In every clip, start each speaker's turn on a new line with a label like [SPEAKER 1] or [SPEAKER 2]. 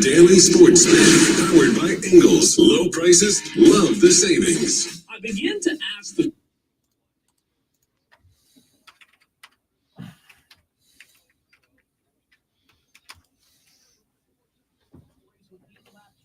[SPEAKER 1] Daily Sports Spin, powered by Ingles. Low prices, love the savings.
[SPEAKER 2] I begin to ask the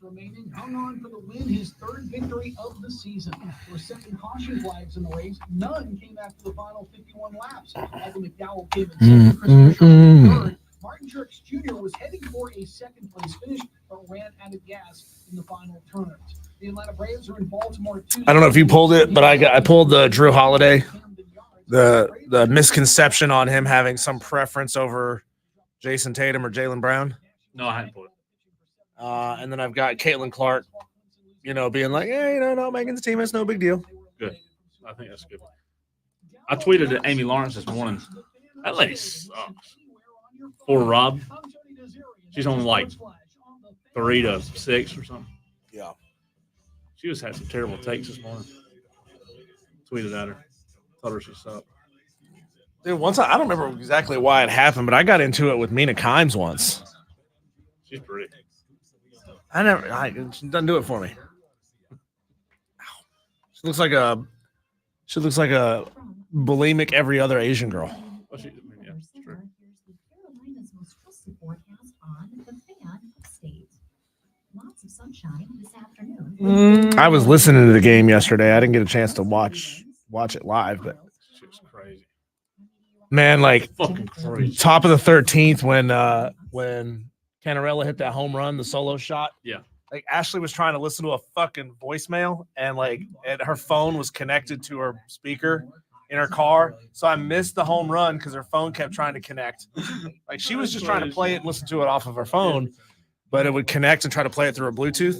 [SPEAKER 3] remaining, hung on for the win, his third victory of the season. There were 7 caution flags in the race. None came after the final 51 laps. Although McDowell came in second, Christopher Sherman third. Martin Truex Jr. was heading for a second-place finish, but ran out of gas in the final turns. The Atlanta Braves are in Baltimore Tuesday.
[SPEAKER 4] I don't know if you pulled it, but I pulled the Drew Holiday, the misconception on him having some preference over Jason Tatum or Jaylen Brown.
[SPEAKER 2] No, I hadn't pulled it.
[SPEAKER 4] And then I've got Caitlin Clark, being like, no, making the team, it's no big deal.
[SPEAKER 2] Good. I think that's good. I tweeted at Amy Lawrence this morning. That lady sucks. Poor Rob. She's on like 3 to 6 or something.
[SPEAKER 4] Yeah.
[SPEAKER 2] She just had some terrible takes this morning. Tweeted at her. Told her she sucked.
[SPEAKER 4] Dude, once I don't remember exactly why it happened, but I got into it with Mina Kimes once.
[SPEAKER 2] She's pretty.
[SPEAKER 4] She doesn't do it for me. She looks like a bulimic every other Asian girl.
[SPEAKER 2] Well, yeah, it's true.
[SPEAKER 5] Carolina's most trusted forecast on the Fan Upstate. Lots of sunshine this afternoon.
[SPEAKER 4] I was listening to the game yesterday. I didn't get a chance to watch it live, but
[SPEAKER 2] She was crazy.
[SPEAKER 4] man, like
[SPEAKER 2] Fucking crazy.
[SPEAKER 4] top of the 13th when Canarella hit that home run, the solo shot.
[SPEAKER 2] Yeah.
[SPEAKER 4] Like Ashley was trying to listen to a fucking voicemail and her phone was connected to her speaker in her car. So I missed the home run because her phone kept trying to connect. Like she was just trying to play it and listen to it off of her phone, but it would connect and try to play it through her Bluetooth.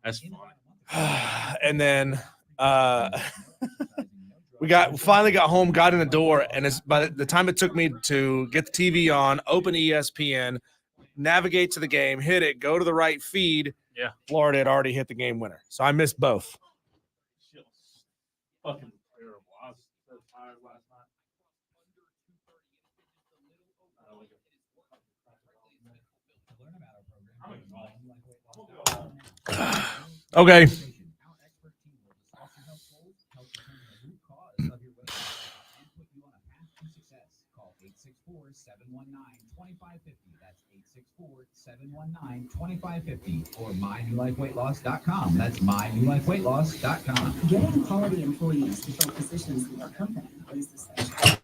[SPEAKER 2] That's funny.
[SPEAKER 4] And then we finally got home, got in the door, and by the time it took me to get the TV on, open ESPN, navigate to the game, hit it, go to the right feed.
[SPEAKER 2] Yeah.
[SPEAKER 4] Florida had already hit the game winner. So I missed both.
[SPEAKER 2] Fucking terrible. I was so tired last night.
[SPEAKER 4] Okay.
[SPEAKER 6] That's 864-719-2550 or mynewlifeweightloss.com. That's mynewlifeweightloss.com.
[SPEAKER 5] Getting quality employees to fill positions in your company is essential.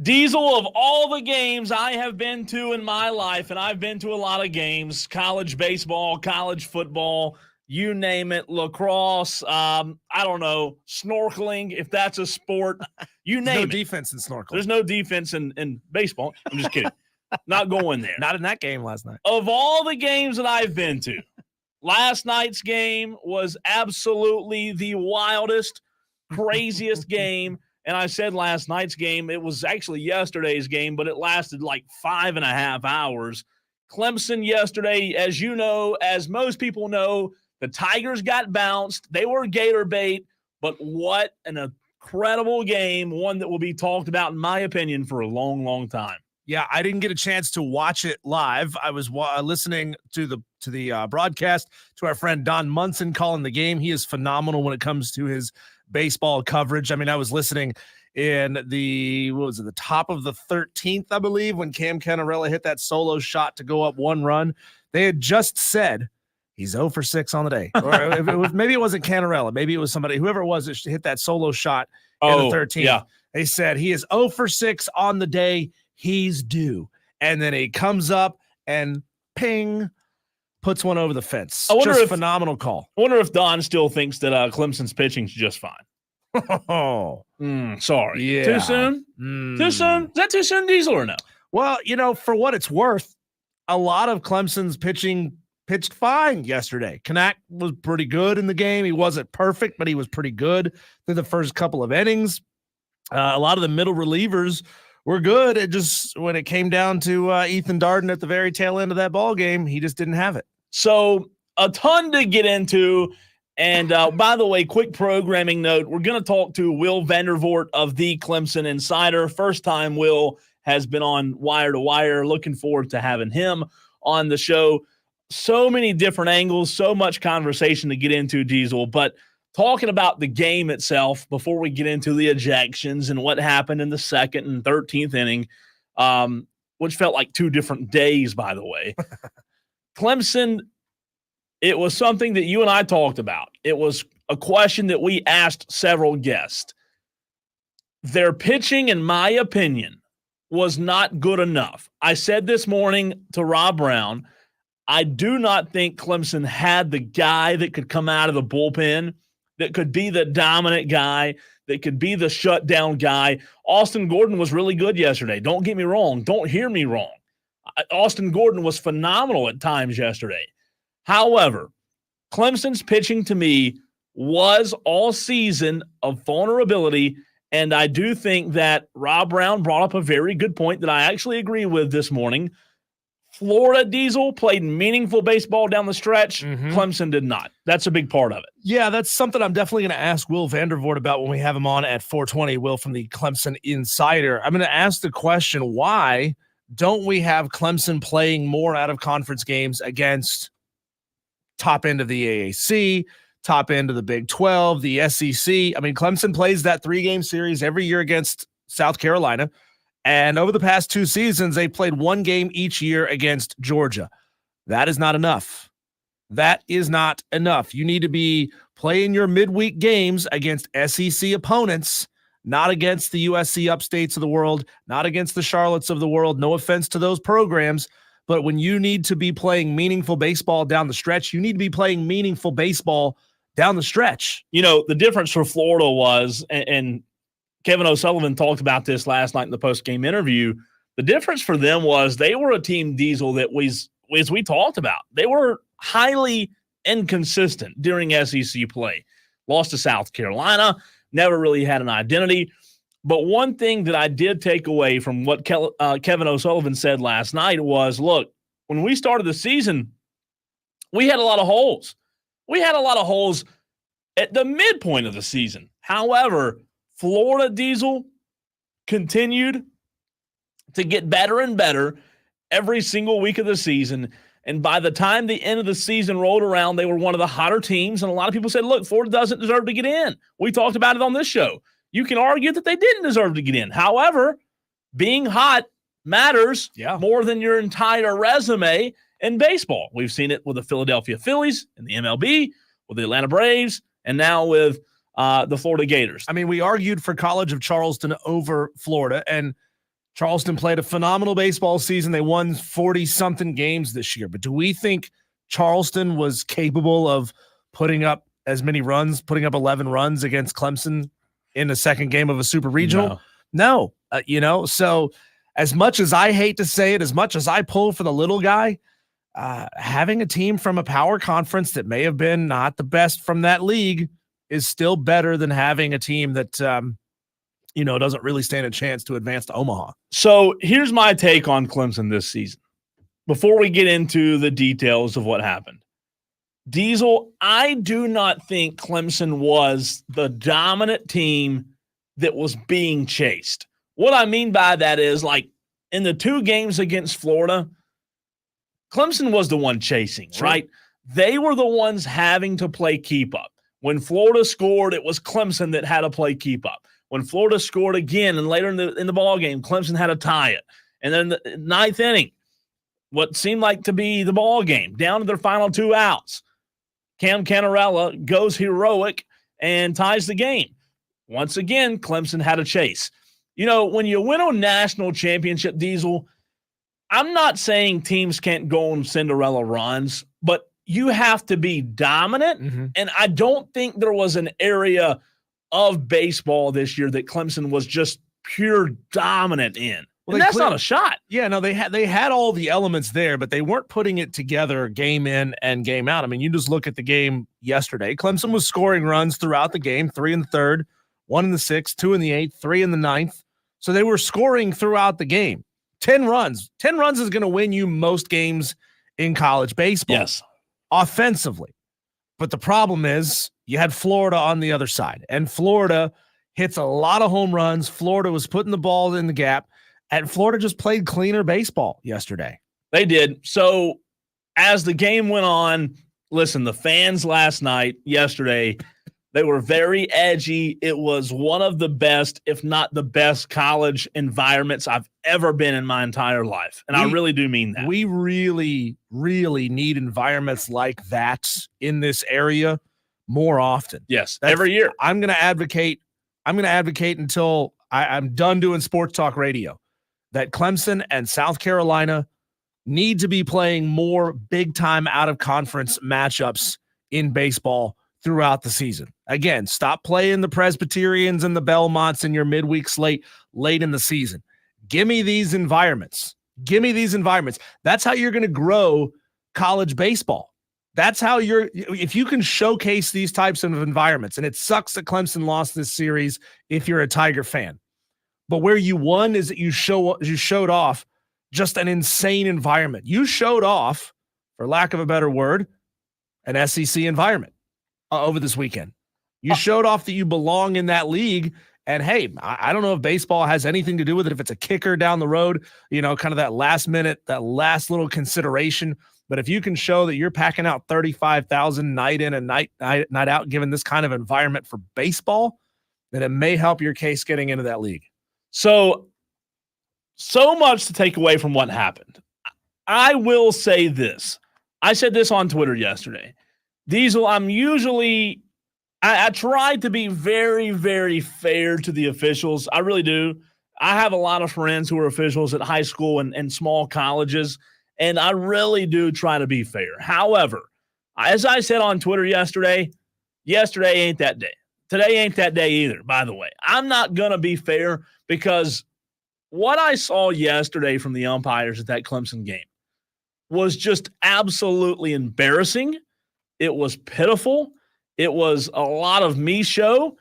[SPEAKER 2] Diesel, of all the games I have been to in my life, and I've been to a lot of games, college baseball, college football, you name it, lacrosse, I don't know, snorkeling, if that's a sport, you name
[SPEAKER 4] No
[SPEAKER 2] it.
[SPEAKER 4] defense in snorkeling.
[SPEAKER 2] There's no defense in baseball. I'm just kidding. Not going there.
[SPEAKER 4] Not in that game last night.
[SPEAKER 2] Of all the games that I've been to, last night's game was absolutely the wildest, craziest game. And I said last night's game, it was actually yesterday's game, but it lasted like 5.5 hours. Clemson yesterday, as you know, as most people know, the Tigers got bounced. They were Gator bait, but what an incredible game, one that will be talked about, in my opinion, for a long, long time.
[SPEAKER 4] Yeah, I didn't get a chance to watch it live. I was listening to the broadcast, to our friend Don Munson calling the game. He is phenomenal when it comes to his baseball coverage. I mean, I was listening in the top of the 13th, I believe, when Cam Cannarella hit that solo shot to go up 1 run. They had just said he's 0 for 6 on the day. Or maybe it wasn't Cannarella. Maybe it was somebody, whoever it was that hit that solo shot in the 13th.
[SPEAKER 2] Yeah.
[SPEAKER 4] They said he is 0 for 6 on the day. He's due. And then he comes up and ping, puts one over the fence. Just phenomenal call.
[SPEAKER 2] I wonder if Don still thinks that Clemson's pitching's just fine.
[SPEAKER 4] Oh,
[SPEAKER 2] sorry.
[SPEAKER 4] Yeah.
[SPEAKER 2] Too soon? Too soon? Is that too soon, Diesel, or no?
[SPEAKER 4] Well, for what it's worth, a lot of Clemson's pitching pitched fine yesterday. Kanak was pretty good in the game. He wasn't perfect, but he was pretty good through the first couple of innings. A lot of the middle relievers were good. It just, when it came down to Ethan Darden at the very tail end of that ball game, he just didn't have it.
[SPEAKER 2] So a ton to get into. And by the way, quick programming note, we're going to talk to Will Vandervort of the Clemson Insider. First time Will has been on Wire to Wire. Looking forward to having him on the show. So many different angles, so much conversation to get into, Diesel. But talking about the game itself before we get into the ejections and what happened in the 2nd and 13th inning, which felt like 2 different days, by the way. Clemson, it was something that you and I talked about. It was a question that we asked several guests. Their pitching, in my opinion, was not good enough. I said this morning to Rob Brown, I do not think Clemson had the guy that could come out of the bullpen, that could be the dominant guy, that could be the shutdown guy. Austin Gordon was really good yesterday. Don't get me wrong. Don't hear me wrong. Austin Gordon was phenomenal at times yesterday. However, Clemson's pitching to me was all season of vulnerability, and I do think that Rob Brown brought up a very good point that I actually agree with this morning. Florida Diesel played meaningful baseball down the stretch. Clemson did not. That's a big part of it.
[SPEAKER 4] Yeah, that's something I'm definitely going to ask Will Vandervort about when we have him on at 4:20, Will from the Clemson Insider. I'm going to ask the question, why don't we have Clemson playing more out-of-conference games against top end of the AAC, top end of the Big 12, the SEC? I mean, Clemson plays that 3-game series every year against South Carolina. And over the past 2 seasons, they played 1 game each year against Georgia. That is not enough. That is not enough. You need to be playing your midweek games against SEC opponents, not against the USC upstates of the world, not against the Charlottes of the world. No offense to those programs, but when you need to be playing meaningful baseball down the stretch, you need to be playing meaningful baseball down the stretch.
[SPEAKER 2] The difference for Florida was, and Kevin O'Sullivan talked about this last night in the post-game interview. The difference for them was they were a team, Diesel, that was, as we talked about, they were highly inconsistent during SEC play. Lost to South Carolina, never really had an identity. But one thing that I did take away from what Kevin O'Sullivan said last night was, look, when we started the season, we had a lot of holes. We had a lot of holes at the midpoint of the season. However, Florida Diesel continued to get better and better every single week of the season. And by the time the end of the season rolled around, they were one of the hotter teams. And a lot of people said, look, Florida doesn't deserve to get in. We talked about it on this show. You can argue that they didn't deserve to get in. However, being hot matters more than your entire resume in baseball. We've seen it with the Philadelphia Phillies and the MLB, with the Atlanta Braves, and now with the Florida Gators.
[SPEAKER 4] I mean, we argued for College of Charleston over Florida, and Charleston played a phenomenal baseball season. They won 40-something games this year. But do we think Charleston was capable of putting up as many runs, putting up 11 runs against Clemson in the second game of a super regional?
[SPEAKER 2] No.
[SPEAKER 4] So as much as I hate to say it, as much as I pull for the little guy, having a team from a power conference that may have been not the best from that league is still better than having a team that, doesn't really stand a chance to advance to Omaha.
[SPEAKER 2] So here's my take on Clemson this season. Before we get into the details of what happened, Diesel, I do not think Clemson was the dominant team that was being chased. What I mean by that is, like, in the 2 games against Florida, Clemson was the one chasing, right? They were the ones having to play keep up. When Florida scored, it was Clemson that had to play keep up. When Florida scored again and later in the ball game, Clemson had to tie it. And then the 9th inning, what seemed like to be the ball game, down to their final 2 outs, Cam Canarella goes heroic and ties the game. Once again, Clemson had a chase. When you win a national championship, Diesel, I'm not saying teams can't go on Cinderella runs, but you have to be dominant. Mm-hmm. And I don't think there was an area of baseball this year that Clemson was just pure dominant in. Well, and that's not a shot.
[SPEAKER 4] Yeah, no, they had all the elements there, but they weren't putting it together game in and game out. I mean, you just look at the game yesterday. Clemson was scoring runs throughout the game, 3 in the 3rd, 1 in the 6th, 2 in the 8th, 3 in the 9th. So they were scoring throughout the game. 10 runs. 10 runs is going to win you most games in college baseball.
[SPEAKER 2] Yes.
[SPEAKER 4] Offensively. But the problem is you had Florida on the other side, and Florida hits a lot of home runs. Florida was putting the ball in the gap. And Florida just played cleaner baseball yesterday.
[SPEAKER 2] They did. So as the game went on, listen, the fans yesterday, they were very edgy. It was one of the best, if not the best, college environments I've ever been in my entire life. And I really do mean that.
[SPEAKER 4] We really, really need environments like that in this area more often.
[SPEAKER 2] Yes, every year.
[SPEAKER 4] I'm going to advocate until I'm done doing sports talk radio, that Clemson and South Carolina need to be playing more big-time out-of-conference matchups in baseball throughout the season. Again, stop playing the Presbyterians and the Belmonts in your midweek slate late in the season. Give me these environments. That's how you're going to grow college baseball. That's how if you can showcase these types of environments, and it sucks that Clemson lost this series if you're a Tiger fan. But where you won is that you showed off just an insane environment. You showed off, for lack of a better word, an SEC environment over this weekend. You showed off that you belong in that league. And hey, I don't know if baseball has anything to do with it, if it's a kicker down the road, kind of that last minute, that last little consideration. But if you can show that you're packing out 35,000 night in and night out, given this kind of environment for baseball, then it may help your case getting into that league.
[SPEAKER 2] So much to take away from what happened. I will say this. I said this on Twitter yesterday. Diesel, I tried to be very, very fair to the officials. I really do. I have a lot of friends who are officials at high school and small colleges, and I really do try to be fair. However, as I said on Twitter yesterday ain't that day. Today ain't that day either, by the way. I'm not going to be fair because what I saw yesterday from the umpires at that Clemson game was just absolutely embarrassing. It was pitiful. It was a lot of me show.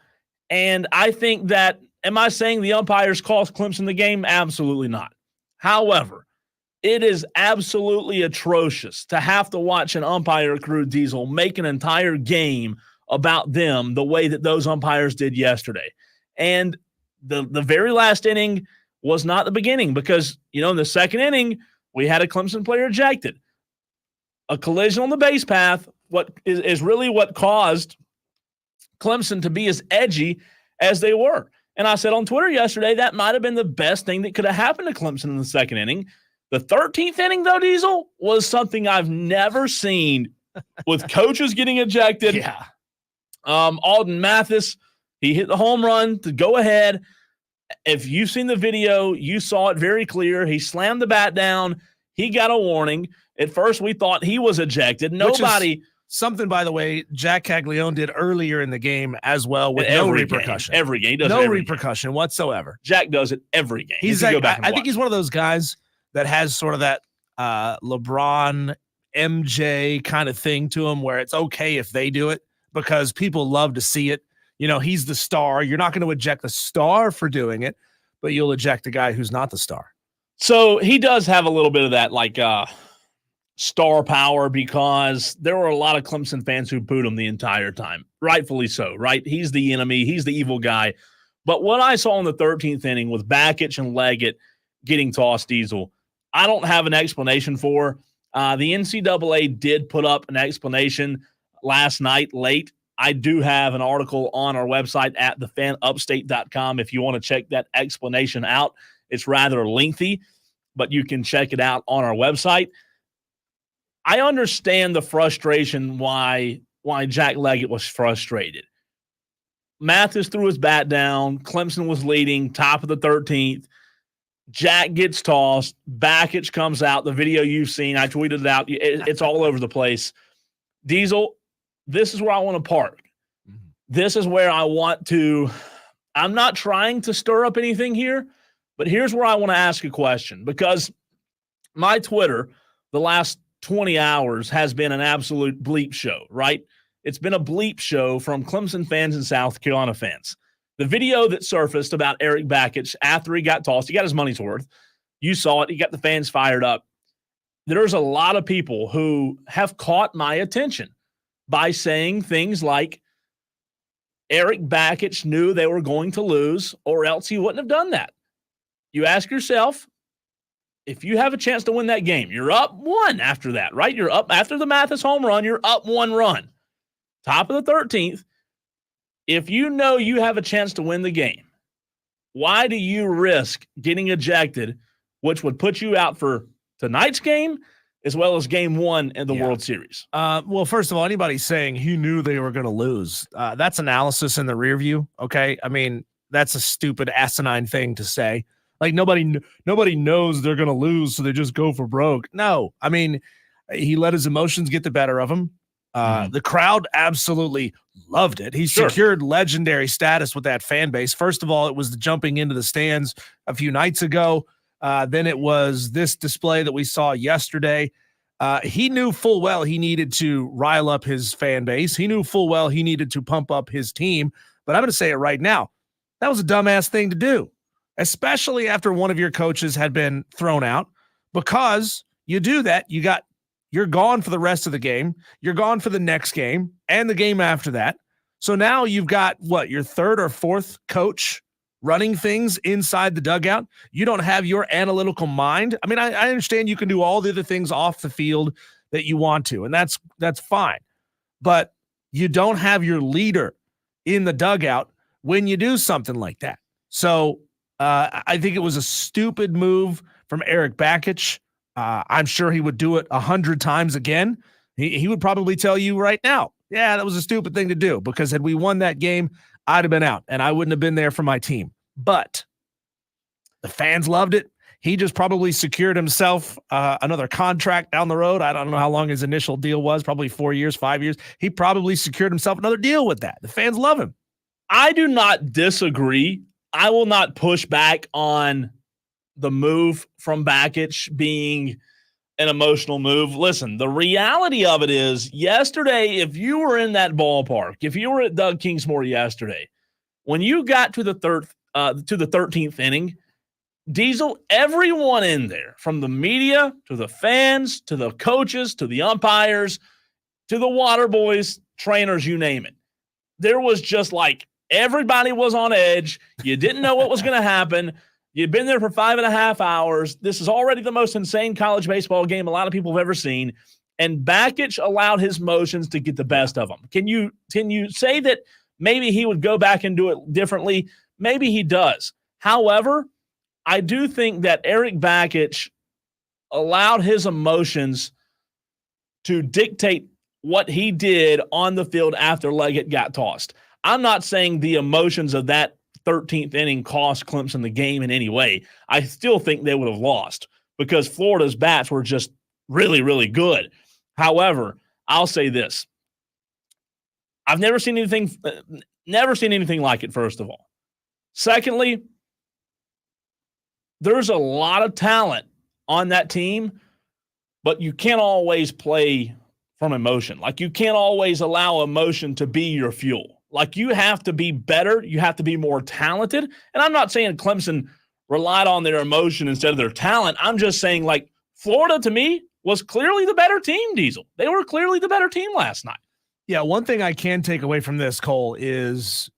[SPEAKER 2] And I think that, am I saying the umpires cost Clemson the game? Absolutely not. However, it is absolutely atrocious to have to watch an umpire crew, Diesel, make an entire game about them the way that those umpires did yesterday. And the very last inning was not the beginning because, in the second inning, we had a Clemson player ejected. A collision on the base path, what is really what caused Clemson to be as edgy as they were. And I said on Twitter yesterday, that might have been the best thing that could have happened to Clemson in the second inning. The 13th inning, though, Diesel, was something I've never seen with coaches getting ejected.
[SPEAKER 4] Yeah.
[SPEAKER 2] Alden Mathis, he hit the home run to go ahead. If you've seen the video, you saw it very clear. He slammed the bat down. He got a warning. At first, we thought he was ejected. Nobody
[SPEAKER 4] Something, by the way, Jack Caglione did earlier in the game as well with no repercussion.
[SPEAKER 2] Every game. He does
[SPEAKER 4] no
[SPEAKER 2] every
[SPEAKER 4] repercussion whatsoever.
[SPEAKER 2] Jack does it every game.
[SPEAKER 4] He's like, I think he's one of those guys that has sort of that LeBron, MJ kind of thing to him where it's okay if they do it because people love to see it. You know, he's the star. You're not going to eject the star for doing it, but you'll eject the guy who's not the star.
[SPEAKER 2] So he does have a little bit of that, like, star power because there were a lot of Clemson fans who booed him the entire time. Rightfully so, right? He's the enemy. He's the evil guy. But what I saw in the 13th inning with Bakich and Leggett getting tossed, Diesel, I don't have an explanation for. The NCAA did put up an explanation last night late. I do have an article on our website at thefanupstate.com if you want to check that explanation out. It's rather lengthy, but you can check it out on our website. I understand the frustration why Jack Leggett was frustrated. Mathis threw his bat down. Clemson was leading, top of the 13th. Jack gets tossed. Bakich comes out. The video you've seen, I tweeted it out. It's all over the place. Diesel, this is where I want to park. This is where I want to – I'm not trying to stir up anything here, but here's where I want to ask a question because my Twitter the last 20 hours has been an absolute bleep show, right? It's been a bleep show from Clemson fans and South Carolina fans. The video that surfaced about Eric Bakich after he got tossed, he got his money's worth. You saw it. He got the fans fired up. There's a lot of people who have caught my attention by saying things like Eric Bakich knew they were going to lose or else he wouldn't have done that. You ask yourself, if you have a chance to win that game, you're up 1 after that, right? You're up after the Mathis home run, you're up 1 run. Top of the 13th. If you know you have a chance to win the game, why do you risk getting ejected, which would put you out for tonight's game as well as game 1 in the World Series?
[SPEAKER 4] Well, first of all, anybody saying he knew they were going to lose, that's analysis in the rear view, okay? I mean, that's a stupid, asinine thing to say. Like nobody knows they're going to lose, so they just go for broke. No, I mean, he let his emotions get the better of him. The crowd absolutely loved it. He secured legendary status with that fan base. First of all, it was the jumping into the stands a few nights ago. Then it was this display that we saw yesterday. He knew full well he needed to rile up his fan base. He knew full well he needed to pump up his team. But I'm going to say it right now. That was a dumbass thing to do, especially after one of your coaches had been thrown out, because you do that, you're gone for the rest of the game. You're gone for the next game and the game after that. So now you've got your third or fourth coach running things inside the dugout. You don't have your analytical mind. I mean, I understand you can do all the other things off the field that you want to, and that's fine. But you don't have your leader in the dugout when you do something like that. So I think it was a stupid move from Eric Bakich. I'm sure he would do it 100 times again. He would probably tell you right now, yeah, that was a stupid thing to do, because had we won that game, I'd have been out and I wouldn't have been there for my team. But the fans loved it. He just probably secured himself another contract down the road. I don't know how long his initial deal was, probably 4 years, 5 years. He probably secured himself another deal with that. The fans love him.
[SPEAKER 2] I do not disagree. I will not push back on the move from Bakich being an emotional move. Listen, the reality of it is yesterday, if you were in that ballpark, if you were at Doug Kingsmore yesterday, when you got to the 13th inning, Diesel, everyone in there, from the media to the fans to the coaches to the umpires to the water boys, trainers, you name it, there was just like everybody was on edge. You didn't know what was going to happen. You've been there for 5.5 hours. This is already the most insane college baseball game a lot of people have ever seen. And Bakich allowed his emotions to get the best of him. Can you say that maybe he would go back and do it differently? Maybe he does. However, I do think that Eric Bakich allowed his emotions to dictate what he did on the field after Leggett got tossed. I'm not saying the emotions of that 13th inning cost Clemson the game in any way. I still think they would have lost because Florida's bats were just really, really good. However, I'll say this. I've never seen anything like it, first of all. Secondly, there's a lot of talent on that team, but you can't always play from emotion. Like, you can't always allow emotion to be your fuel. Like, you have to be better. You have to be more talented. And I'm not saying Clemson relied on their emotion instead of their talent. I'm just saying, like, Florida, to me, was clearly the better team, Diesel. They were clearly the better team last night.
[SPEAKER 4] Yeah, one thing I can take away from this, Cole, is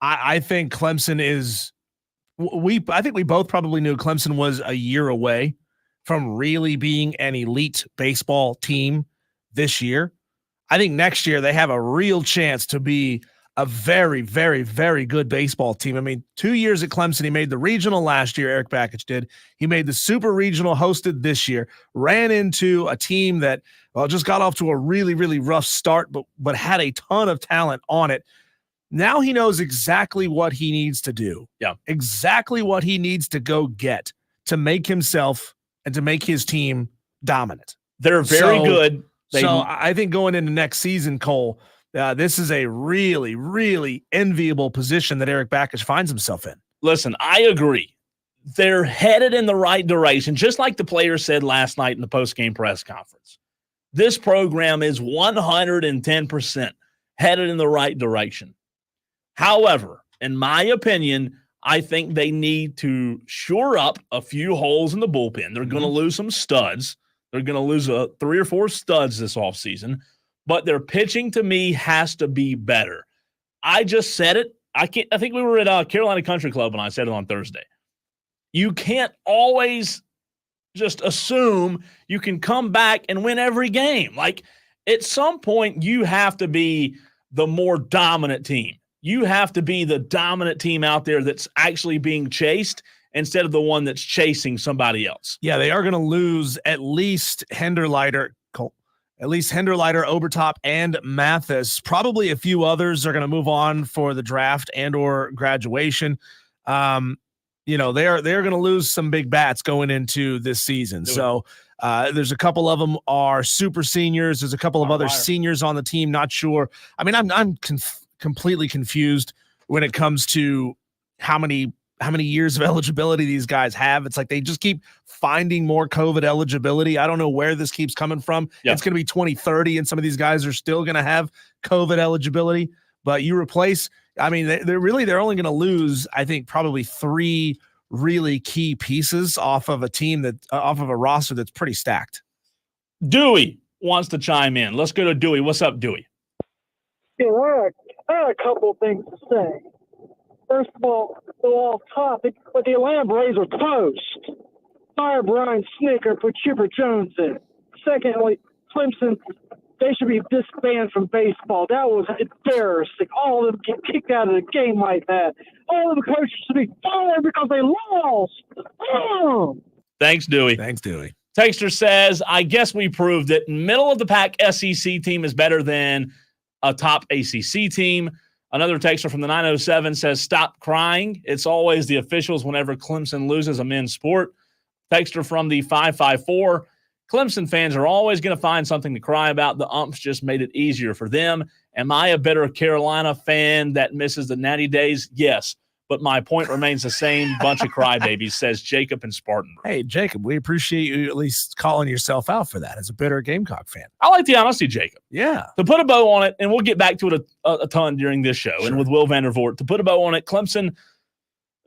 [SPEAKER 4] I think Clemson is I think we both probably knew Clemson was a year away from really being an elite baseball team this year. I think next year they have a real chance to be a very, very, very good baseball team. I mean, 2 years at Clemson, he made the regional last year, Eric Bakich did. He made the super regional hosted this year, ran into a team that just got off to a really, really rough start, but had a ton of talent on it. Now he knows exactly what he needs to do.
[SPEAKER 2] Yeah.
[SPEAKER 4] Exactly what he needs to go get to make himself and to make his team dominant.
[SPEAKER 2] They're very good.
[SPEAKER 4] So I think going into next season, Cole, this is a really, really enviable position that Eric Bakich finds himself in.
[SPEAKER 2] Listen, I agree. They're headed in the right direction, just like the players said last night in the post-game press conference. This program is 110% headed in the right direction. However, in my opinion, I think they need to shore up a few holes in the bullpen. They're going to lose some studs. They're going to lose 3 or 4 studs this offseason, but their pitching to me has to be better. I just said it. I think we were at Carolina Country Club and I said it on Thursday. You can't always just assume you can come back and win every game. Like, at some point, you have to be the more dominant team. You have to be the dominant team out there that's actually being chased instead of the one that's chasing somebody else.
[SPEAKER 4] Yeah, they are going to lose at least Henderleiter, Obertop, and Mathis. Probably a few others are going to move on for the draft and or graduation. They're going to lose some big bats going into this season. So there's a couple of them are super seniors. There's a couple of other seniors on the team. Not sure. I mean, I'm completely confused when it comes to how many years of eligibility these guys have. It's like they just keep finding more COVID eligibility. I don't know where this keeps coming from. It's going to be 2030 and some of these guys are still going to have COVID eligibility, but you replace, I mean, they're only going to lose, I think, probably 3 really key pieces off of a team off of a roster that's pretty stacked.
[SPEAKER 2] Dewey wants to chime in. Let's go to Dewey. What's up, Dewey?
[SPEAKER 7] Yeah, I had a couple of things to say. First of all, go off topic, but the Atlanta Braves are toast. Fire Brian Snicker, put Chipper Jones in. Secondly, Clemson, they should be disbanded from baseball. That was embarrassing. All of them get kicked out of the game like that. All of the coaches should be fired because they lost.
[SPEAKER 2] Thanks, Dewey. Texter says, I guess we proved it. Middle of the pack SEC team is better than a top ACC team. Another texter from the 907 says, stop crying. It's always the officials whenever Clemson loses a men's sport. Texter from the 554, Clemson fans are always going to find something to cry about. The umps just made it easier for them. Am I a better Carolina fan that misses the natty days? Yes, but my point remains the same. Bunch of crybabies, says Jacob in Spartanburg.
[SPEAKER 4] Hey, Jacob, we appreciate you at least calling yourself out for that as a bitter Gamecock fan.
[SPEAKER 2] I like the honesty, Jacob.
[SPEAKER 4] Yeah.
[SPEAKER 2] To put a bow on it, and we'll get back to it a ton during this show,
[SPEAKER 4] Sure.
[SPEAKER 2] and with Will Vandervort, to put a bow on it, Clemson,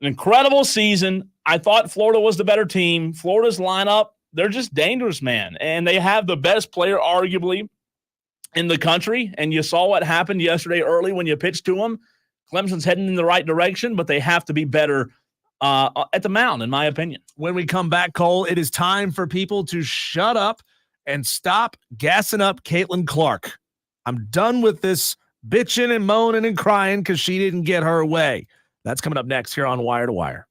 [SPEAKER 2] an incredible season. I thought Florida was the better team. Florida's lineup, they're just dangerous, man. And they have the best player, arguably, in the country. And you saw what happened yesterday early when you pitched to them. Clemson's heading in the right direction, but they have to be better at the mound, in my opinion.
[SPEAKER 4] When we come back, Cole, it is time for people to shut up and stop gassing up Caitlin Clark. I'm done with this bitching and moaning and crying because she didn't get her way. That's coming up next here on Wire to Wire.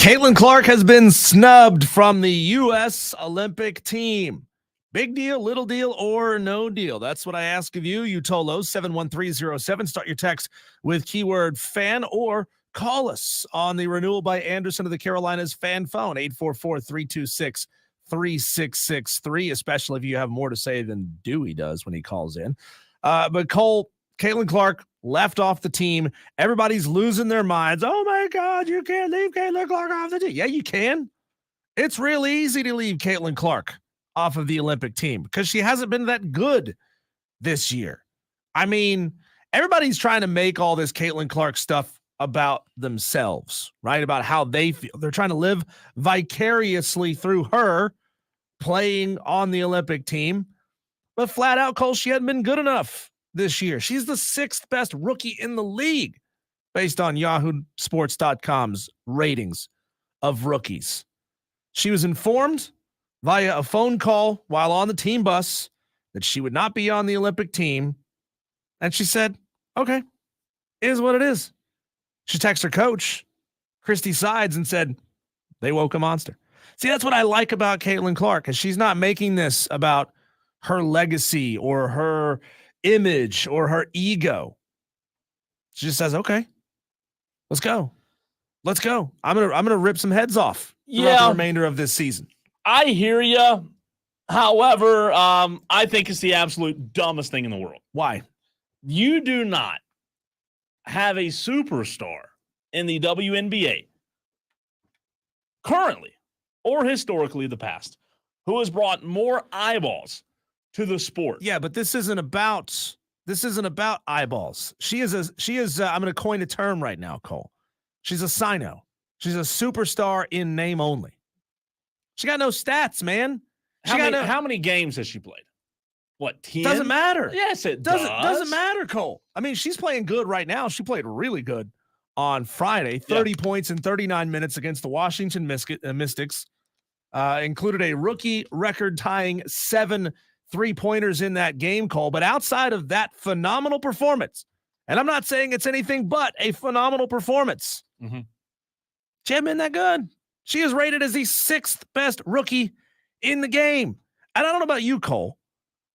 [SPEAKER 4] Caitlin Clark has been snubbed from the U.S. Olympic team. Big deal, little deal, or no deal? That's what I ask of you. Utolo 71307. Start your text with keyword fan or call us on the Renewal by Anderson of the Carolinas fan phone, 844-326-3663, especially if you have more to say than Dewey does when he calls in. But Cole, Caitlin Clark left off the team. Everybody's losing their minds. Oh my God, you can't leave Caitlin Clark off the team. Yeah, you can. It's real easy to leave Caitlin Clark off of the Olympic team because she hasn't been that good this year. I mean, everybody's trying to make all this Caitlin Clark stuff about themselves, right? About how they feel. They're trying to live vicariously through her playing on the Olympic team. But flat out, Cole, she hadn't been good enough this year. She's the 6th best rookie in the league based on YahooSports.com's ratings of rookies. She was informed via a phone call while on the team bus that she would not be on the Olympic team. And she said, okay, it is what it is. She texted her coach, Christy Sides, and said, they woke a monster. See, that's what I like about Caitlin Clark, is she's not making this about her legacy or her image or her ego. She just says, okay, let's go. Let's go. I'm gonna rip some heads off throughout the remainder of this season.
[SPEAKER 2] I hear you. However, I think it's the absolute dumbest thing in the world.
[SPEAKER 4] Why?
[SPEAKER 2] You do not have a superstar in the WNBA currently or historically in the past who has brought more eyeballs to the sport.
[SPEAKER 4] Yeah, but this isn't about eyeballs. She is I'm going to coin a term right now, Cole. She's a sino. She's a superstar in name only. She got no stats, man.
[SPEAKER 2] How many games has she played? What, 10?
[SPEAKER 4] Doesn't matter.
[SPEAKER 2] Yes, it
[SPEAKER 4] doesn't matter, Cole. I mean, she's playing good right now. She played really good on Friday. 30 points in 39 minutes against the Washington Mystics. Included a rookie record-tying 7 3-pointers in that game, Cole. But outside of that phenomenal performance, and I'm not saying it's anything but a phenomenal performance, she hasn't been that good. She is rated as the 6th best rookie in the game. And I don't know about you, Cole.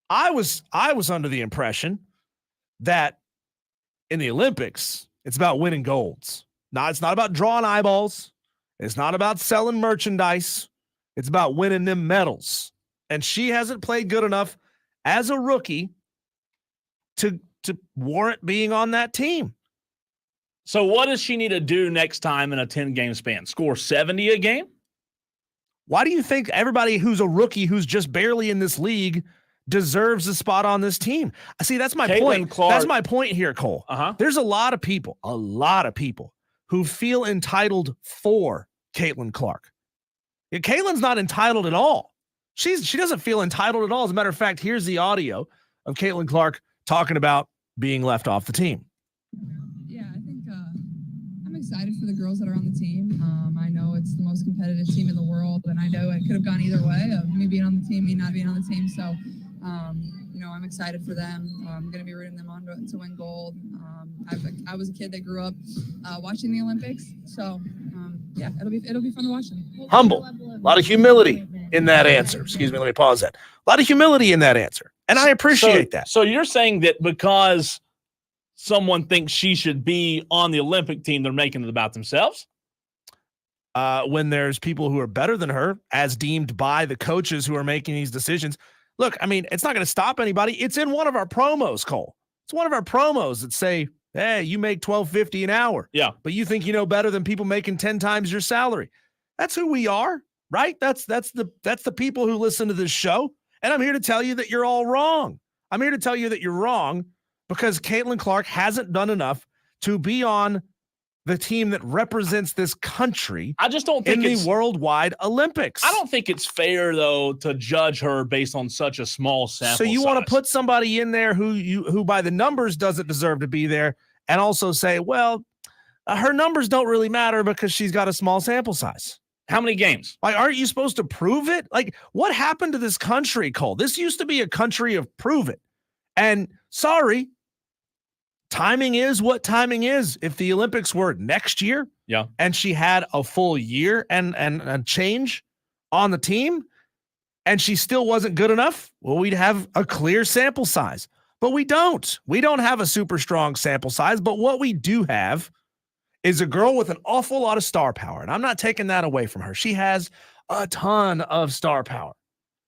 [SPEAKER 4] I was under the impression that in the Olympics, it's about winning golds. Now, it's not about drawing eyeballs. It's not about selling merchandise. It's about winning them medals. And she hasn't played good enough as a rookie to warrant being on that team.
[SPEAKER 2] So what does she need to do next time in a 10-game span? Score 70 a game?
[SPEAKER 4] Why do you think everybody who's a rookie who's just barely in this league deserves a spot on this team? See, that's my point.
[SPEAKER 2] Clark.
[SPEAKER 4] That's my point here, Cole. There's a lot of people who feel entitled for Caitlin Clark. Yeah, Caitlin's not entitled at all. She doesn't feel entitled at all. As a matter of fact, here's the audio of Caitlin Clark talking about being left off the team.
[SPEAKER 8] Yeah, I think I'm excited for the girls that are on the team. I know it's the most competitive team in the world, and I know it could have gone either way of me being on the team, me not being on the team. So, I'm excited for them. I'm going to be rooting them on to win gold. I was a kid that grew up watching the Olympics, so it'll be fun to watch them.
[SPEAKER 4] Humble, a lot of humility in that answer. Excuse me, let me pause that. A lot of humility in that answer, and I appreciate that.
[SPEAKER 2] So you're saying that because someone thinks she should be on the Olympic team, they're making it about themselves?
[SPEAKER 4] When there's people who are better than her, as deemed by the coaches who are making these decisions. Look, I mean, it's not going to stop anybody. It's in one of our promos, Cole. It's one of our promos that say, hey, you make $12.50 an hour.
[SPEAKER 2] Yeah.
[SPEAKER 4] But you think you know better than people making 10 times your salary. That's who we are, right? That's the people who listen to this show. And I'm here to tell you that you're all wrong. I'm here to tell you that you're wrong because Caitlin Clark hasn't done enough to be on the team that represents this country.
[SPEAKER 2] I just don't think
[SPEAKER 4] in the worldwide Olympics.
[SPEAKER 2] I don't think it's fair though to judge her based on such a small sample.
[SPEAKER 4] So you
[SPEAKER 2] size.
[SPEAKER 4] want to put somebody in there who by the numbers doesn't deserve to be there, and also say, well, her numbers don't really matter because she's got a small sample size.
[SPEAKER 2] How many games?
[SPEAKER 4] Like, aren't you supposed to prove it? Like, what happened to this country, Cole? This used to be a country of prove it. And sorry, timing is what timing is. If the Olympics were next year,
[SPEAKER 2] Yeah.
[SPEAKER 4] and she had a full year and change on the team, and she still wasn't good enough, well, we'd have a clear sample size. But we don't. We don't have a super strong sample size. But what we do have is a girl with an awful lot of star power. And I'm not taking that away from her. She has a ton of star power.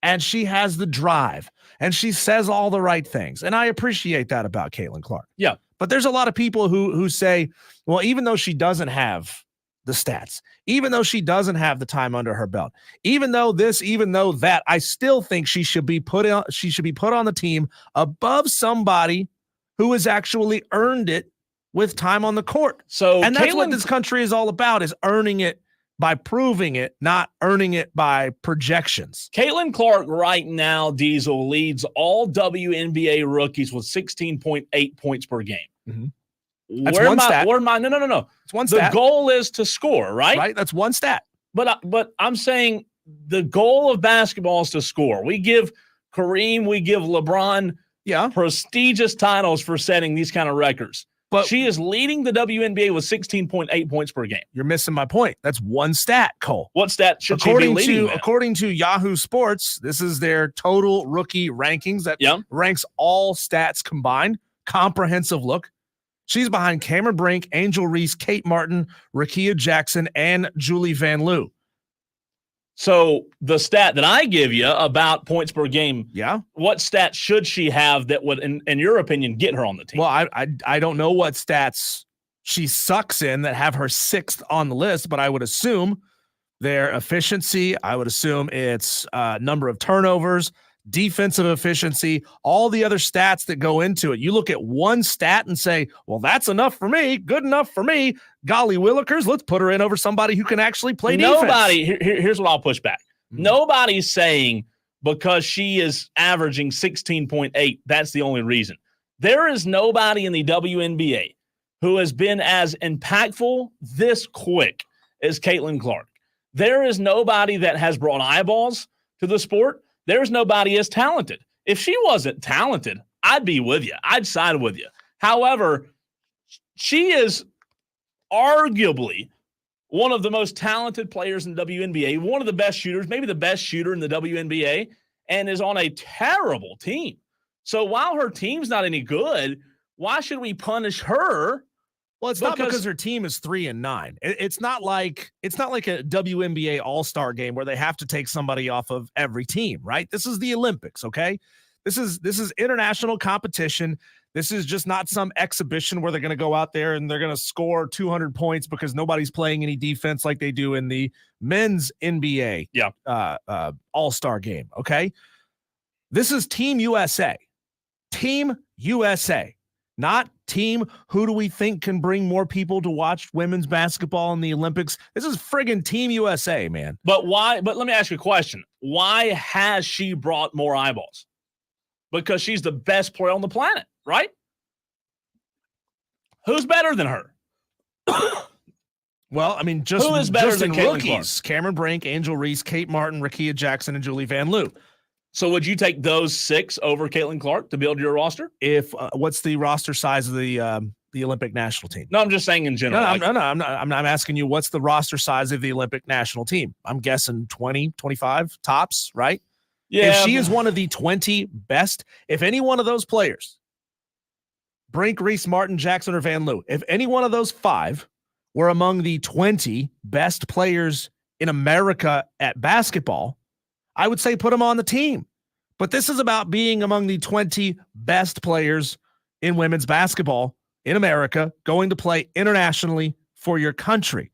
[SPEAKER 4] And she has the drive. And she says all the right things. And I appreciate that about Caitlin Clark.
[SPEAKER 2] Yeah.
[SPEAKER 4] But there's a lot of people who say, well, even though she doesn't have the stats, even though she doesn't have the time under her belt, even though this, even though that, I still think she should be put on the team above somebody who has actually earned it with time on the court.
[SPEAKER 2] So
[SPEAKER 4] and that's what this country is all about, is earning it by proving it, not earning it by projections.
[SPEAKER 2] Caitlin Clark right now, Diesel, leads all WNBA rookies with 16.8 points per game.
[SPEAKER 4] Mm-hmm. That's one stat.
[SPEAKER 2] No.
[SPEAKER 4] It's one stat.
[SPEAKER 2] The goal is to score, right?
[SPEAKER 4] Right. That's one stat.
[SPEAKER 2] But I'm saying the goal of basketball is to score. We give Kareem, we give LeBron prestigious titles for setting these kind of records. But she is leading the WNBA with 16.8 points per game.
[SPEAKER 4] You're missing my point. That's one stat, Cole.
[SPEAKER 2] What stat should she be leading?
[SPEAKER 4] According to Yahoo Sports, this is their total rookie rankings that ranks all stats combined. Comprehensive look. She's behind Cameron Brink, Angel Reese, Kate Martin, Rakia Jackson, and Julie Van Loo.
[SPEAKER 2] So the stat that I give you about points per game, what stat should she have that would, in your opinion, get her on the team?
[SPEAKER 4] Well, I don't know what stats she sucks in that have her 6th on the list, but I would assume their efficiency. I would assume it's number of turnovers, defensive efficiency, all the other stats that go into it. You look at one stat and say, well, that's enough for me, good enough for me. Golly willikers, let's put her in over somebody who can actually play defense.
[SPEAKER 2] Here's what I'll push back. Nobody's saying because she is averaging 16.8, that's the only reason. There is nobody in the WNBA who has been as impactful this quick as Caitlin Clark. There is nobody that has brought eyeballs to the sport. There's nobody as talented. If she wasn't talented, I'd be with you. I'd side with you. However, she is arguably one of the most talented players in the WNBA, one of the best shooters, maybe the best shooter in the WNBA, and is on a terrible team. So while her team's not any good, why should we punish her?
[SPEAKER 4] Well, it's not because her team is 3-9. It's not like a WNBA All-Star game where they have to take somebody off of every team, right? This is the Olympics, okay? This is international competition. This is just not some exhibition where they're going to go out there and they're going to score 200 points because nobody's playing any defense like they do in the men's NBA All-Star game, okay? This is Team USA. Team USA. Not team, who do we think can bring more people to watch women's basketball in the Olympics? This is friggin' Team USA, man.
[SPEAKER 2] But why? But let me ask you a question. Why has she brought more eyeballs? Because she's the best player on the planet, right? Who's better than her?
[SPEAKER 4] Well, I mean,
[SPEAKER 2] who is better than Caitlin
[SPEAKER 4] rookies?
[SPEAKER 2] Clark?
[SPEAKER 4] Cameron Brink, Angel Reese, Kate Martin, Rakia Jackson, and Julie Van Loo.
[SPEAKER 2] So would you take those 6 over Caitlin Clark to build your roster?
[SPEAKER 4] If what's the roster size of the Olympic national team?
[SPEAKER 2] No, I'm just saying in general.
[SPEAKER 4] I'm not asking you what's the roster size of the Olympic national team. I'm guessing 20, 25 tops, right?
[SPEAKER 2] Yeah.
[SPEAKER 4] If she is one of the 20 best, if any one of those players, Brink, Reese, Martin, Jackson, or Van Loo, if any one of those 5 were among the 20 best players in America at basketball, I would say put them on the team. But this is about being among the 20 best players in women's basketball in America, going to play internationally for your country.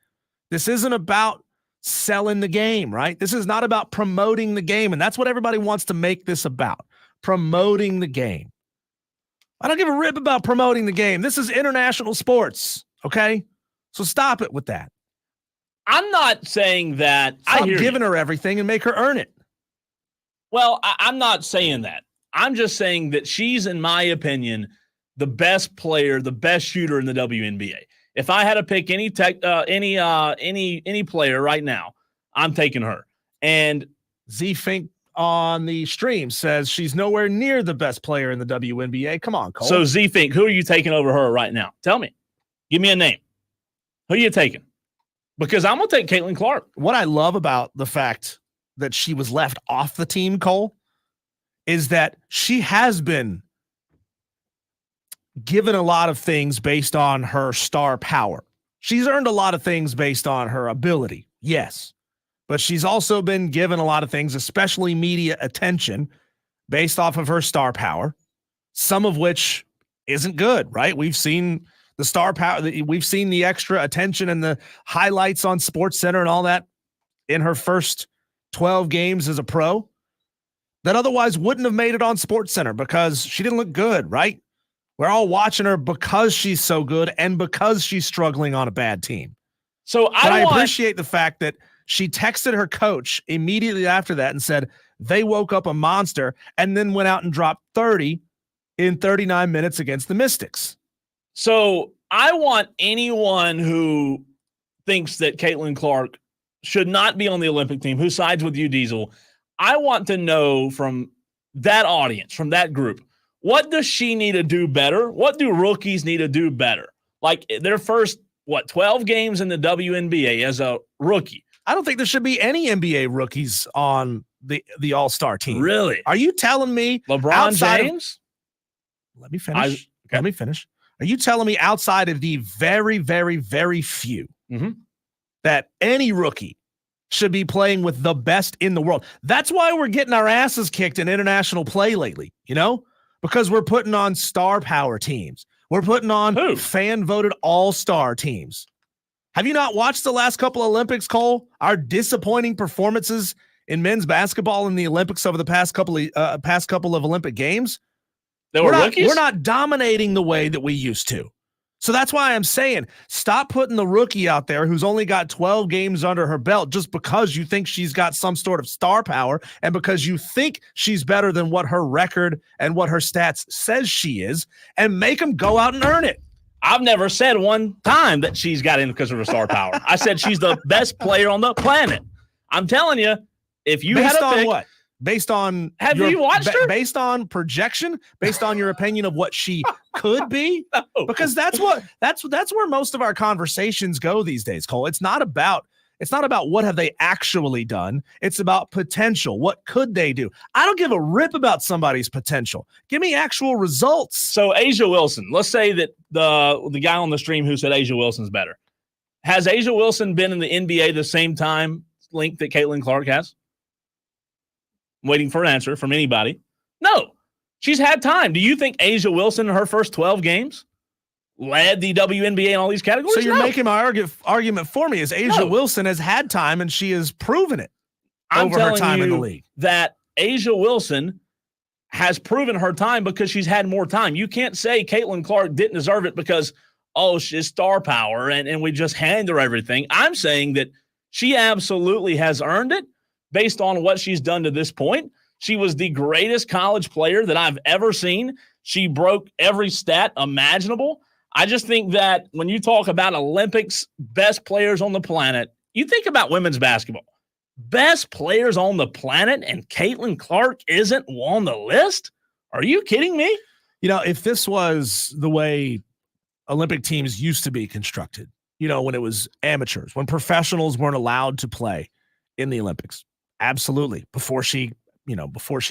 [SPEAKER 4] This isn't about selling the game, right? This is not about promoting the game. And that's what everybody wants to make this about, promoting the game. I don't give a rip about promoting the game. This is international sports, okay? So stop it with that.
[SPEAKER 2] I'm not saying that.
[SPEAKER 4] Stop giving her everything and make her earn it.
[SPEAKER 2] Well, I'm not saying that. I'm just saying that she's, in my opinion, the best player, the best shooter in the WNBA. If I had to pick any player right now, I'm taking her. And
[SPEAKER 4] Z Fink on the stream says she's nowhere near the best player in the WNBA. Come on, Cole.
[SPEAKER 2] So Z Fink, who are you taking over her right now? Tell me. Give me a name. Who are you taking? Because I'm going to take Caitlin Clark.
[SPEAKER 4] What I love about the fact that she was left off the team, Cole, is that she has been given a lot of things based on her star power. She's earned a lot of things based on her ability, yes. But she's also been given a lot of things, especially media attention, based off of her star power, some of which isn't good, right? We've seen the star power, we've seen the extra attention and the highlights on SportsCenter and all that in her first 12 games as a pro that otherwise wouldn't have made it on SportsCenter because she didn't look good, right? We're all watching her because she's so good and because she's struggling on a bad team.
[SPEAKER 2] So
[SPEAKER 4] I appreciate the fact that she texted her coach immediately after that and said they woke up a monster and then went out and dropped 30 in 39 minutes against the Mystics.
[SPEAKER 2] So I want anyone who thinks that Caitlin Clark should not be on the Olympic team, who sides with you, Diesel, I want to know from that audience, from that group, what does she need to do better? What do rookies need to do better? Like their first, 12 games in the WNBA as a rookie.
[SPEAKER 4] I don't think there should be any NBA rookies on the All-Star team.
[SPEAKER 2] Really?
[SPEAKER 4] Are you telling me
[SPEAKER 2] LeBron James?
[SPEAKER 4] Let me finish. Let me finish. Are you telling me outside of the very, very, very few that any rookie should be playing with the best in the world? That's why we're getting our asses kicked in international play lately, because we're putting on star power teams. We're putting on fan-voted all-star teams. Have you not watched the last couple of Olympics, Cole? Our disappointing performances in men's basketball in the Olympics over the past couple of Olympic games? We're not dominating the way that we used to. So that's why I'm saying stop putting the rookie out there who's only got 12 games under her belt just because you think she's got some sort of star power and because you think she's better than what her record and what her stats says she is, and make them go out and earn it.
[SPEAKER 2] I've never said one time that she's got in because of her star power. I said she's the best player on the planet. I'm telling you, if you
[SPEAKER 4] based
[SPEAKER 2] had a
[SPEAKER 4] on
[SPEAKER 2] pick,
[SPEAKER 4] what? Based on
[SPEAKER 2] you watched her?
[SPEAKER 4] Based on projection, based on your opinion of what she could be,
[SPEAKER 2] No.
[SPEAKER 4] Because that's where most of our conversations go these days, Cole. It's not about what have they actually done. It's about potential. What could they do? I don't give a rip about somebody's potential. Give me actual results.
[SPEAKER 2] So Asia Wilson, let's say that the guy on the stream who said Asia Wilson's better. Has Asia Wilson been in the NBA the same time length that Caitlin Clark has? I'm waiting for an answer from anybody. No. She's had time. Do you think Asia Wilson in her first 12 games led the WNBA in all these categories?
[SPEAKER 4] So you're making my argument for me is Asia
[SPEAKER 2] No.
[SPEAKER 4] Wilson has had time and she has proven it
[SPEAKER 2] I'm
[SPEAKER 4] over her
[SPEAKER 2] telling
[SPEAKER 4] time in the
[SPEAKER 2] you
[SPEAKER 4] league.
[SPEAKER 2] That Asia Wilson has proven her time because she's had more time. You can't say Caitlin Clark didn't deserve it because, she's star power and we just hand her everything. I'm saying that she absolutely has earned it based on what she's done to this point. She was the greatest college player that I've ever seen. She broke every stat imaginable. I just think that when you talk about Olympics, best players on the planet, you think about women's basketball. Best players on the planet, and Caitlin Clark isn't on the list? Are you kidding me?
[SPEAKER 4] If this was the way Olympic teams used to be constructed, when it was amateurs, when professionals weren't allowed to play in the Olympics, absolutely. Before she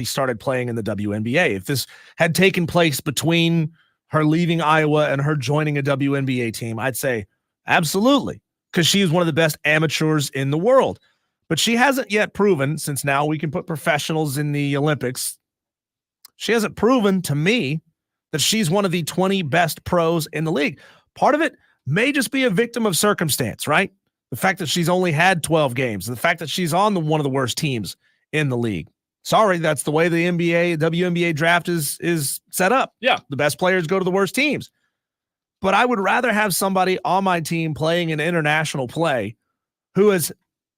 [SPEAKER 4] started playing in the WNBA, if this had taken place between her leaving Iowa and her joining a WNBA team, I'd say absolutely, because she is one of the best amateurs in the world. But she hasn't yet proven, since now we can put professionals in the Olympics, she hasn't proven to me that she's one of the 20 best pros in the league. Part of it may just be a victim of circumstance, right? The fact that she's only had 12 games, the fact that she's on one of the worst teams in the league. Sorry, that's the way the WNBA draft is set up.
[SPEAKER 2] Yeah.
[SPEAKER 4] The best players go to the worst teams. But I would rather have somebody on my team playing in international play who has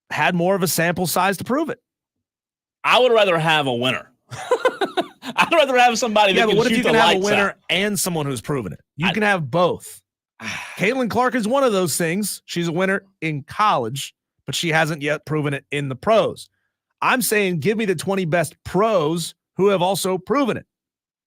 [SPEAKER 4] had more of a sample size to prove it.
[SPEAKER 2] I would rather have a winner. I'd rather have somebody that can
[SPEAKER 4] but what
[SPEAKER 2] shoot
[SPEAKER 4] if you
[SPEAKER 2] the
[SPEAKER 4] can have a
[SPEAKER 2] lights
[SPEAKER 4] winner
[SPEAKER 2] out?
[SPEAKER 4] and someone who's proven it? You can have both. Caitlin Clark is one of those things. She's a winner in college, but she hasn't yet proven it in the pros. I'm saying give me the 20 best pros who have also proven it.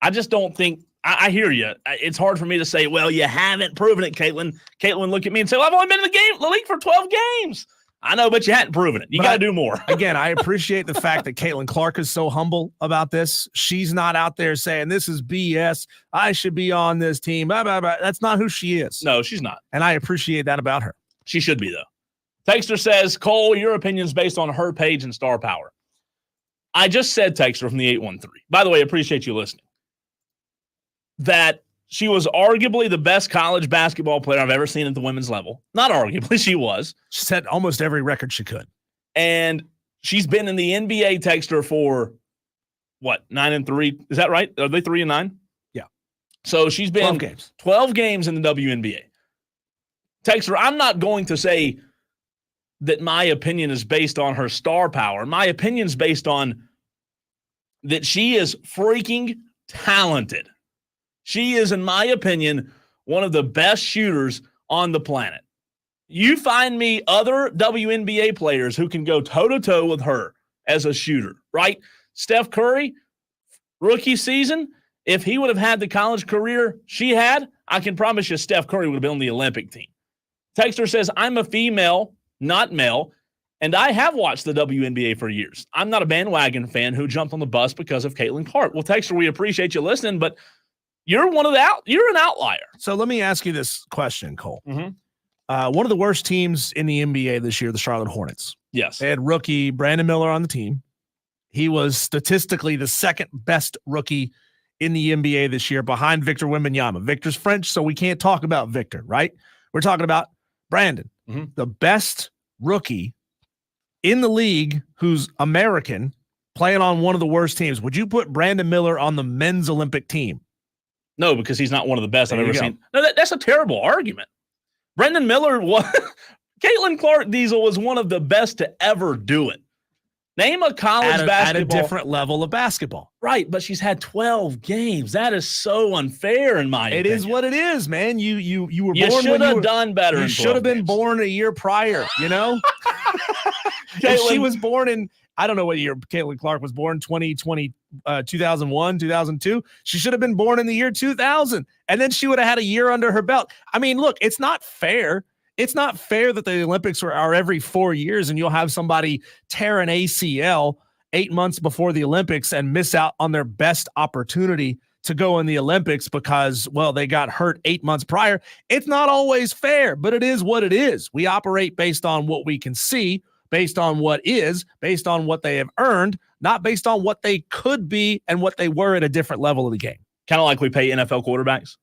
[SPEAKER 2] I just don't think I hear you. It's hard for me to say, well, you haven't proven it, Caitlin. Caitlin, look at me and say, well, I've only been in the league for 12 games. I know, but you hadn't proven it. You got to do more.
[SPEAKER 4] Again, I appreciate the fact that Caitlin Clark is so humble about this. She's not out there saying, this is BS. I should be on this team. Blah, blah, blah. That's not who she is.
[SPEAKER 2] No, she's not.
[SPEAKER 4] And I appreciate that about her.
[SPEAKER 2] She should be, though. Texter says, Cole, your opinion's based on her page and star power. I just said, Texter from the 813. By the way, appreciate you listening. That she was arguably the best college basketball player I've ever seen at the women's level. Not arguably, she was.
[SPEAKER 4] She set almost every record she could.
[SPEAKER 2] And she's been in the NBA, Texter, for what, 9-3? Is that right? Are they 3-9?
[SPEAKER 4] Yeah.
[SPEAKER 2] So she's been 12 games in the WNBA. Texter, I'm not going to say that my opinion is based on her star power. My opinion's based on that she is freaking talented. She is, in my opinion, one of the best shooters on the planet. You find me other WNBA players who can go toe-to-toe with her as a shooter, right? Steph Curry, rookie season, if he would have had the college career she had, I can promise you Steph Curry would have been on the Olympic team. Texter says, I'm a female, not male, and I have watched the WNBA for years. I'm not a bandwagon fan who jumped on the bus because of Caitlin Clark. Well, Texter, we appreciate you listening, but you're you're an outlier.
[SPEAKER 4] So let me ask you this question, Cole.
[SPEAKER 2] Mm-hmm.
[SPEAKER 4] One of the worst teams in the NBA this year, the Charlotte Hornets.
[SPEAKER 2] Yes.
[SPEAKER 4] They had rookie Brandon Miller on the team. He was statistically the second best rookie in the NBA this year behind Victor Wembanyama. Victor's French, so we can't talk about Victor, right? We're talking about Brandon, the best rookie in the league who's American playing on one of the worst teams. Would you put Brandon Miller on the men's Olympic team?
[SPEAKER 2] No, because he's not one of the best I've ever
[SPEAKER 4] go.
[SPEAKER 2] seen. No, that's a terrible argument. Brendan Miller was Caitlin Clark Diesel was one of the best to ever do it. Name a college basketball.
[SPEAKER 4] At a different level of basketball.
[SPEAKER 2] Right, but she's had 12 games. That is so unfair in my opinion.
[SPEAKER 4] It is what it is, man. You were born.
[SPEAKER 2] You should have done better.
[SPEAKER 4] You should have been born a year prior, you know? She was born in, I don't know what year Caitlin Clark was born, 2020, 2001, 2002. She should have been born in the year 2000, and then she would have had a year under her belt. I mean, look, it's not fair. It's not fair that the Olympics are every 4 years and you'll have somebody tear an ACL 8 months before the Olympics and miss out on their best opportunity to go in the Olympics because, well, they got hurt 8 months prior. It's not always fair, but it is what it is. We operate based on what we can see, based on what is, based on what they have earned, not based on what they could be and what they were at a different level of the game.
[SPEAKER 2] Kind of like we pay NFL quarterbacks.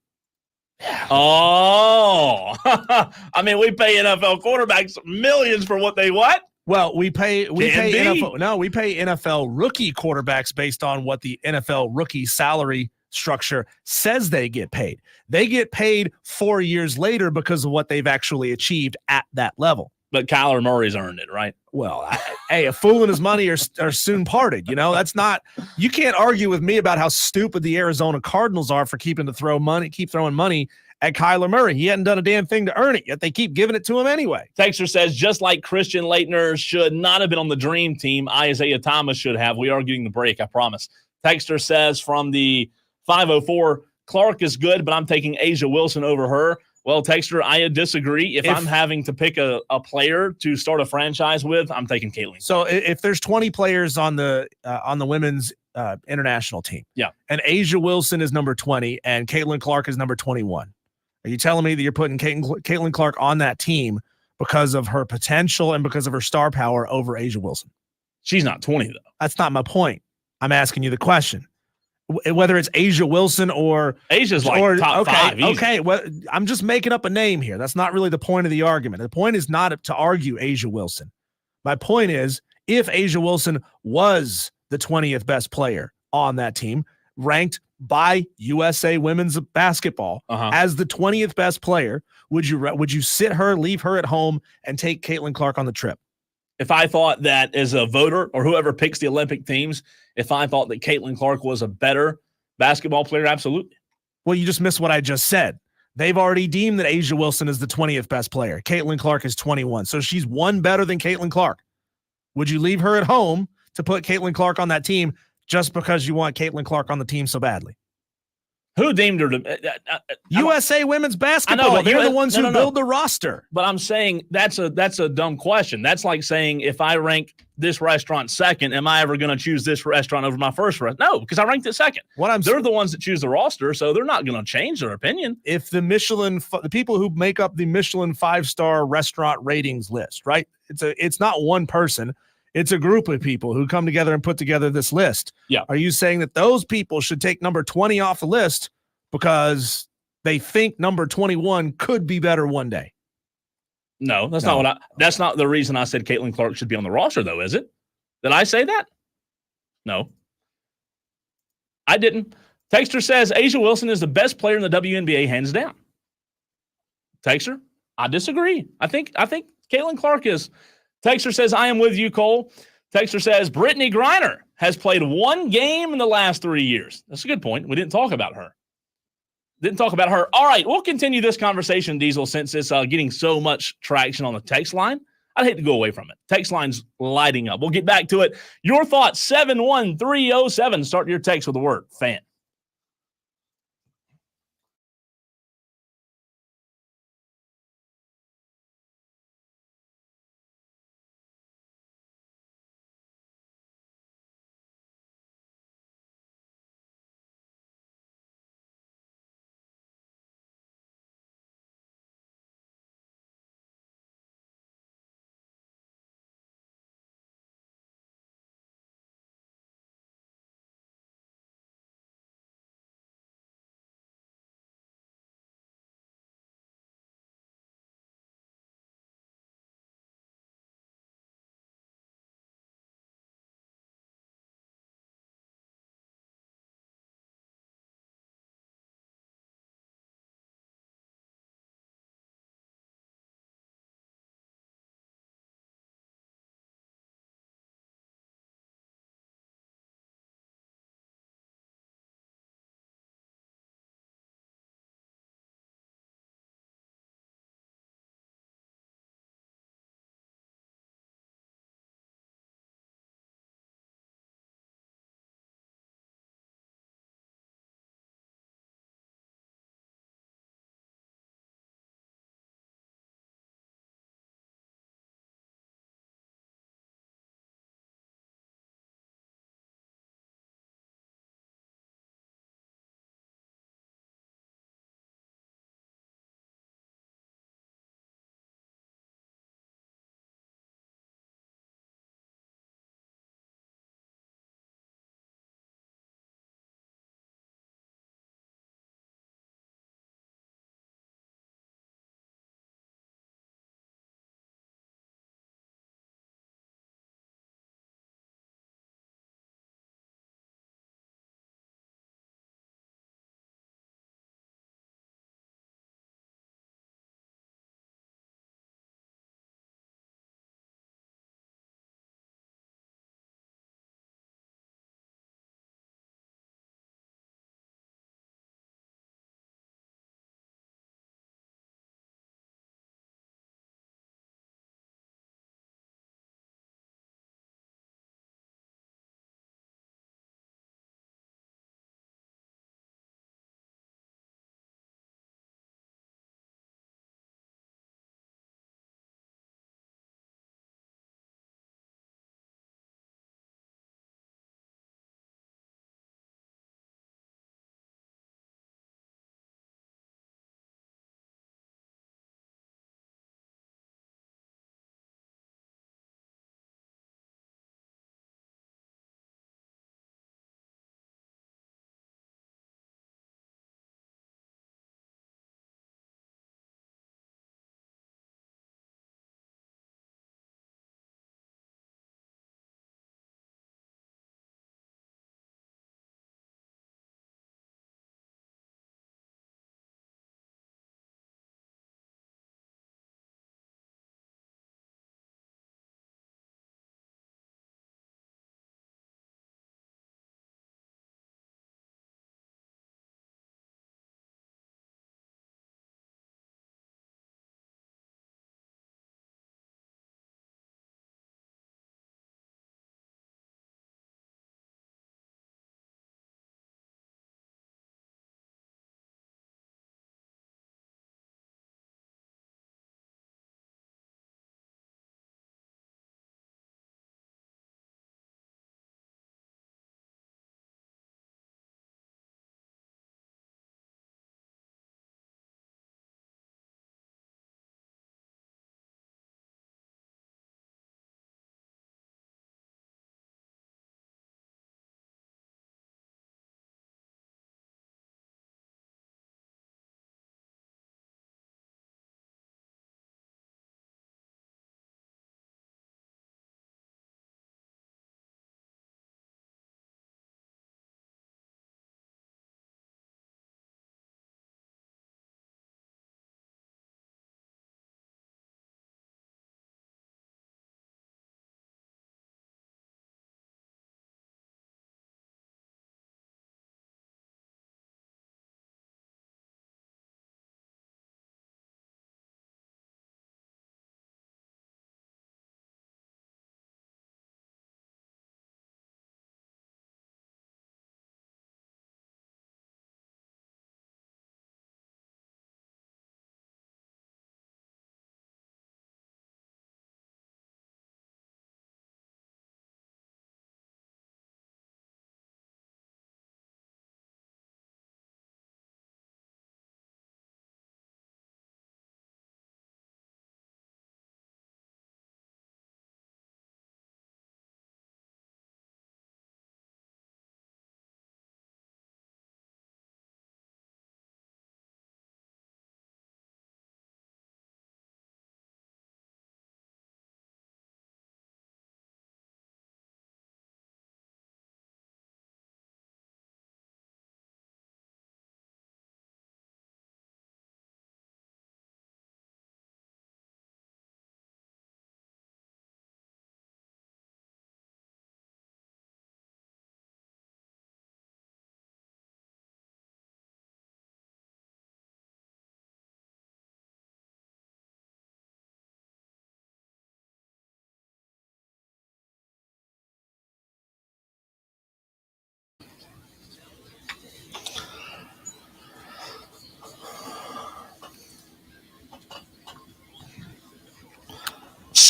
[SPEAKER 2] Oh, I mean, we pay NFL quarterbacks millions for what they what?
[SPEAKER 4] Well, we pay NFL rookie quarterbacks based on what the NFL rookie salary structure says they get paid. They get paid 4 years later because of what they've actually achieved at that level.
[SPEAKER 2] But Kyler Murray's earned it, right?
[SPEAKER 4] Well, hey, a fool and his money are soon parted. You know, that's not. You can't argue with me about how stupid the Arizona Cardinals are for keep throwing money at Kyler Murray. He hadn't done a damn thing to earn it, yet they keep giving it to him anyway.
[SPEAKER 2] Texter says, just like Christian Laettner should not have been on the dream team, Isaiah Thomas should have. We are getting the break, I promise. Texter says from the 504, Clark is good, but I'm taking Asia Wilson over her. Well, Texter, I disagree. If I'm having to pick a player to start a franchise with, I'm taking Caitlin.
[SPEAKER 4] So if there's 20 players on the women's international team,
[SPEAKER 2] yeah,
[SPEAKER 4] and Asia Wilson is number 20 and Caitlin Clark is number 21, are you telling me that you're putting Caitlin Clark on that team because of her potential and because of her star power over Asia Wilson?
[SPEAKER 2] She's not 20, though.
[SPEAKER 4] That's not my point. I'm asking you the question. Whether it's Asia Wilson or
[SPEAKER 2] Asia's like top five. Easy.
[SPEAKER 4] Okay. Well, I'm just making up a name here. That's not really the point of the argument. The point is not to argue Asia Wilson. My point is, if Asia Wilson was the 20th best player on that team, ranked by USA Women's Basketball as the 20th best player, would you sit her, leave her at home, and take Caitlin Clark on the trip?
[SPEAKER 2] If I thought that as a voter or whoever picks the Olympic teams, if I thought that Caitlin Clark was a better basketball player, absolutely.
[SPEAKER 4] Well, you just missed what I just said. They've already deemed that Asia Wilson is the 20th best player. Caitlin Clark is 21. So she's one better than Caitlin Clark. Would you leave her at home to put Caitlin Clark on that team just because you want Caitlin Clark on the team so badly?
[SPEAKER 2] Who deemed her to?
[SPEAKER 4] USA women's basketball.
[SPEAKER 2] but
[SPEAKER 4] They're
[SPEAKER 2] US
[SPEAKER 4] the ones who
[SPEAKER 2] no.
[SPEAKER 4] build the roster.
[SPEAKER 2] But I'm saying that's a dumb question. That's like saying if I rank this restaurant second, am I ever going to choose this restaurant over my first restaurant? No, because I ranked it second. They're the ones that choose the roster, so they're not going to change their opinion.
[SPEAKER 4] If the people who make up the Michelin 5-star restaurant ratings list, right? It's not one person. It's a group of people who come together and put together this list.
[SPEAKER 2] Yeah.
[SPEAKER 4] Are you saying that those people should take number 20 off the list because they think number 21 could be better one day?
[SPEAKER 2] No, that's not the reason I said Caitlin Clark should be on the roster, though, is it? Did I say that? No. I didn't. Texter says Asia Wilson is the best player in the WNBA, hands down. Texter, I disagree. I think Caitlin Clark is. Texter says, I am with you, Cole. Texter says, Brittany Griner has played one game in the last 3 years. That's a good point. We didn't talk about her. All right, we'll continue this conversation, Diesel, since it's getting so much traction on the text line. I'd hate to go away from it. Text line's lighting up. We'll get back to it. Your thoughts, 71307. Start your text with the word fan.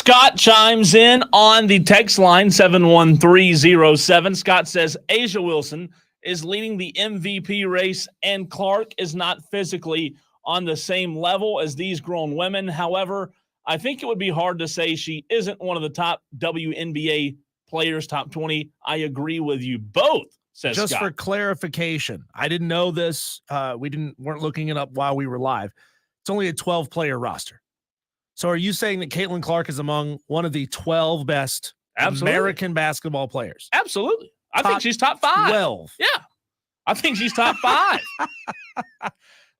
[SPEAKER 2] Scott chimes in on the text line 71307. Scott says Asia Wilson is leading the MVP race and Clark is not physically on the same level as these grown women. However, I think it would be hard to say she isn't one of the top WNBA players, top 20. I agree with you both, says
[SPEAKER 4] Just
[SPEAKER 2] Scott.
[SPEAKER 4] for clarification, I didn't know this. Weren't looking it up while we were live. It's only a 12-player roster. So are you saying that Caitlin Clark is among one of the 12 best American basketball players?
[SPEAKER 2] Absolutely. I think she's top 5.
[SPEAKER 4] 12.
[SPEAKER 2] Yeah. I think she's top 5.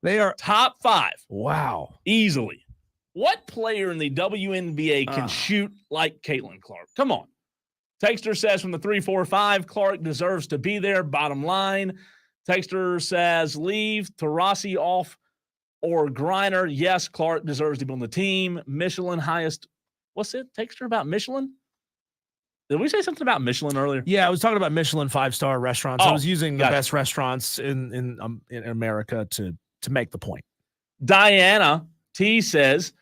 [SPEAKER 4] They are
[SPEAKER 2] top 5.
[SPEAKER 4] Wow.
[SPEAKER 2] Easily. What player in the WNBA can shoot like Caitlin Clark? Come on. Texter says from the 345, Clark deserves to be there. Bottom line. Texter says leave Taurasi off or Griner. Yes, Clark deserves to be on the team. Michelin highest. What's it? Texter about Michelin? Did we say something about Michelin earlier?
[SPEAKER 4] Yeah, I was talking about Michelin 5-star restaurants. I was using the
[SPEAKER 2] gotcha.
[SPEAKER 4] best restaurants in America to make the point.
[SPEAKER 2] Diana T says,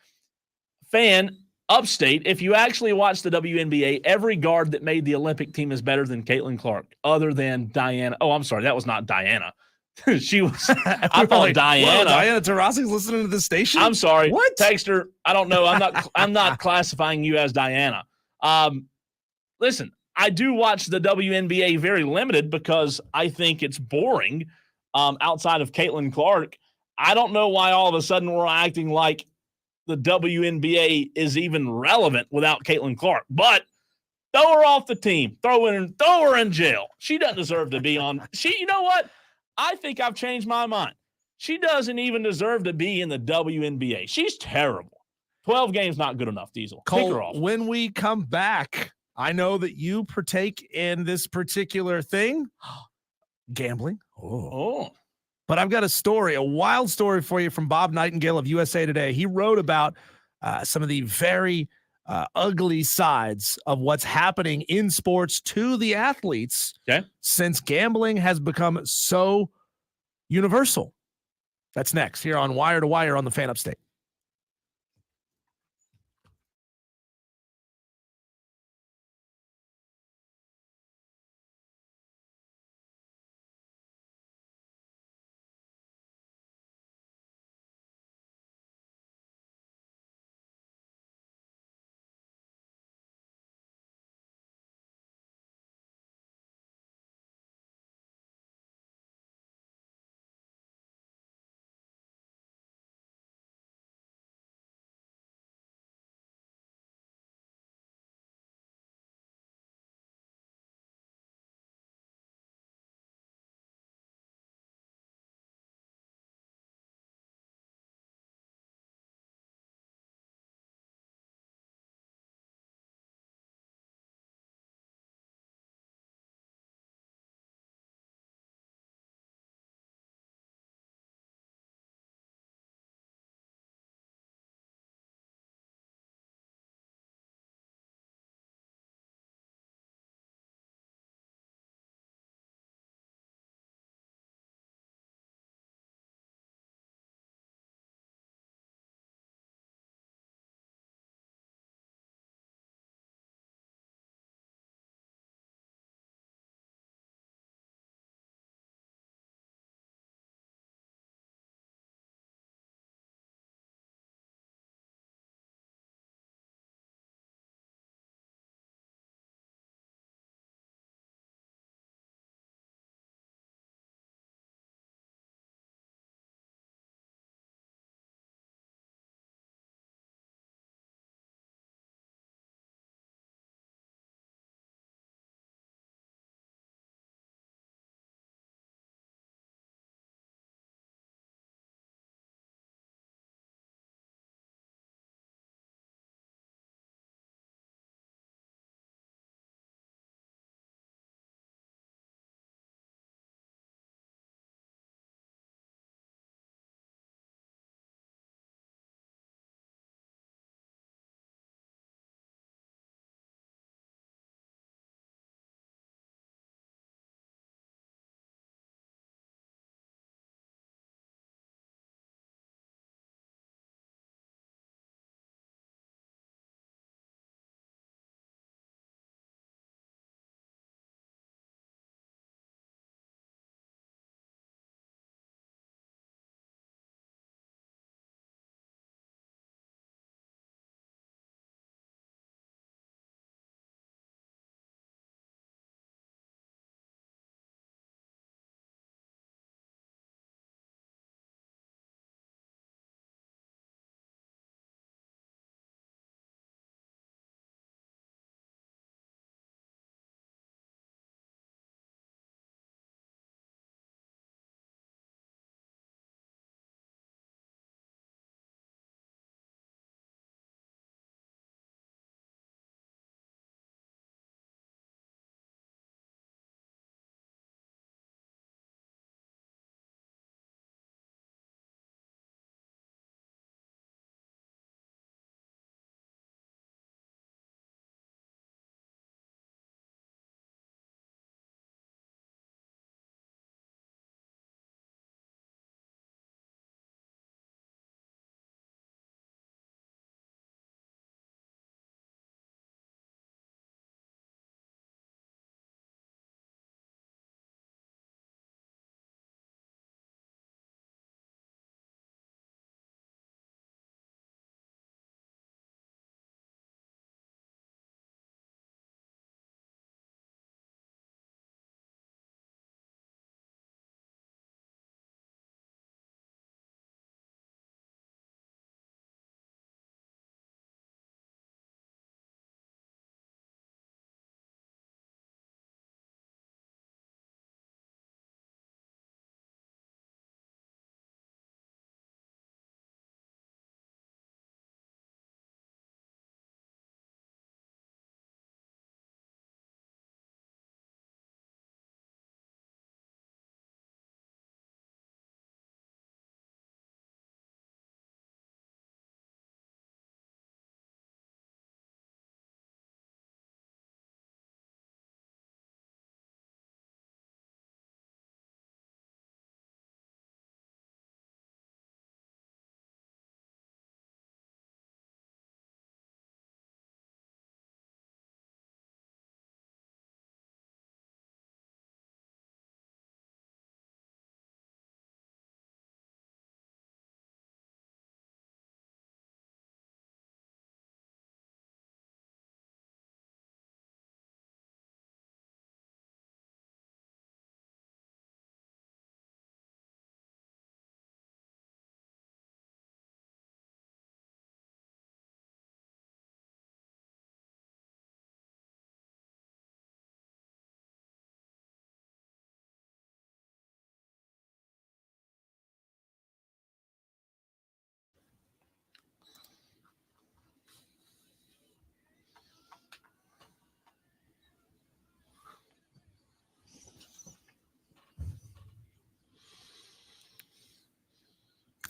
[SPEAKER 2] fan upstate, if you actually watch the WNBA, every guard that made the Olympic team is better than Caitlin Clark, other than Diana. Oh, I'm sorry. That was not Diana. She was, I thought Diana.
[SPEAKER 4] Diana Taurasi's listening to the station?
[SPEAKER 2] I'm sorry.
[SPEAKER 4] What?
[SPEAKER 2] Texter, I don't know. I'm not classifying you as Diana. Listen, I do watch the WNBA very limited because I think it's boring outside of Caitlin Clark. I don't know why all of a sudden we're acting like the WNBA is even relevant without Caitlin Clark. But throw her off the team. Throw her in jail. She doesn't deserve to be on. You know what? I think I've changed my mind. She doesn't even deserve to be in the WNBA. She's terrible. 12 games not good enough, Diesel. Take her off.
[SPEAKER 4] When we come back, I know that you partake in this particular thing. Gambling.
[SPEAKER 2] Oh.
[SPEAKER 4] But I've got a wild story for you from Bob Nightingale of USA Today. He wrote about some of the very ugly sides of what's happening in sports to the athletes since gambling has become so universal. That's next here on Wire to Wire on the Fan Upstate.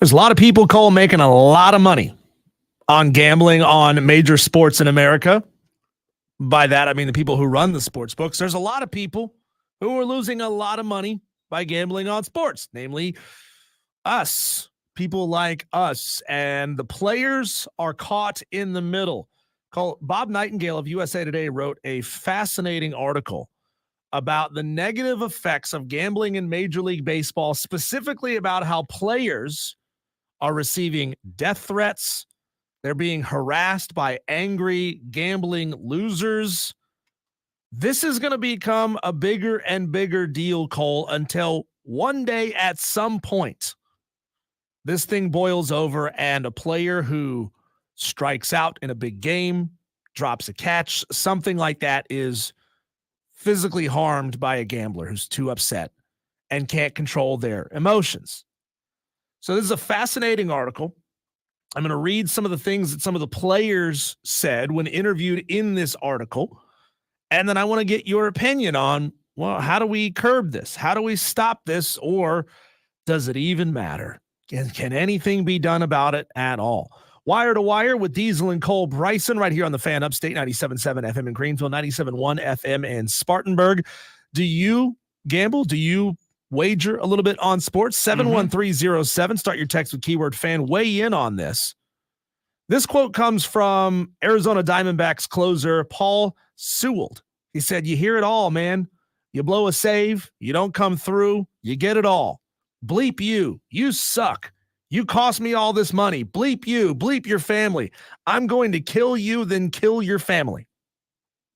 [SPEAKER 2] There's a lot of people, Cole, making a lot of money on gambling on major sports in America. By that, I mean the people who run the sports books. There's a lot of people who are losing a lot of money by gambling on sports, namely us, people like us. And the players are caught in the middle. Bob Nightingale of USA Today wrote a fascinating article about the negative effects of gambling in Major League Baseball, specifically about how players are receiving death threats. They're being harassed by angry gambling losers. This is going to become a bigger and bigger deal, Cole, until one day at some point, this thing boils over and a player who strikes out in a big game, drops a catch, something like that is physically harmed by a gambler who's too upset and can't control their emotions. So this is a fascinating article. I'm going to read some of the things that some of the players said when interviewed in this article. And then I want to get your opinion on, well, how do we curb this? How do we stop this? Or does it even matter? Can anything be done about it at all? Wire to Wire with Diesel and Cole Bryson right here on the Fan Upstate, 97.7 FM in Greenville, 97.1 FM in Spartanburg. Do you gamble? Do you wager a little bit on sports? 71307. Start your text with keyword fan. Weigh in on this. This quote comes from Arizona Diamondbacks closer Paul Sewald. He said, "You hear it all, man. You blow a save, you don't come through, you get it all. Bleep you. You suck. You cost me all this money. Bleep you. Bleep your family. I'm going to kill you, then kill your family."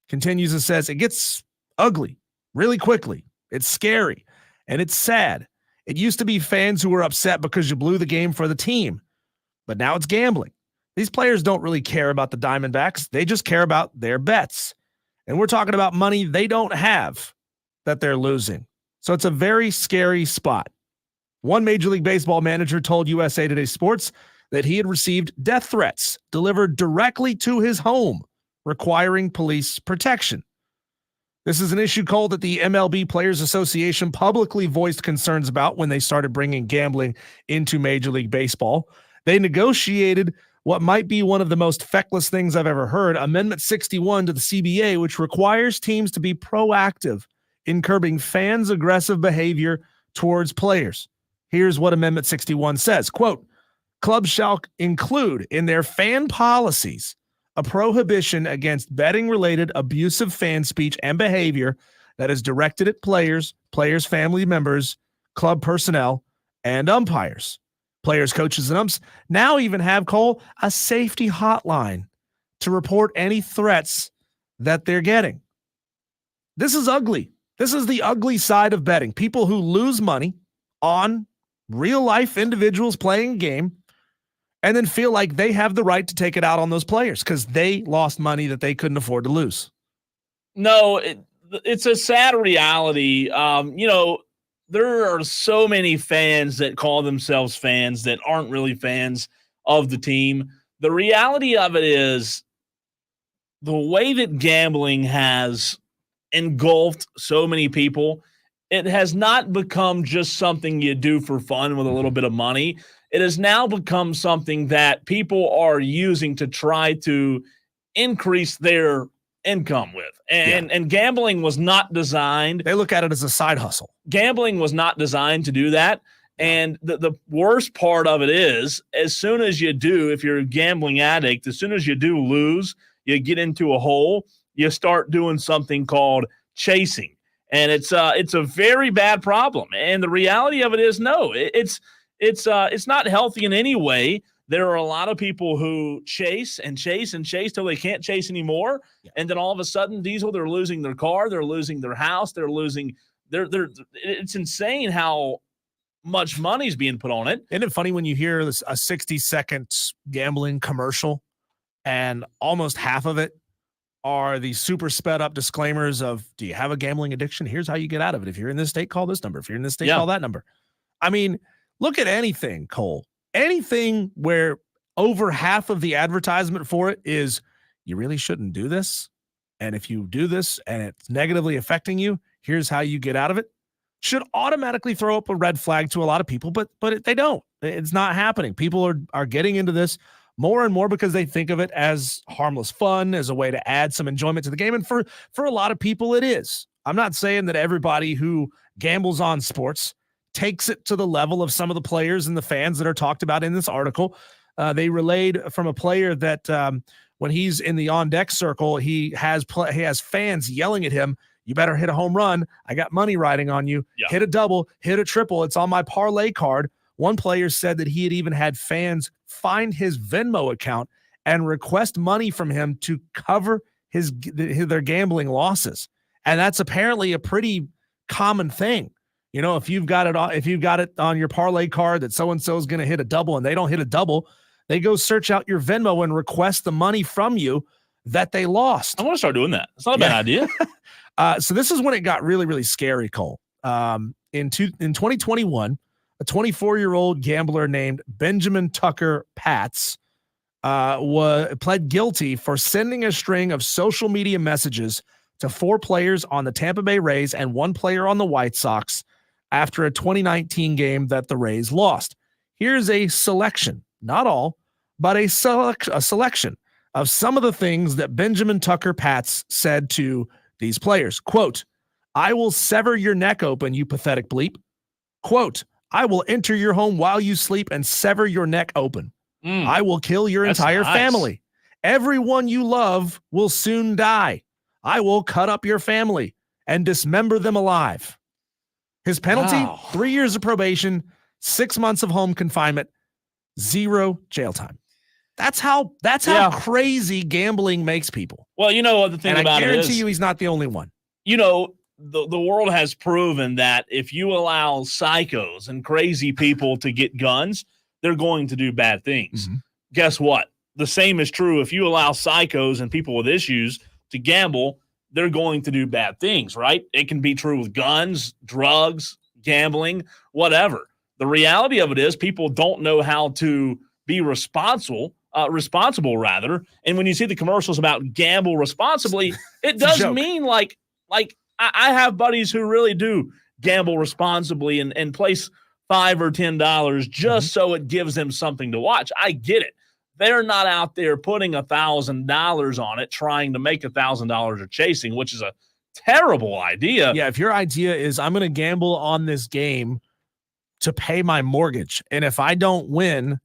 [SPEAKER 2] Continues and says, "It gets ugly really quickly. It's scary. And it's sad. It used to be fans who were upset because you blew the game for the team, but now it's gambling. These players don't really care about the Diamondbacks. They just care about their bets. And we're talking about money they don't have that they're losing. So it's a very scary spot." One Major League Baseball manager told USA Today Sports that he had received death threats delivered directly to his home, requiring police protection. This is an issue, Cole, that the MLB Players Association publicly voiced concerns about when they started bringing gambling into Major League Baseball. They negotiated what might be one of the most feckless things I've ever heard, Amendment 61 to the CBA, which requires teams to be proactive in curbing fans' aggressive behavior towards players. Here's what Amendment 61 says, quote, "Clubs shall include in their fan policies a prohibition against betting-related abusive fan speech and behavior that is directed at players, players' family members, club personnel, and umpires. Players, coaches, and umps now even have, Cole, a safety hotline to report any threats that they're getting." This is ugly. This is the ugly side of betting. People who lose money on real-life individuals playing a game and then feel like they have the right to take it out on those players because they lost money that they couldn't afford to lose. No, it's a sad reality. There are so many fans that call themselves fans that aren't really fans of the team. The reality of it is the way that gambling has engulfed so many people, it has not become just something you do for fun with a little bit of money. It has now become something that people are using to try to increase their income with. And gambling was not designed.
[SPEAKER 4] They look at it as a side hustle.
[SPEAKER 2] Gambling was not designed to do that. And the worst part of it is, as soon as you do, if you're a gambling addict, as soon as you do lose, you get into a hole, you start doing something called chasing. And it's a very bad problem. And the reality of it is, no, it's not healthy in any way. There are a lot of people who chase and chase and chase till they can't chase anymore. Yeah. And then all of a sudden, Diesel, they're losing their car, they're losing their house, they're losing it's insane how much money's being put on it.
[SPEAKER 4] Isn't it funny when you hear a 60-second gambling commercial and almost half of it are the super sped up disclaimers of, do you have a gambling addiction? Here's how you get out of it. If you're in this state, call this number. If you're in this state, call that number. I mean, look at anything, Cole. Anything where over half of the advertisement for it is, you really shouldn't do this. And if you do this and it's negatively affecting you, here's how you get out of it. should automatically throw up a red flag to a lot of people, but they don't. It's not happening. People are getting into this more and more because they think of it as harmless fun, as a way to add some enjoyment to the game. And for a lot of people, it is. I'm not saying that everybody who gambles on sports takes it to the level of some of the players and the fans that are talked about in this article. They relayed from a player that when he's in the on-deck circle, he has fans yelling at him, "You better hit a home run. I got money riding on you.
[SPEAKER 2] Yeah.
[SPEAKER 4] Hit a double, hit a triple. It's on my parlay card." One player said that he had even had fans find his Venmo account and request money from him to cover their gambling losses. And that's apparently a pretty common thing. You know, if you've got it on your parlay card that so-and-so is going to hit a double and they don't hit a double, they go search out your Venmo and request the money from you that they lost.
[SPEAKER 2] I want to start doing that. It's not a bad idea.
[SPEAKER 4] So this is when it got really, really scary, Cole. In 2021, a 24-year-old gambler named Benjamin Tucker Patz pled guilty for sending a string of social media messages to 4 players on the Tampa Bay Rays and 1 player on the White Sox after a 2019 game that the Rays lost. Here's a selection, not all, but a selection of some of the things that Benjamin Tucker Patz said to these players. Quote, "I will sever your neck open, you pathetic bleep." Quote, "I will enter your home while you sleep and sever your neck open. I will kill your entire family. Everyone you love will soon die. I will cut up your family and dismember them alive." His penalty, 3 years of probation, 6 months of home confinement, 0 jail time. That's how crazy gambling makes people.
[SPEAKER 2] Well, you know, the thing about it is,
[SPEAKER 4] I guarantee you he's not the only one.
[SPEAKER 2] You know, the world has proven that if you allow psychos and crazy people to get guns, they're going to do bad things.
[SPEAKER 4] Mm-hmm.
[SPEAKER 2] Guess what? The same is true if you allow psychos and people with issues to gamble, they're going to do bad things, right? It can be true with guns, drugs, gambling, whatever. The reality of it is people don't know how to be responsible rather. And when you see the commercials about gamble responsibly, it does mean like I have buddies who really do gamble responsibly and place $5 or $10 just so it gives them something to watch. I get it. They're not out there putting $1,000 on it, trying to make $1,000 or chasing, which is a terrible idea.
[SPEAKER 4] Yeah, if your idea is I'm going to gamble on this game to pay my mortgage, and if I don't win,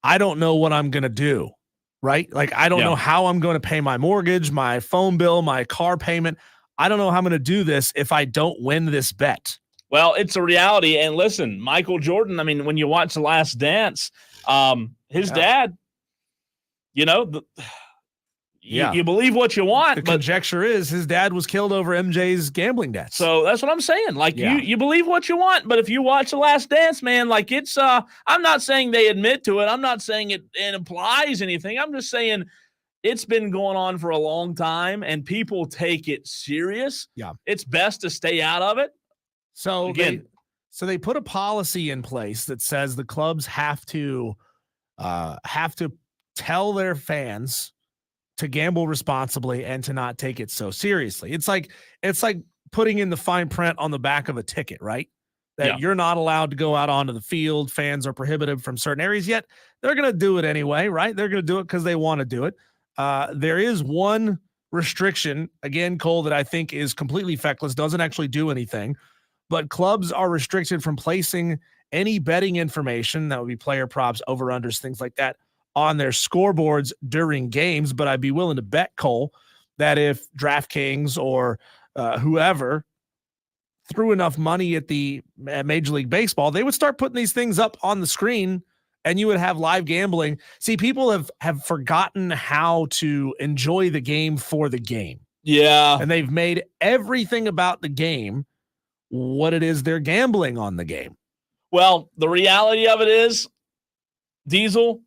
[SPEAKER 4] I don't know what I'm going to do, right? Like I don't know how I'm going to pay my mortgage, my phone bill, my car payment. I don't know how I'm going to do this if I don't win this bet.
[SPEAKER 2] Well, it's a reality. And listen, Michael Jordan, I mean, when you watch The Last Dance, his dad, you know, you believe what you want.
[SPEAKER 4] The conjecture is his dad was killed over MJ's gambling debts.
[SPEAKER 2] So that's what I'm saying. Like you believe what you want, but if you watch The Last Dance, man, like it's I'm not saying they admit to it. I'm not saying it implies anything. I'm just saying it's been going on for a long time and people take it serious. Yeah. It's best to stay out of it.
[SPEAKER 4] So again, they put a policy in place that says the clubs have to tell their fans to gamble responsibly and to not take it so seriously. It's like putting in the fine print on the back of a ticket, right? That you're not allowed to go out onto the field. Fans are prohibited from certain areas, yet they're going to do it anyway, right? They're going to do it because they want to do it. There is one restriction, again, Cole, that I think is completely feckless, doesn't actually do anything, but clubs are restricted from placing any betting information, that would be player props, over-unders, things like that, on their scoreboards during games. But I'd be willing to bet, Cole, that if DraftKings or whoever threw enough money at Major League Baseball, they would start putting these things up on the screen and you would have live gambling. See, people have forgotten how to enjoy the game for the game.
[SPEAKER 2] Yeah.
[SPEAKER 4] And they've made everything about the game what it is they're gambling on the game.
[SPEAKER 2] Well, the reality of it is, Diesel,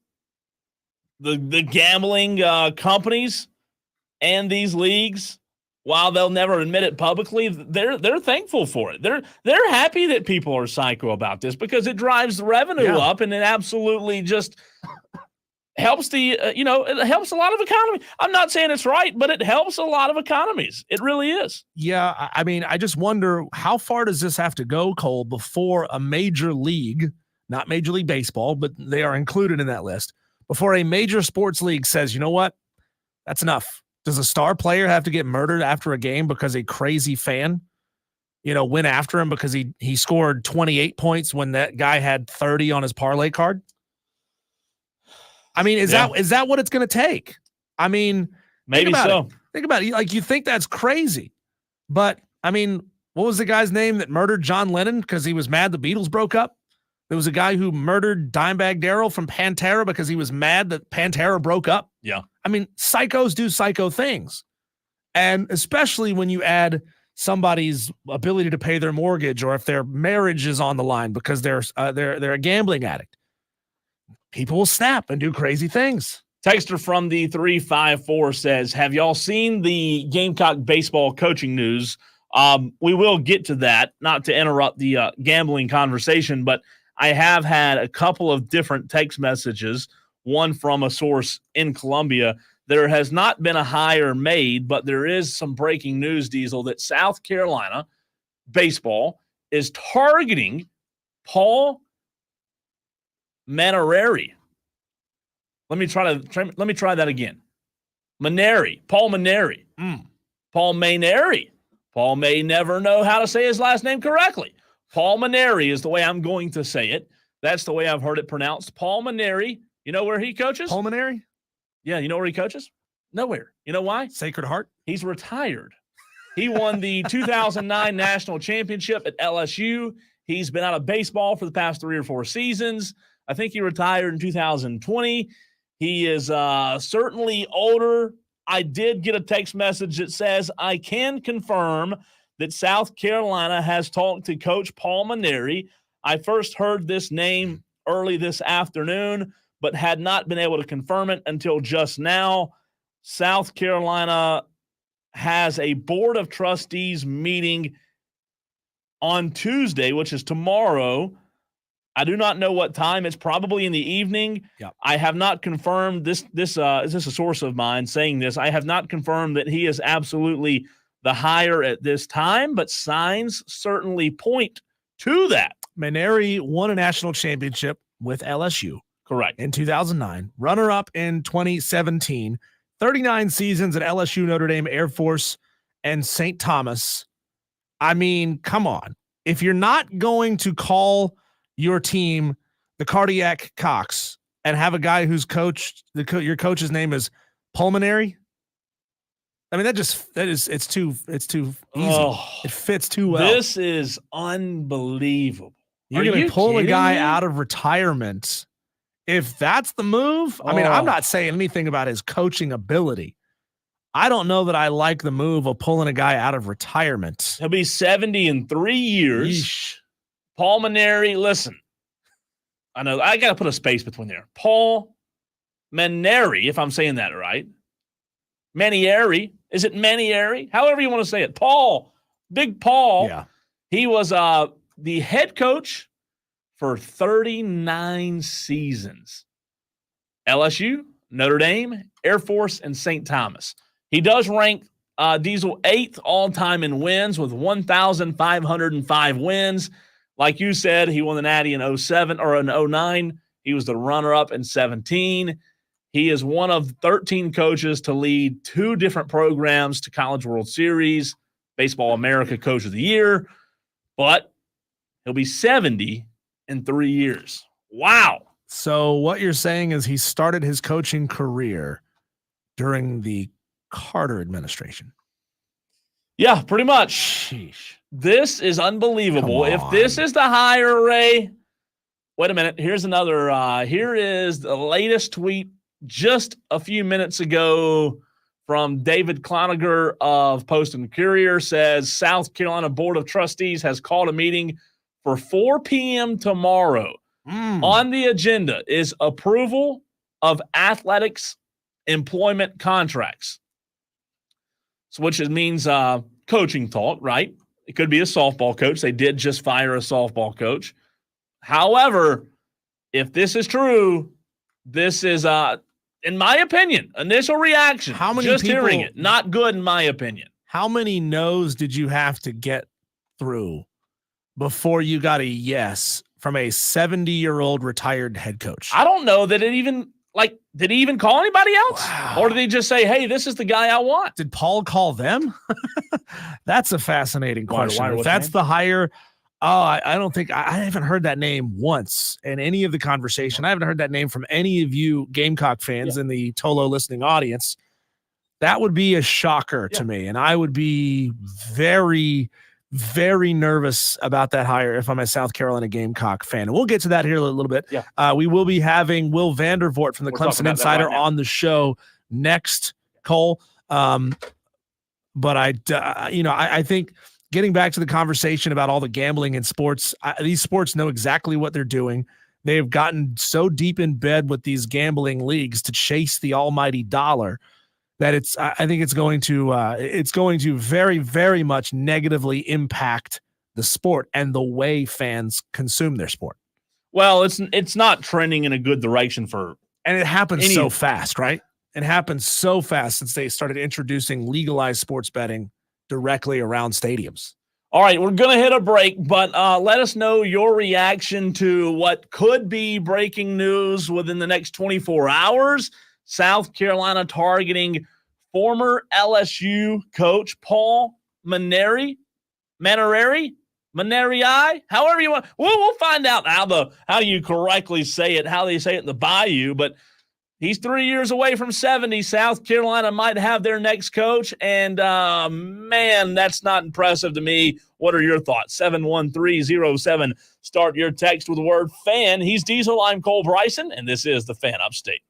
[SPEAKER 2] the gambling companies and these leagues, while they'll never admit it publicly, they're thankful for it. They're happy that people are psycho about this because it drives the revenue up, and it absolutely just helps it helps a lot of economy. I'm not saying it's right, but it helps a lot of economies. It really is.
[SPEAKER 4] Yeah, I mean, I just wonder how far does this have to go, Cole, before a major league, not Major League Baseball, but they are included in that list, before a major sports league says, you know what, that's enough. Does a star player have to get murdered after a game because a crazy fan, went after him because he scored 28 points when that guy had 30 on his parlay card? I mean, is that what it's going to take? I mean,
[SPEAKER 2] maybe so.
[SPEAKER 4] Think about it. Like, you think that's crazy, but I mean, what was the guy's name that murdered John Lennon because he was mad the Beatles broke up? There was a guy who murdered Dimebag Darrell from Pantera because he was mad that Pantera broke up.
[SPEAKER 2] Yeah.
[SPEAKER 4] I mean, psychos do psycho things. And especially when you add somebody's ability to pay their mortgage or if their marriage is on the line because they're a gambling addict. People will snap and do crazy things.
[SPEAKER 2] Texter from the 354 says, have y'all seen the Gamecock baseball coaching news? We will get to that, not to interrupt the gambling conversation, but I have had a couple of different text messages, one from a source in Columbia. There has not been a hire made, but there is some breaking news, Diesel, that South Carolina baseball is targeting Paul Maneri. Let me try that again. Paul Maneri. Paul Maneri. Paul may never know how to say his last name correctly. Paul Maneri is the way I'm going to say it. That's the way I've heard it pronounced. Paul Maneri. You know where he coaches?
[SPEAKER 4] Paul Maneri?
[SPEAKER 2] Yeah, you know where he coaches? Nowhere. You know why?
[SPEAKER 4] Sacred Heart.
[SPEAKER 2] He's retired. He won the 2009 national championship at LSU. He's been out of baseball for the past 3 or 4 seasons. I think he retired in 2020. He is certainly older. I did get a text message that says, I can confirm that South Carolina has talked to Coach Paul Maneri. I first heard this name early this afternoon, but had not been able to confirm it until just now. South Carolina has a board of trustees meeting on Tuesday, which is tomorrow. I do not know what time. It's probably in the evening.
[SPEAKER 4] Yep.
[SPEAKER 2] I have not confirmed this. Is this a source of mine saying this? I have not confirmed that he is absolutely the hire at this time, but signs certainly point to that.
[SPEAKER 4] Maneri won a national championship with LSU.
[SPEAKER 2] Correct.
[SPEAKER 4] In 2009, runner-up in 2017, 39 seasons at LSU, Notre Dame, Air Force, and St. Thomas. I mean, come on. If you're not going to call your team the Cardiac Cox and have a guy who's coached, your coach's name is Pulmonary, I mean, it's too easy.
[SPEAKER 2] Oh,
[SPEAKER 4] it fits too well.
[SPEAKER 2] This is unbelievable.
[SPEAKER 4] You're going to pull a guy out of retirement. If that's the move, I mean, I'm not saying anything about his coaching ability. I don't know that I like the move of pulling a guy out of retirement.
[SPEAKER 2] He'll be 70 in 3 years.
[SPEAKER 4] Yeesh.
[SPEAKER 2] Paul Maneri, listen. I know I got to put a space between there. Paul Maneri, if I'm saying that right. Manieri. Is it Manieri? However you want to say it. Paul, Big Paul.
[SPEAKER 4] Yeah.
[SPEAKER 2] He was the head coach for 39 seasons. LSU, Notre Dame, Air Force, and St. Thomas. He does rank Diesel 8th all-time in wins with 1,505 wins. Like you said, he won the Natty in 07 or in 09. He was the runner-up in 17. He is one of 13 coaches to lead 2 different programs to College World Series, Baseball America Coach of the Year, but he'll be 70 in 3 years. Wow.
[SPEAKER 4] So what you're saying is he started his coaching career during the Carter administration.
[SPEAKER 2] Yeah, pretty much.
[SPEAKER 4] Sheesh.
[SPEAKER 2] This is unbelievable. If this is the hire, Ray, wait a minute. Here's another. Here is the latest tweet just a few minutes ago from David Cloninger of Post and Courier. Says South Carolina Board of Trustees has called a meeting for 4 p.m. tomorrow. On the agenda is approval of athletics employment contracts. So which means coaching talk, right? It could be a softball coach. They did just fire a softball coach. However, if this is true, This is, in my opinion, initial reaction.
[SPEAKER 4] How many
[SPEAKER 2] just
[SPEAKER 4] people-
[SPEAKER 2] hearing it? Not good, in my opinion.
[SPEAKER 4] How many no's did you have to get through before you got a yes from a 70-year-old retired head coach?
[SPEAKER 2] I don't know that it even did he even call anybody else?
[SPEAKER 4] Wow.
[SPEAKER 2] Or did he just say, hey, this is the guy I want?
[SPEAKER 4] Did Paul call them? That's a fascinating question.
[SPEAKER 2] Why,
[SPEAKER 4] If
[SPEAKER 2] what's
[SPEAKER 4] that's
[SPEAKER 2] name?
[SPEAKER 4] the hire, I don't think I haven't heard that name once in any of the conversation. I haven't heard that name from any of you Gamecock fans in the Tolo listening audience. That would be a shocker to me. And I would be very, very nervous about that hire if I'm a South Carolina Gamecock fan. And we'll get to that here in a little bit.
[SPEAKER 2] Yeah.
[SPEAKER 4] We will be having Will Vandervort from the
[SPEAKER 2] We're talking
[SPEAKER 4] Clemson
[SPEAKER 2] about that
[SPEAKER 4] Insider
[SPEAKER 2] right now.
[SPEAKER 4] on the show next, Cole. But I think getting back to the conversation about all the gambling in sports, these sports know exactly what they're doing. They've gotten so deep in bed with these gambling leagues to chase the almighty dollar that I think it's going to very, very much negatively impact the sport and the way fans consume their sport.
[SPEAKER 2] Well, it's not trending in a good direction for
[SPEAKER 4] And it happens
[SPEAKER 2] Any
[SPEAKER 4] so
[SPEAKER 2] of-
[SPEAKER 4] fast, right? It happens so fast since they started introducing legalized sports betting directly around stadiums.
[SPEAKER 2] All right, we're going to hit a break, but let us know your reaction to what could be breaking news within the next 24 hours. South Carolina targeting former LSU coach Paul Mainieri, however you want. We'll find out how you correctly say it, how they say it in the Bayou, but he's 3 years away from 70. South Carolina might have their next coach, and man, that's not impressive to me. What are your thoughts? 71307. Start your text with the word fan. He's Diesel. I'm Cole Bryson, and this is the Fan Upstate.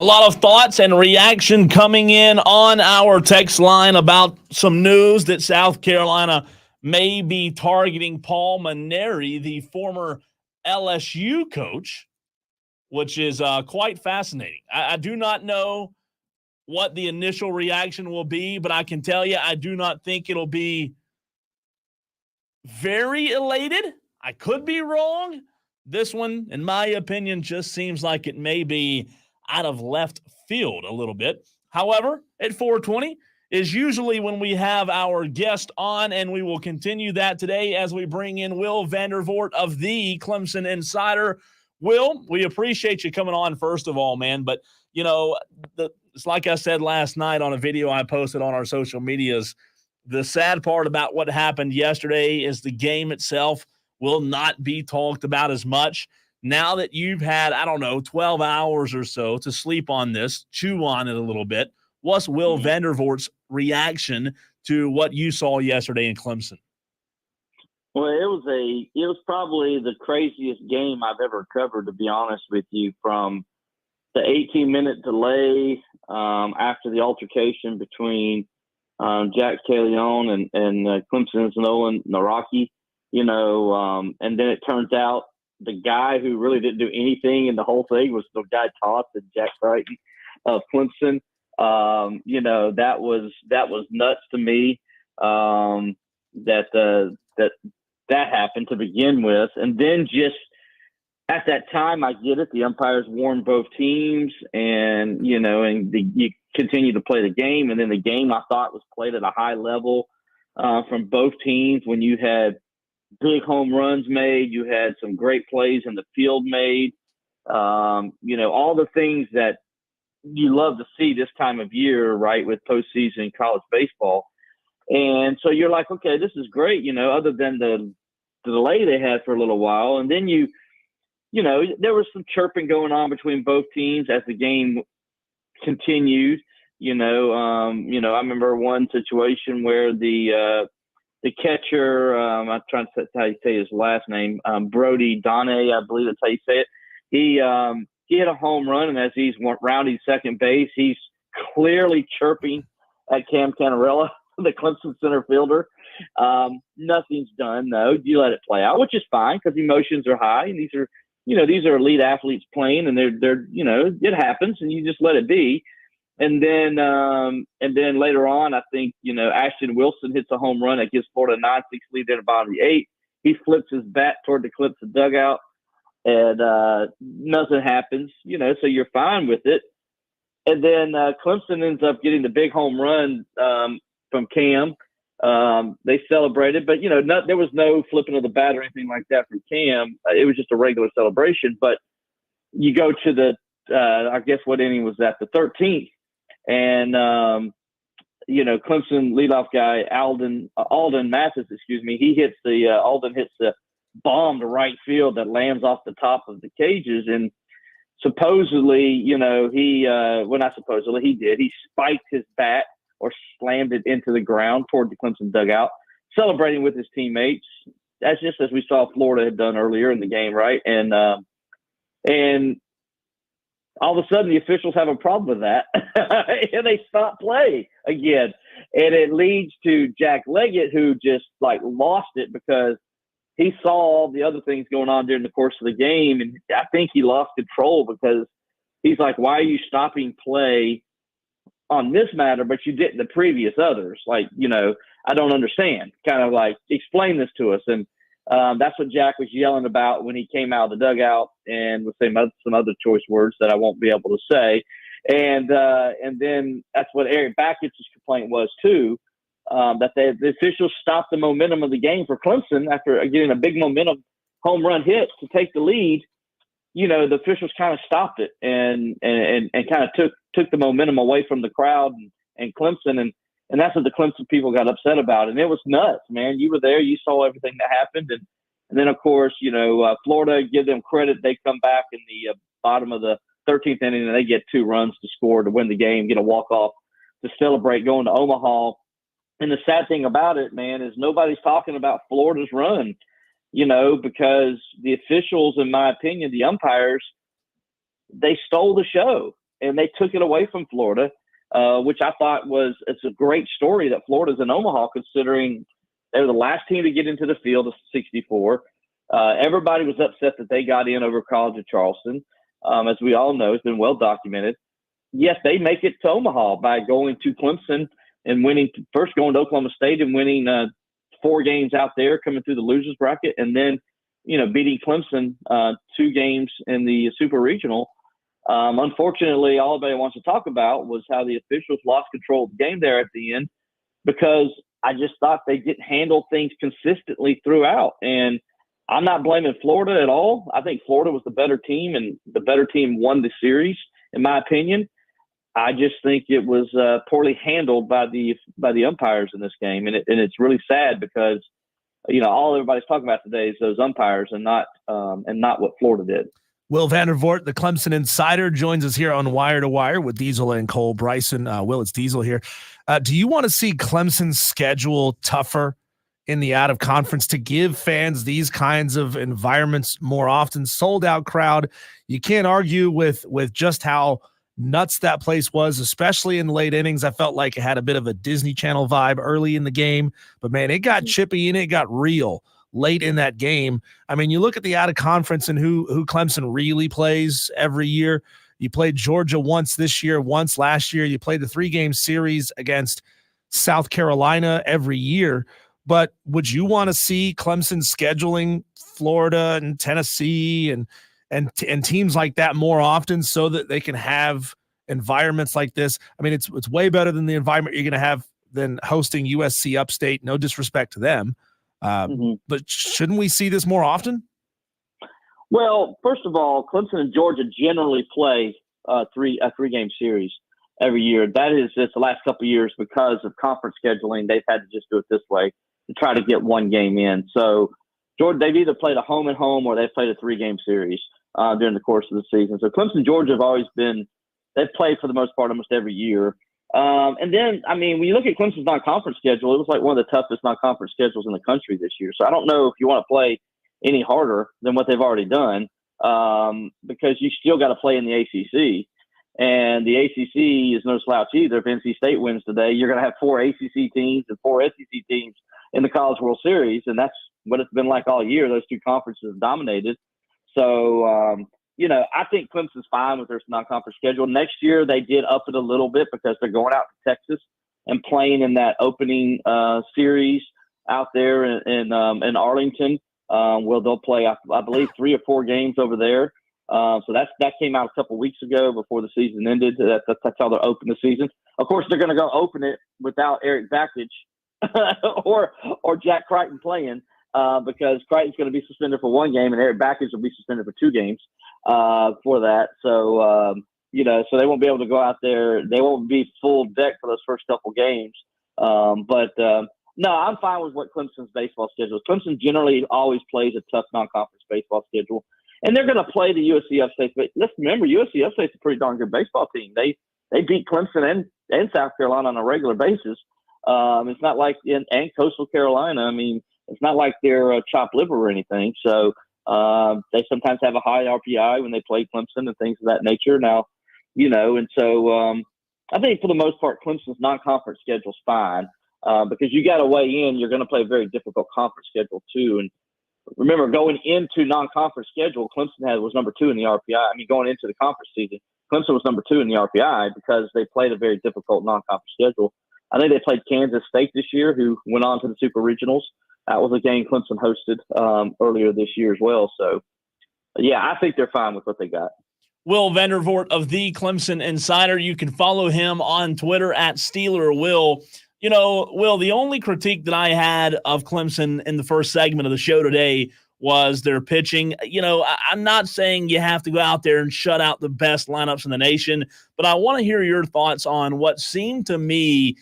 [SPEAKER 2] A lot of thoughts and reaction coming in on our text line about some news that South Carolina may be targeting Paul Mainieri, the former LSU coach, which is quite fascinating. I do not know what the initial reaction will be, but I can tell you I do not think it'll be very elated. I could be wrong. This one, in my opinion, just seems like it may be out of left field a little bit. However, at 420 is usually when we have our guest on, and we will continue that today as we bring in Will Vandervort of the Clemson Insider. Will, we appreciate you coming on, first of all, man. But, you know, it's like I said last night on a video I posted on our social medias, the sad part about what happened yesterday is the game itself will not be talked about as much. Now that you've had, 12 hours or so to sleep on this, chew on it a little bit, what's Will Vandervort's reaction to what you saw yesterday in Clemson?
[SPEAKER 9] Well, it was probably the craziest game I've ever covered, to be honest with you, from the 18-minute delay after the altercation between Jack Caleon and Clemson's Nolan Naraki, and then it turns out the guy who really didn't do anything in the whole thing was the guy tossed at Jack Crichton of Clemson. That was nuts to me that happened to begin with. And then just at that time, I get it. The umpires warned both teams and you continue to play the game. And then the game I thought was played at a high level from both teams when you had big home runs made, you had some great plays in the field made, all the things that you love to see this time of year, right, with postseason college baseball. And so you're like, okay, this is great, other than the delay they had for a little while. And then there was some chirping going on between both teams as the game continued. I remember one situation where the catcher, I'm trying to say how you say his last name, Brody Donne, I believe that's how you say it. He hit a home run, and as he's rounding second base, he's clearly chirping at Cam Canarella, the Clemson center fielder. Nothing's done, though. You let it play out, which is fine because emotions are high, and these are elite athletes playing, and they're it happens, and you just let it be. And then later on, I think, Ashton Wilson hits a home run that gives Florida a 9-6 lead in the bottom of the 8th. He flips his bat toward the Clemson dugout, and nothing happens, so you're fine with it. And then Clemson ends up getting the big home run from Cam. They celebrated, but, there was no flipping of the bat or anything like that from Cam. It was just a regular celebration. But you go to the, I guess what inning was that, the 13th. And, Clemson leadoff guy, Alden Mathis, he hits Alden hits the bomb to right field that lands off the top of the cages. And supposedly, he did. He spiked his bat or slammed it into the ground toward the Clemson dugout, celebrating with his teammates. That's just as we saw Florida had done earlier in the game, right? And all of a sudden, the officials have a problem with that, and they stop play again. And it leads to Jack Leggett, who just, lost it because he saw all the other things going on during the course of the game, and I think he lost control because he's like, why are you stopping play on this matter, but you didn't the previous others? I don't understand. Kind of explain this to us. And that's what Jack was yelling about when he came out of the dugout, and was saying some other choice words that I won't be able to say. And then that's what Eric Bakich's complaint was too, that the officials stopped the momentum of the game for Clemson after getting a big momentum home run hit to take the lead. The officials kind of stopped it and kind of took the momentum away from the crowd and Clemson. And that's what the Clemson people got upset about. And it was nuts, man. You were there. You saw everything that happened. And then, of course, Florida, give them credit. They come back in the bottom of the 13th inning, and they get 2 runs to score to win the game, get a walk-off to celebrate going to Omaha. And the sad thing about it, man, is nobody's talking about Florida's run, because the officials, in my opinion, the umpires, they stole the show. and they took it away from Florida, which I thought it's a great story that Florida's in Omaha, considering they were the last team to get into the field of 64. Everybody was upset that they got in over College of Charleston. As we all know, it's been well documented. Yes, they make it to Omaha by going to Clemson and winning, first going to Oklahoma State and winning 4 games out there, coming through the losers bracket, and then, beating Clemson 2 games in the Super Regional. Unfortunately, all anybody wants to talk about was how the officials lost control of the game there at the end, because I just thought they didn't handle things consistently throughout. And I'm not blaming Florida at all. I think Florida was the better team, and the better team won the series, in my opinion. I just think it was poorly handled by the umpires in this game, and it's really sad because all everybody's talking about today is those umpires and not what Florida did.
[SPEAKER 4] Will Vandervort, the Clemson insider, joins us here on Wire to Wire with Diesel and Cole Bryson. Will, it's Diesel here. Do you want to see Clemson's schedule tougher in the out-of-conference to give fans these kinds of environments more often? Sold-out crowd. You can't argue with just how nuts that place was, especially in the late innings. I felt like it had a bit of a Disney Channel vibe early in the game, but man, it got chippy and it got real late in that game. I mean, you look at the out of conference and who Clemson really plays every year. You played Georgia once this year, once last year. You played the 3-game series against South Carolina every year. But would you want to see Clemson scheduling Florida and Tennessee and teams like that more often so that they can have environments like this? I mean, it's way better than the environment you're going to have than hosting USC Upstate. No disrespect to them. But shouldn't we see this more often?
[SPEAKER 9] Well, first of all, Clemson and Georgia generally play a 3-game series every year. That is just the last couple of years, because of conference scheduling, they've had to just do it this way to try to get 1 game in. So Georgia, they've either played a home and home or they've played a 3-game series during the course of the season. So Clemson and Georgia have always been, they've played for the most part almost every year. And then, I mean, when you look at Clemson's non-conference schedule, it was like one of the toughest non-conference schedules in the country this year. So I don't know if you want to play any harder than what they've already done, because you still got to play in the ACC. And the ACC is no slouch either. If NC State wins today, you're going to have 4 ACC teams and 4 SEC teams in the College World Series, and that's what it's been like all year. Those 2 conferences have dominated. So, I think Clemson's fine with their non-conference schedule. Next year, they did up it a little bit because they're going out to Texas and playing in that opening series out there in Arlington, where they'll play, I believe, 3 or 4 games over there. So that came out a couple weeks ago before the season ended. That's how they'll open the season. Of course, they're going to go open it without Eric Bakich or Jack Crichton playing, because Crichton's going to be suspended for 1 game and Eric Bakich will be suspended for 2 games for that. So, so they won't be able to go out there. They won't be full deck for those first couple games. No, I'm fine with what Clemson's baseball schedule is. Clemson generally always plays a tough non-conference baseball schedule. And they're going to play the USC Upstate. But let's remember, USC Upstate's a pretty darn good baseball team. They beat Clemson and South Carolina on a regular basis. It's not like and Coastal Carolina. I mean, it's not like they're chopped liver or anything. So they sometimes have a high RPI when they play Clemson and things of that nature. Now, and so I think for the most part, Clemson's non-conference schedule's fine, because you got to weigh in. You're going to play a very difficult conference schedule too. And remember, going into non-conference schedule, Clemson was number 2 in the RPI. I mean, going into the conference season, Clemson was number 2 in the RPI because they played a very difficult non-conference schedule. I think they played Kansas State this year, who went on to the Super Regionals. That was a game Clemson hosted earlier this year as well. So, yeah, I think they're fine with what they got.
[SPEAKER 2] Will Vandervort of the Clemson Insider. You can follow him on Twitter at SteelerWill. Will, the only critique that I had of Clemson in the first segment of the show today was their pitching. I'm not saying you have to go out there and shut out the best lineups in the nation, but I want to hear your thoughts on what seemed to be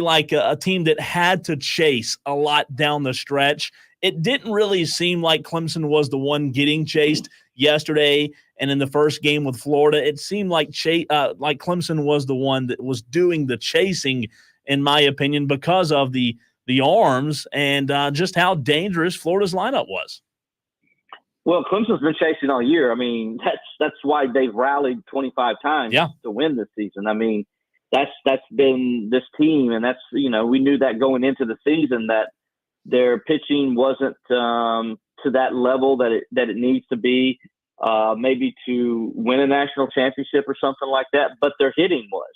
[SPEAKER 2] like a team that had to chase a lot down the stretch. It didn't really seem like Clemson was the one getting chased yesterday, and in the first game with Florida, it seemed like Clemson was the one that was doing the chasing, in my opinion, because of the arms and just how dangerous Florida's lineup was.
[SPEAKER 9] Well, Clemson's been chasing all year. I mean, that's why they've rallied 25 times to win this season. I mean, that's been this team, and that's, we knew that going into the season that their pitching wasn't to that level that it needs to be, maybe to win a national championship or something like that. But their hitting was,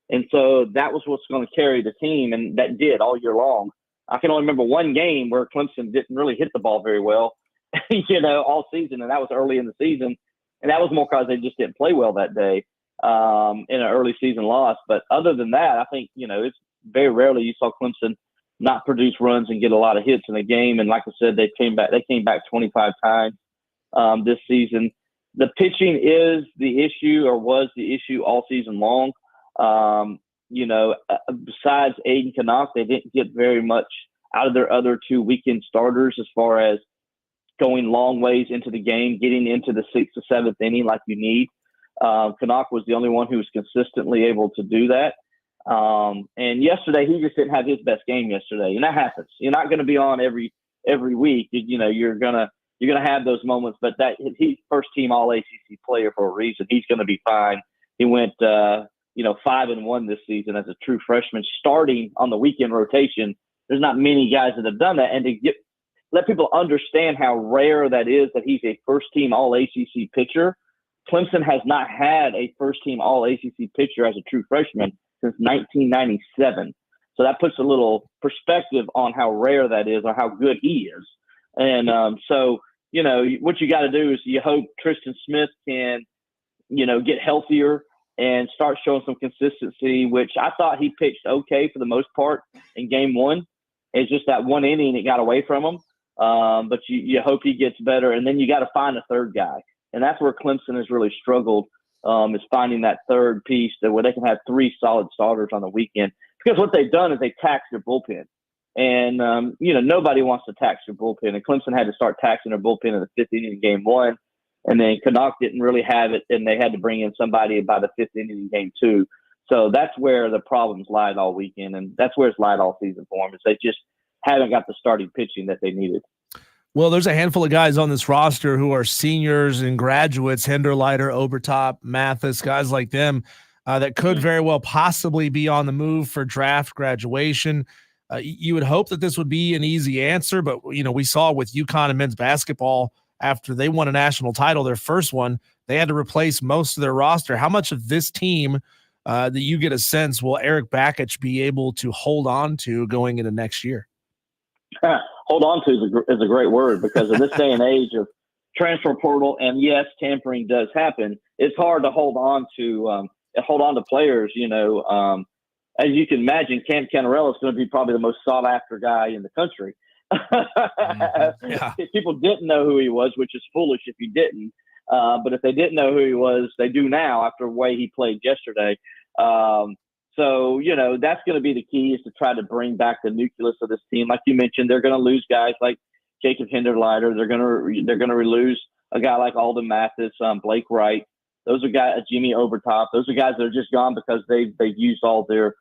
[SPEAKER 9] and so that was what's going to carry the team, and that did all year long. I can only remember one game where Clemson didn't really hit the ball very well, all season, and that was early in the season, and that was more because they just didn't play well that day in an early season loss. But other than that, I think it's very rarely you saw Clemson not produce runs and get a lot of hits in a game. And like I said, they came back 25 times this season. The pitching is the issue, or was the issue all season long. Besides Aiden Canuck, they didn't get very much out of their other two weekend starters as far as going long ways into the game, getting into the 6th or 7th inning like you need. Canuck was the only one who was consistently able to do that. And yesterday, he just didn't have his best game yesterday, and that happens. You're not going to be on every week. You're gonna have those moments, but that he's first team All ACC player for a reason. He's going to be fine. He went 5-1 this season as a true freshman, starting on the weekend rotation. There's not many guys that have done that, and to let people understand how rare that is, that he's a first team All ACC pitcher. Clemson has not had a first team All ACC pitcher as a true freshman since 1997. So that puts a little perspective on how rare that is, or how good he is. And what you got to do is you hope Tristan Smith can, get healthier and start showing some consistency, which I thought he pitched okay for the most part in game one. It's just that one inning, it got away from him. But you hope he gets better. And then you got to find a third guy. And that's where Clemson has really struggled, is finding that third piece where they can have three solid starters on the weekend. Because what they've done is they taxed their bullpen. And, nobody wants to tax their bullpen. And Clemson had to start taxing their bullpen in the 5th inning of game one. And then Canuck didn't really have it, and they had to bring in somebody by the 5th inning in game two. So that's where the problems lied all weekend, and that's where it's lied all season for them, is they just haven't got the starting pitching that they needed.
[SPEAKER 4] Well, there's a handful of guys on this roster who are seniors and graduates, Hinderleiter, Obertop, Mathis, guys like them that could very well possibly be on the move for draft graduation. You would hope that this would be an easy answer, but, we saw with UConn and men's basketball, after they won a national title, their first one, they had to replace most of their roster. How much of this team that you get a sense will Eric Bakich be able to hold on to going into next year?
[SPEAKER 9] Hold on to is a great word, because in this day and age of transfer portal, and yes, tampering does happen, it's hard to hold on to players. As you can imagine, Cam Canarella is going to be probably the most sought after guy in the country. If people didn't know who he was, which is foolish if you didn't, but if they didn't know who he was, they do now after the way he played yesterday. So that's going to be the key, is to try to bring back the nucleus of this team. Like you mentioned, they're going to lose guys like Jacob Hinderleiter. They're going to lose a guy like Alden Mathis, Blake Wright. Those are guys, Jimmy Obertop. Those are guys that are just gone because they've used all their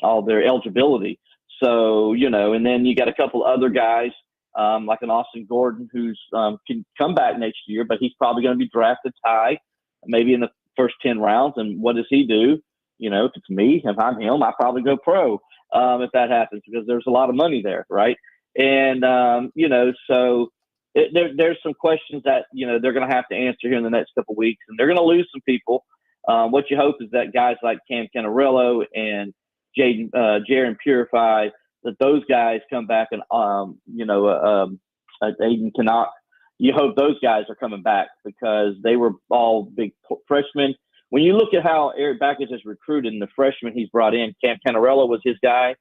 [SPEAKER 9] eligibility. So, and then you got a couple other guys like an Austin Gordon who's can come back next year, but he's probably going to be drafted high, maybe in the first 10 rounds. And what does he do? If it's me, if I'm him, I probably go pro if that happens, because there's a lot of money there, right? And, so there's some questions that, they're going to have to answer here in the next couple of weeks, and they're going to lose some people. What you hope is that guys like Cam Canarello and Jaron Purify, that those guys come back, and Aiden Canuck, you hope those guys are coming back, because they were all big freshmen. When you look at how Eric Bakich has recruited and the freshmen he's brought in, Cam Canarello was his guy.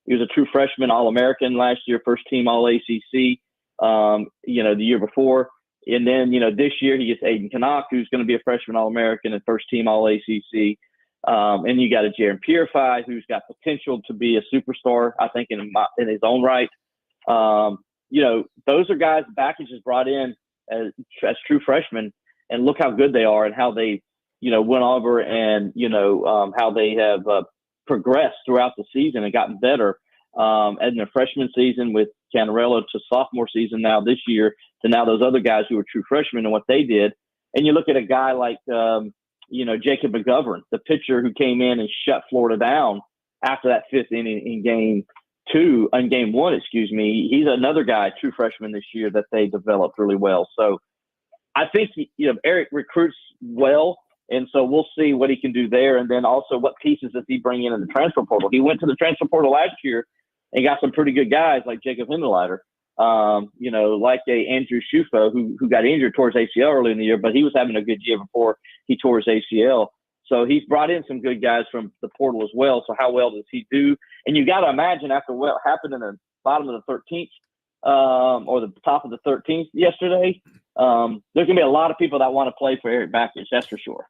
[SPEAKER 9] He was a true freshman All-American last year, first team All-ACC, the year before. And then, this year he gets Aiden Canuck, who's going to be a freshman All-American and first team All-ACC. And you got a Jaron Purify, who's got potential to be a superstar, I think, in his own right. Those are guys Bakich has brought in as true freshmen, and look how good they are and how they, went over and, how they have progressed throughout the season and gotten better. in their freshman season with Canarello to sophomore season now this year to now those other guys who were true freshmen and what they did. And you look at a guy like, Jacob McGovern, the pitcher who came in and shut Florida down after that fifth inning in game one, he's another guy, true freshman this year that they developed really well. So I think, Eric recruits well. And so we'll see what he can do there. And then also what pieces does he bring in the transfer portal? He went to the transfer portal last year and got some pretty good guys like Jacob Himmelreiter, like Andrew Schufo, who got injured towards ACL early in the year, but he was having a good year before he tore his ACL. So he's brought in some good guys from the portal as well. So how well does he do? And you got to imagine after what happened in the bottom of the 13th or the top of the 13th yesterday, there's going to be a lot of people that want to play for Eric Bakich, that's for sure.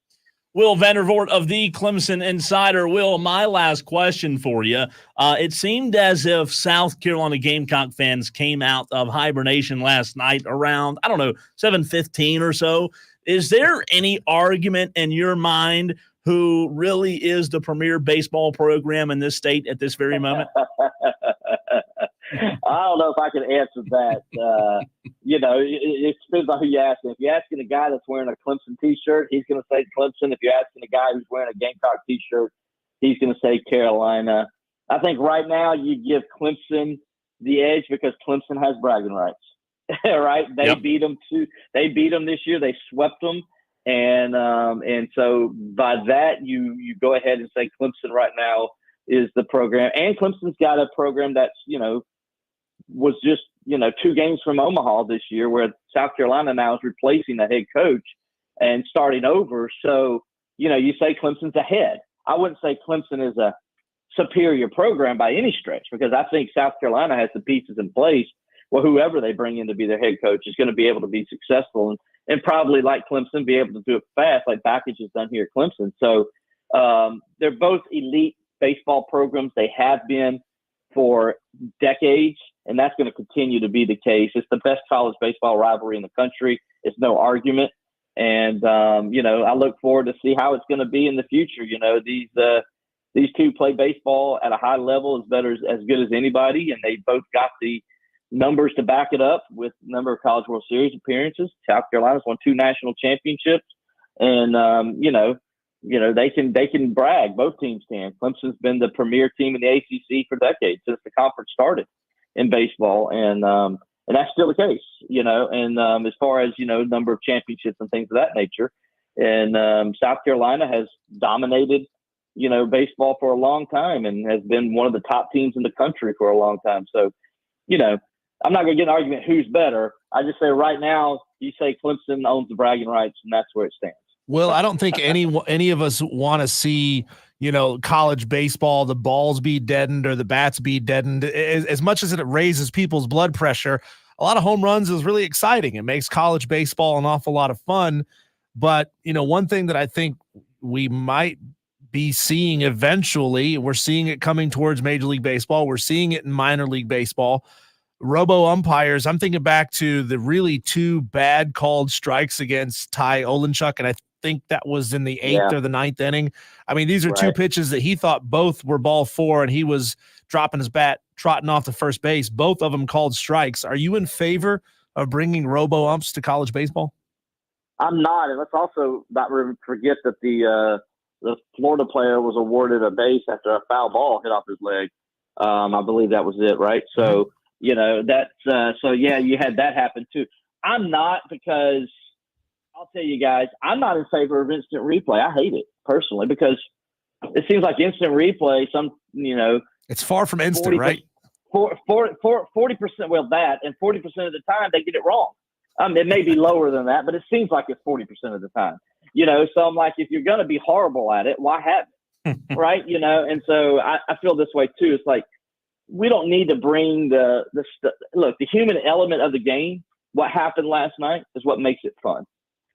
[SPEAKER 2] Will Vandervort of the Clemson Insider. Will, my last question for you. It seemed as if South Carolina Gamecock fans came out of hibernation last night around, 7:15 or so. Is there any argument in your mind who really is the premier baseball program in this state at this very moment?
[SPEAKER 9] I don't know if I can answer that. It depends on who you ask. If you're asking a guy that's wearing a Clemson T-shirt, he's going to say Clemson. If you're asking a guy who's wearing a Gamecock T-shirt, he's going to say Carolina. I think right now you give Clemson the edge because Clemson has bragging rights, right? They beat them They beat them this year. They swept them, and so by that you go ahead and say Clemson right now is the program, and Clemson's got a program that's was just 2 games from Omaha this year, where South Carolina now is replacing the head coach and starting over. So you say Clemson's ahead. I wouldn't say Clemson is a superior program by any stretch, because I think South Carolina has the pieces in place where whoever they bring in to be their head coach is going to be able to be successful and probably, like Clemson, be able to do it fast, like Bakich has done here at Clemson. So they're both elite baseball programs. They have been for decades, and that's going to continue to be the case. It's the best college baseball rivalry in the country. It's no argument. And, I look forward to see how it's going to be in the future. These two play baseball at a high level as good as anybody, and they both got the numbers to back it up with a number of College World Series appearances. South Carolina's won 2 national championships, and they can brag. Both teams can. Clemson's been the premier team in the ACC for decades since the conference started in baseball, and that's still the case. And as far as number of championships and things of that nature, and South Carolina has dominated baseball for a long time and has been one of the top teams in the country for a long time. So, I'm not going to get an argument who's better. I just say right now, you say Clemson owns the bragging rights, and that's where it stands.
[SPEAKER 4] Well, I don't think any of us want to see, college baseball, the balls be deadened or the bats be deadened. As much as it raises people's blood pressure, a lot of home runs is really exciting. It makes college baseball an awful lot of fun. But, one thing that I think we might be seeing eventually, we're seeing it coming towards Major League Baseball. We're seeing it in minor league baseball. Robo umpires. I'm thinking back to the really 2 bad called strikes against Ty Olenchuk, and I think that was in the 8th or the 9th inning. I mean, these are 2 pitches that he thought both were ball 4, and he was dropping his bat, trotting off to first base. Both of them called strikes. Are you in favor of bringing robo umps to college baseball?
[SPEAKER 9] I'm not, and let's also not forget that the Florida player was awarded a base after a foul ball hit off his leg. I believe that was it, right? So. You had that happen too. I'm not, because I'll tell you guys, I'm not in favor of instant replay. I hate it personally, because it seems like instant replay,
[SPEAKER 4] it's far from instant, right?
[SPEAKER 9] 40%, well, that, and 40% of the time they get it wrong. It may be lower than that, but it seems like it's 40% of the time, so I'm like, if you're going to be horrible at it, why have it? Right. And so I feel this way too. It's like, we don't need to bring the human element of the game. What happened last night is what makes it fun.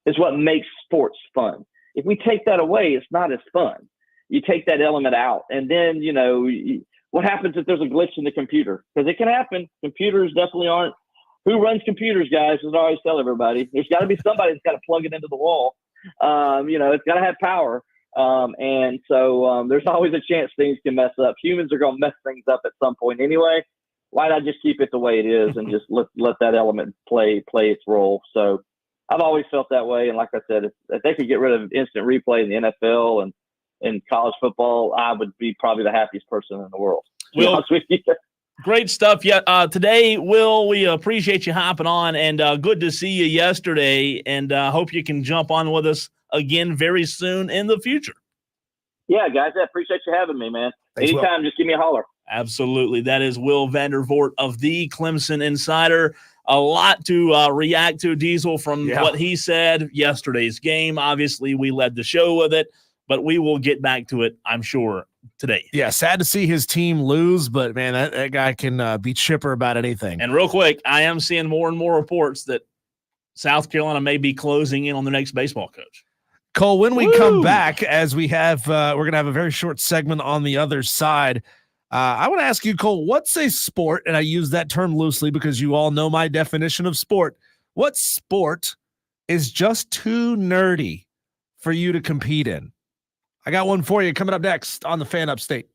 [SPEAKER 9] It's what makes sports fun. If we take that away, it's not as fun. You take that element out, and then, what happens if there's a glitch in the computer? Because it can happen. Computers definitely aren't. Who runs computers, guys? As I always tell everybody, there's got to be somebody that's got to plug it into the wall. It's got to have power. And so there's always a chance things can mess up. Humans are going to mess things up at some point anyway. Why not just keep it the way it is and just let that element play its role? So I've always felt that way. And like I said, if they could get rid of instant replay in the NFL and in college football, I would be probably the happiest person in the world. To be honest with you.
[SPEAKER 2] Great stuff. Yeah. Today, Will, we appreciate you hopping on, and good to see you yesterday. And hope you can jump on with us again very soon in the future.
[SPEAKER 9] Yeah, guys, I appreciate you having me, man.
[SPEAKER 4] Thanks,
[SPEAKER 9] Anytime,
[SPEAKER 4] Will.
[SPEAKER 9] just give me a holler.
[SPEAKER 2] Absolutely. That is Will Vandervort of the Clemson Insider. A lot to react to, Diesel, from what he said yesterday's game. Obviously, we led the show with it, but we will get back to it, I'm sure, today.
[SPEAKER 4] Yeah, sad to see his team lose, but, man, that guy can be chipper about anything.
[SPEAKER 2] And real quick, I am seeing more and more reports that South Carolina may be closing in on the next baseball coach.
[SPEAKER 4] Cole, when we come back, as we have, we're going to have a very short segment on the other side. I want to ask you, Cole, what's a sport? And I use that term loosely because you all know my definition of sport. What sport is just too nerdy for you to compete in? I got one for you coming up next on the Fan Upstate.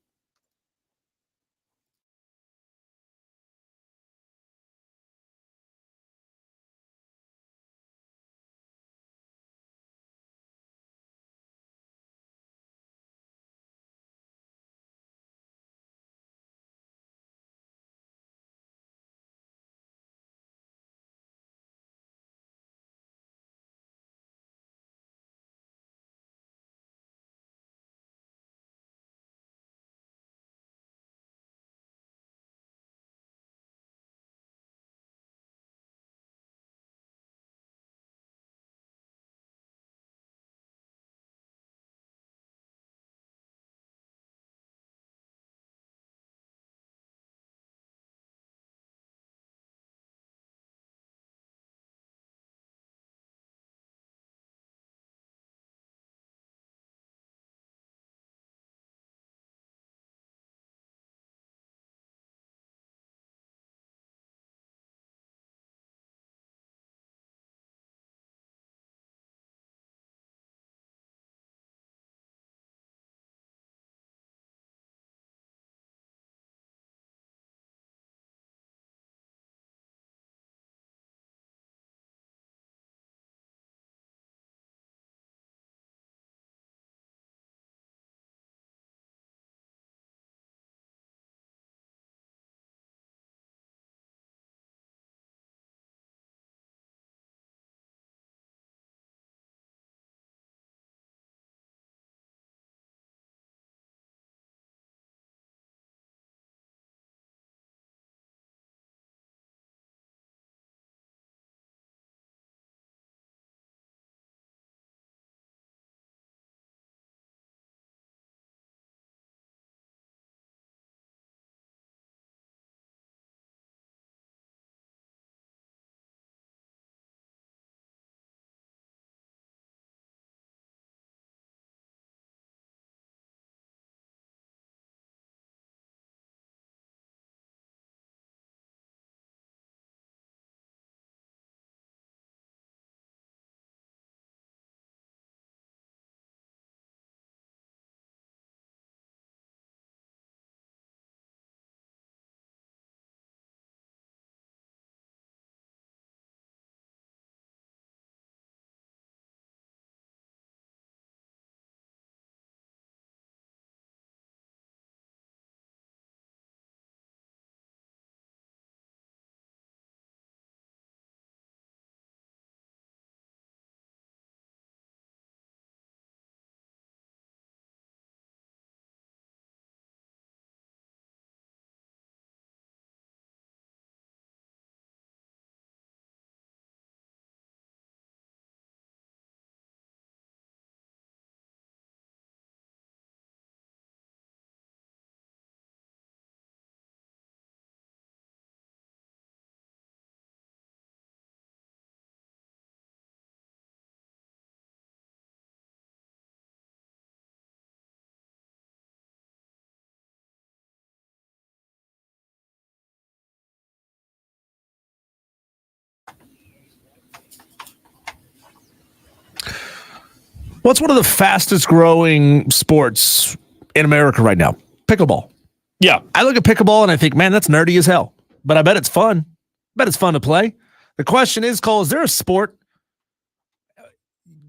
[SPEAKER 4] What's one of the fastest growing sports in America right now? Pickleball.
[SPEAKER 2] Yeah.
[SPEAKER 4] I look at pickleball and I think, man, that's nerdy as hell. But I bet it's fun. I bet it's fun to play. The question is, Cole, is there a sport,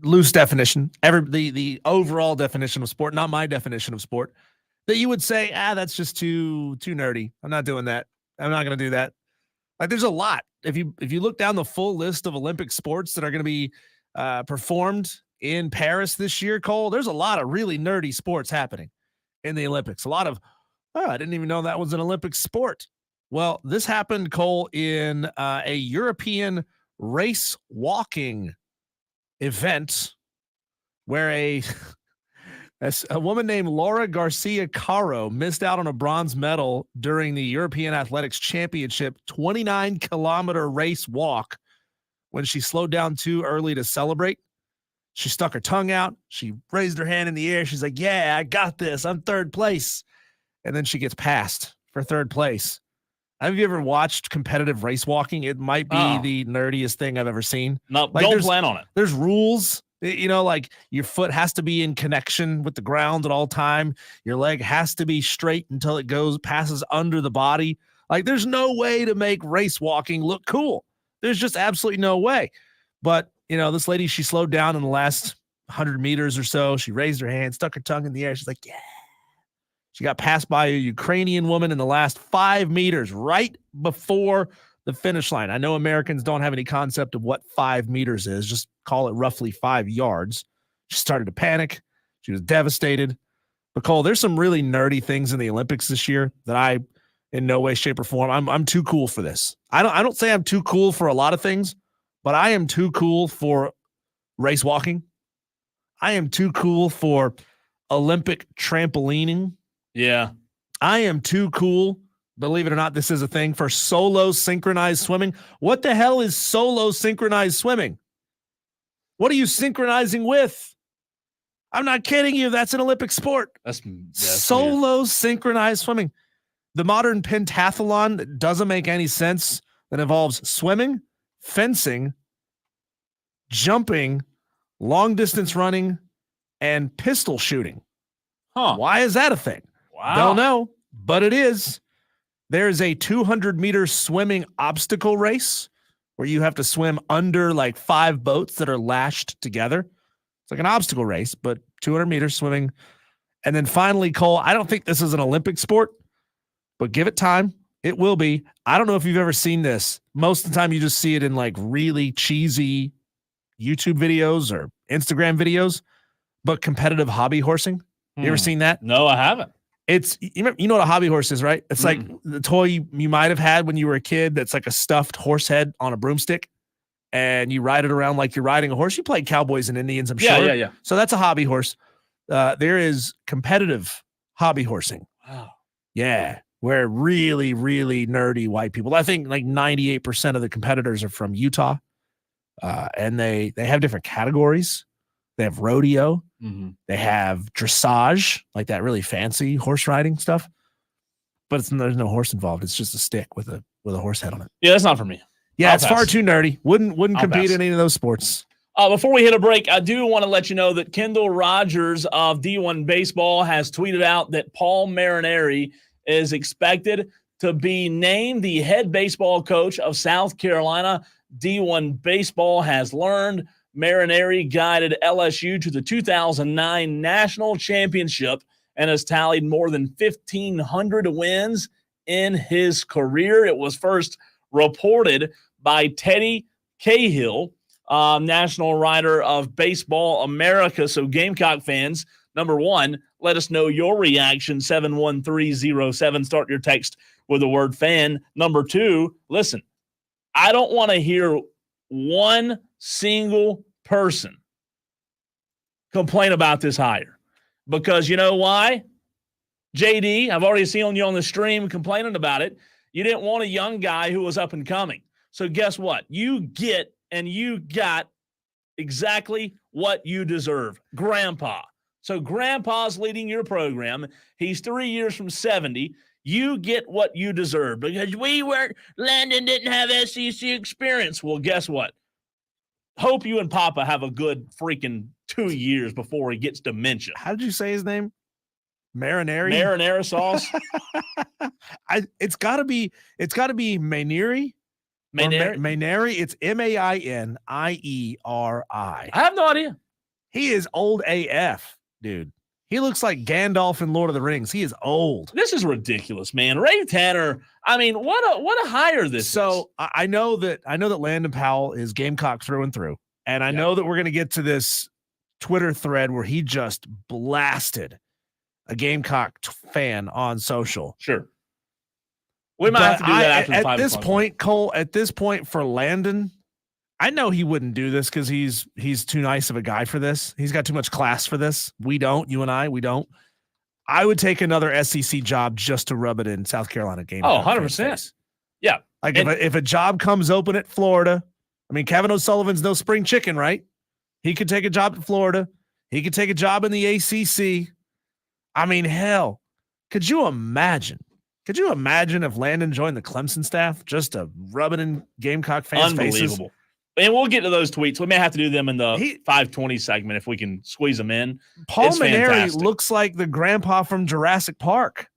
[SPEAKER 4] loose definition, the overall definition of sport, not my definition of sport, that you would say, that's just too nerdy. I'm not doing that. I'm not going to do that. Like, there's a lot. If you look down the full list of Olympic sports that are going to be performed in Paris this year, Cole, there's a lot of really nerdy sports happening in the Olympics. A lot of, I didn't even know that was an Olympic sport. Well, this happened, Cole, in a European race walking event where a woman named Laura Garcia Caro missed out on a bronze medal during the European Athletics Championship 29-kilometer race walk when she slowed down too early to celebrate. She stuck her tongue out. She raised her hand in the air. She's like, yeah, I got this. I'm third place. And then she gets passed for third place. Have you ever watched competitive race walking? It might be the nerdiest thing I've ever seen.
[SPEAKER 2] No,
[SPEAKER 4] like,
[SPEAKER 2] don't plan on it.
[SPEAKER 4] There's rules. Like your foot has to be in connection with the ground at all time. Your leg has to be straight until it passes under the body. Like, there's no way to make race walking look cool. There's just absolutely no way. But, this lady, she slowed down in the last 100 meters or so. She raised her hand, stuck her tongue in the air. She's like, yeah. She got passed by a Ukrainian woman in the last 5 meters, right before the finish line. I know Americans don't have any concept of what 5 meters is. Just call it roughly 5 yards. She started to panic. She was devastated. But Cole, there's some really nerdy things in the Olympics this year that I, in no way, shape, or form, I'm too cool for this. I don't say I'm too cool for a lot of things, but I am too cool for race walking. I am too cool for Olympic trampolining.
[SPEAKER 2] Yeah.
[SPEAKER 4] I am too cool, believe it or not, this is a thing, for solo synchronized swimming. What the hell is solo synchronized swimming? What are you synchronizing with? I'm not kidding you. That's an Olympic sport.
[SPEAKER 2] That's
[SPEAKER 4] solo synchronized swimming. The modern pentathlon that doesn't make any sense, that involves swimming, fencing, jumping, long distance running, and pistol shooting.
[SPEAKER 2] Huh.
[SPEAKER 4] Why is that a thing?
[SPEAKER 2] Wow.
[SPEAKER 4] Don't know, but it is. There's a 200-meter swimming obstacle race where you have to swim under like 5 boats that are lashed together. It's like an obstacle race, but 200 meters swimming. And then finally, Cole, I don't think this is an Olympic sport, but give it time. It will be. I don't know if you've ever seen this. Most of the time you just see it in like really cheesy YouTube videos or Instagram videos, but competitive hobby horsing. You ever seen that?
[SPEAKER 2] No, I haven't.
[SPEAKER 4] It's, you know what a hobby horse is, right? It's like the toy you might have had when you were a kid that's like a stuffed horse head on a broomstick, and you ride it around like you're riding a horse. You played Cowboys and Indians, I'm sure.
[SPEAKER 2] Yeah.
[SPEAKER 4] So that's a hobby horse. There is competitive hobby horsing.
[SPEAKER 2] Wow.
[SPEAKER 4] Yeah, where really, really nerdy white people, I think like 98% of the competitors are from Utah, and they have different categories. They have rodeo.
[SPEAKER 2] Mm-hmm.
[SPEAKER 4] They have dressage, like that really fancy horse riding stuff. But there's no horse involved. It's just a stick with a horse head on it.
[SPEAKER 2] Yeah, that's not for me.
[SPEAKER 4] Yeah,
[SPEAKER 2] I'll
[SPEAKER 4] it's
[SPEAKER 2] pass.
[SPEAKER 4] far too nerdy. Wouldn't
[SPEAKER 2] I'll
[SPEAKER 4] compete
[SPEAKER 2] pass.
[SPEAKER 4] in any of those sports.
[SPEAKER 2] Before we hit a break, I do want to let you know that Kendall Rogers of D1 Baseball has tweeted out that Paul Marinari is expected to be named the head baseball coach of South Carolina. D1 Baseball has learned Marinari guided LSU to the 2009 National Championship and has tallied more than 1,500 wins in his career. It was first reported by Teddy Cahill, national writer of Baseball America. So Gamecock fans, number one, let us know your reaction, 71307. Start your text with the word fan. Number two, listen, I don't want to hear one single person complain about this hire, because you know why? JD, I've already seen you on the stream complaining about it. You didn't want a young guy who was up and coming. So guess what? You got exactly what you deserve. Grandpa. So Grandpa's leading your program. He's 3 years from 70. You get what you deserve because Landon didn't have SEC experience. Well, guess what? Hope you and Papa have a good freaking 2 years before he gets dementia.
[SPEAKER 4] How did you say his name? Marinari?
[SPEAKER 2] Marinara sauce.
[SPEAKER 4] It's gotta be Maineri. Maineri. It's Mainieri.
[SPEAKER 2] I have no idea.
[SPEAKER 4] He is old AF, dude. He looks like Gandalf in Lord of the Rings. He is old.
[SPEAKER 2] This is ridiculous, man. Ray Tanner. I mean, what a hire this is.
[SPEAKER 4] So I know that Landon Powell is Gamecock through and through, and I know that we're gonna get to this Twitter thread where he just blasted a Gamecock fan on social.
[SPEAKER 2] Sure. We might have to do that after the 5
[SPEAKER 4] At this
[SPEAKER 2] o'clock.
[SPEAKER 4] point, Cole, at this point for Landon, I know he wouldn't do this because he's too nice of a guy for this. He's got too much class for this. We don't. You and I, we don't. I would take another SEC job just to rub it in South Carolina game.
[SPEAKER 2] Oh, 100%. Yeah.
[SPEAKER 4] Like if a job comes open at Florida, I mean, Kevin O'Sullivan's no spring chicken, right? He could take a job at Florida. He could take a job in the ACC. I mean, hell, could you imagine? Could you imagine if Landon joined the Clemson staff just to rub it in Gamecock fans' faces?
[SPEAKER 2] Unbelievable. And we'll get to those tweets. We may have to do them in the 520 segment if we can squeeze them in.
[SPEAKER 4] Paul Mainieri looks like the grandpa from Jurassic Park.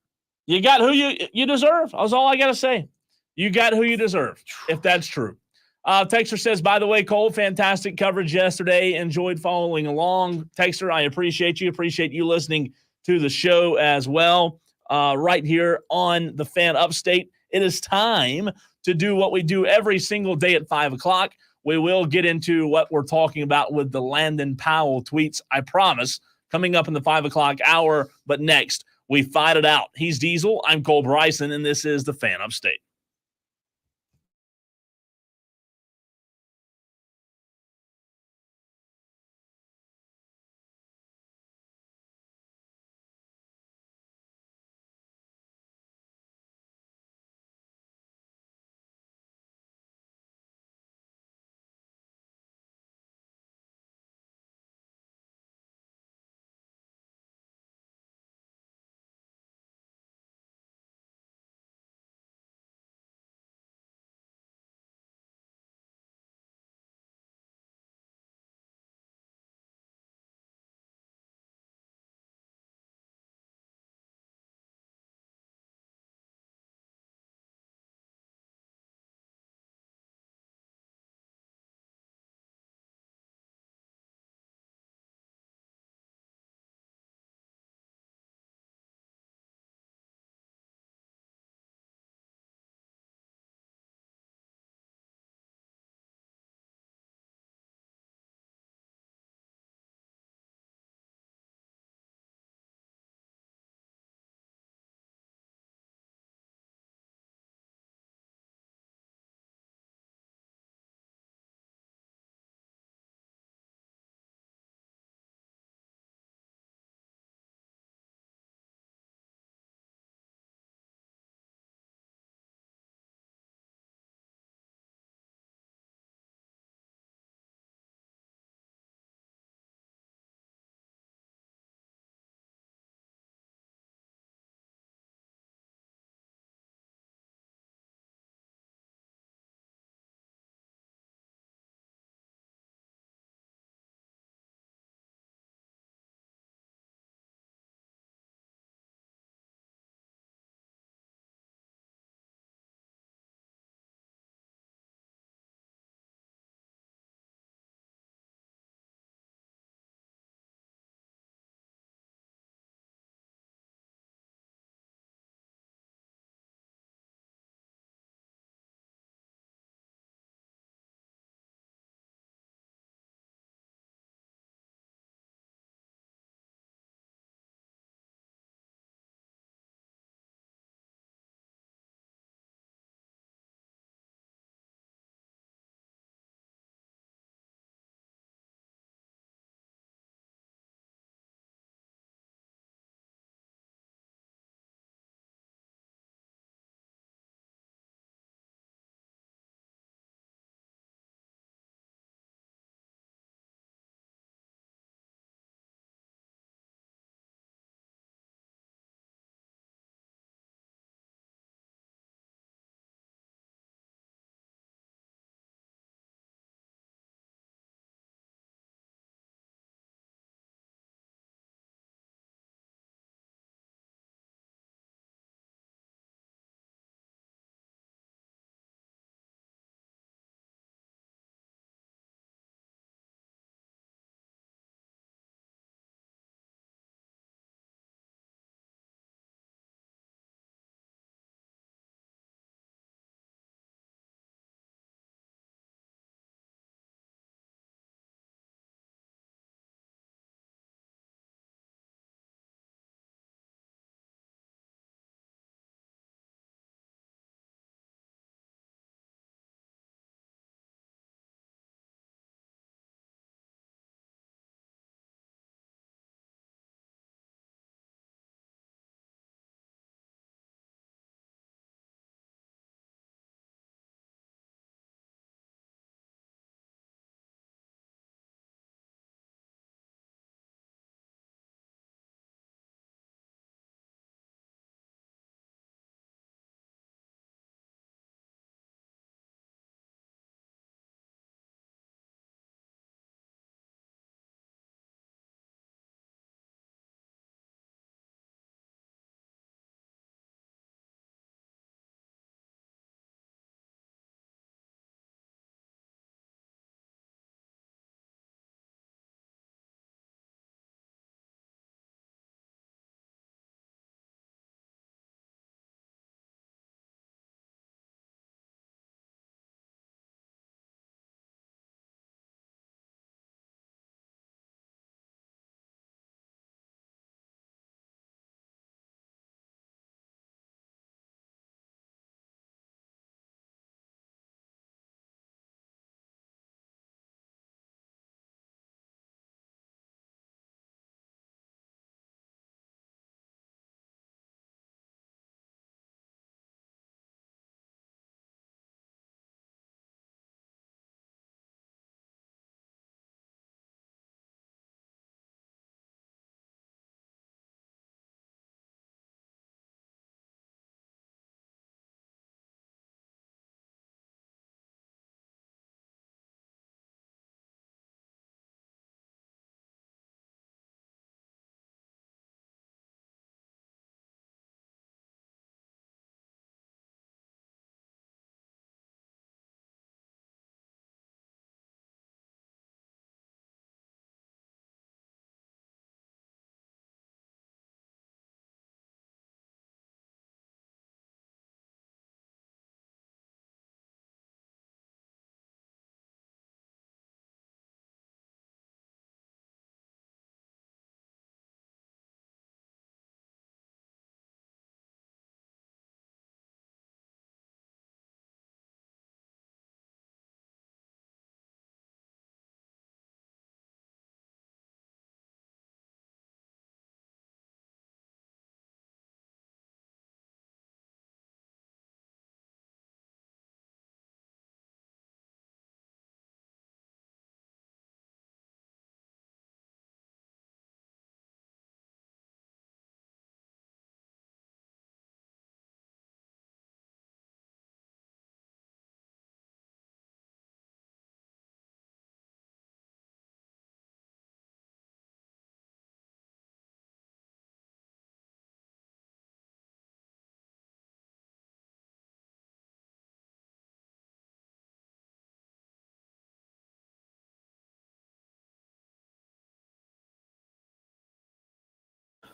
[SPEAKER 2] You got who you deserve. That's all I got to say. You got who you deserve, if that's true. Texter says, by the way, Cole, fantastic coverage yesterday. Enjoyed following along. Texter, I appreciate you. Appreciate you listening to the show as well. Right here on the Fan Upstate. It is time to do what we do every single day at 5 o'clock. We will get into what we're talking about with the Landon Powell tweets, I promise, coming up in the 5 o'clock hour. But next, we fight it out. He's Diesel. I'm Cole Bryson, and this is the Fan Upstate.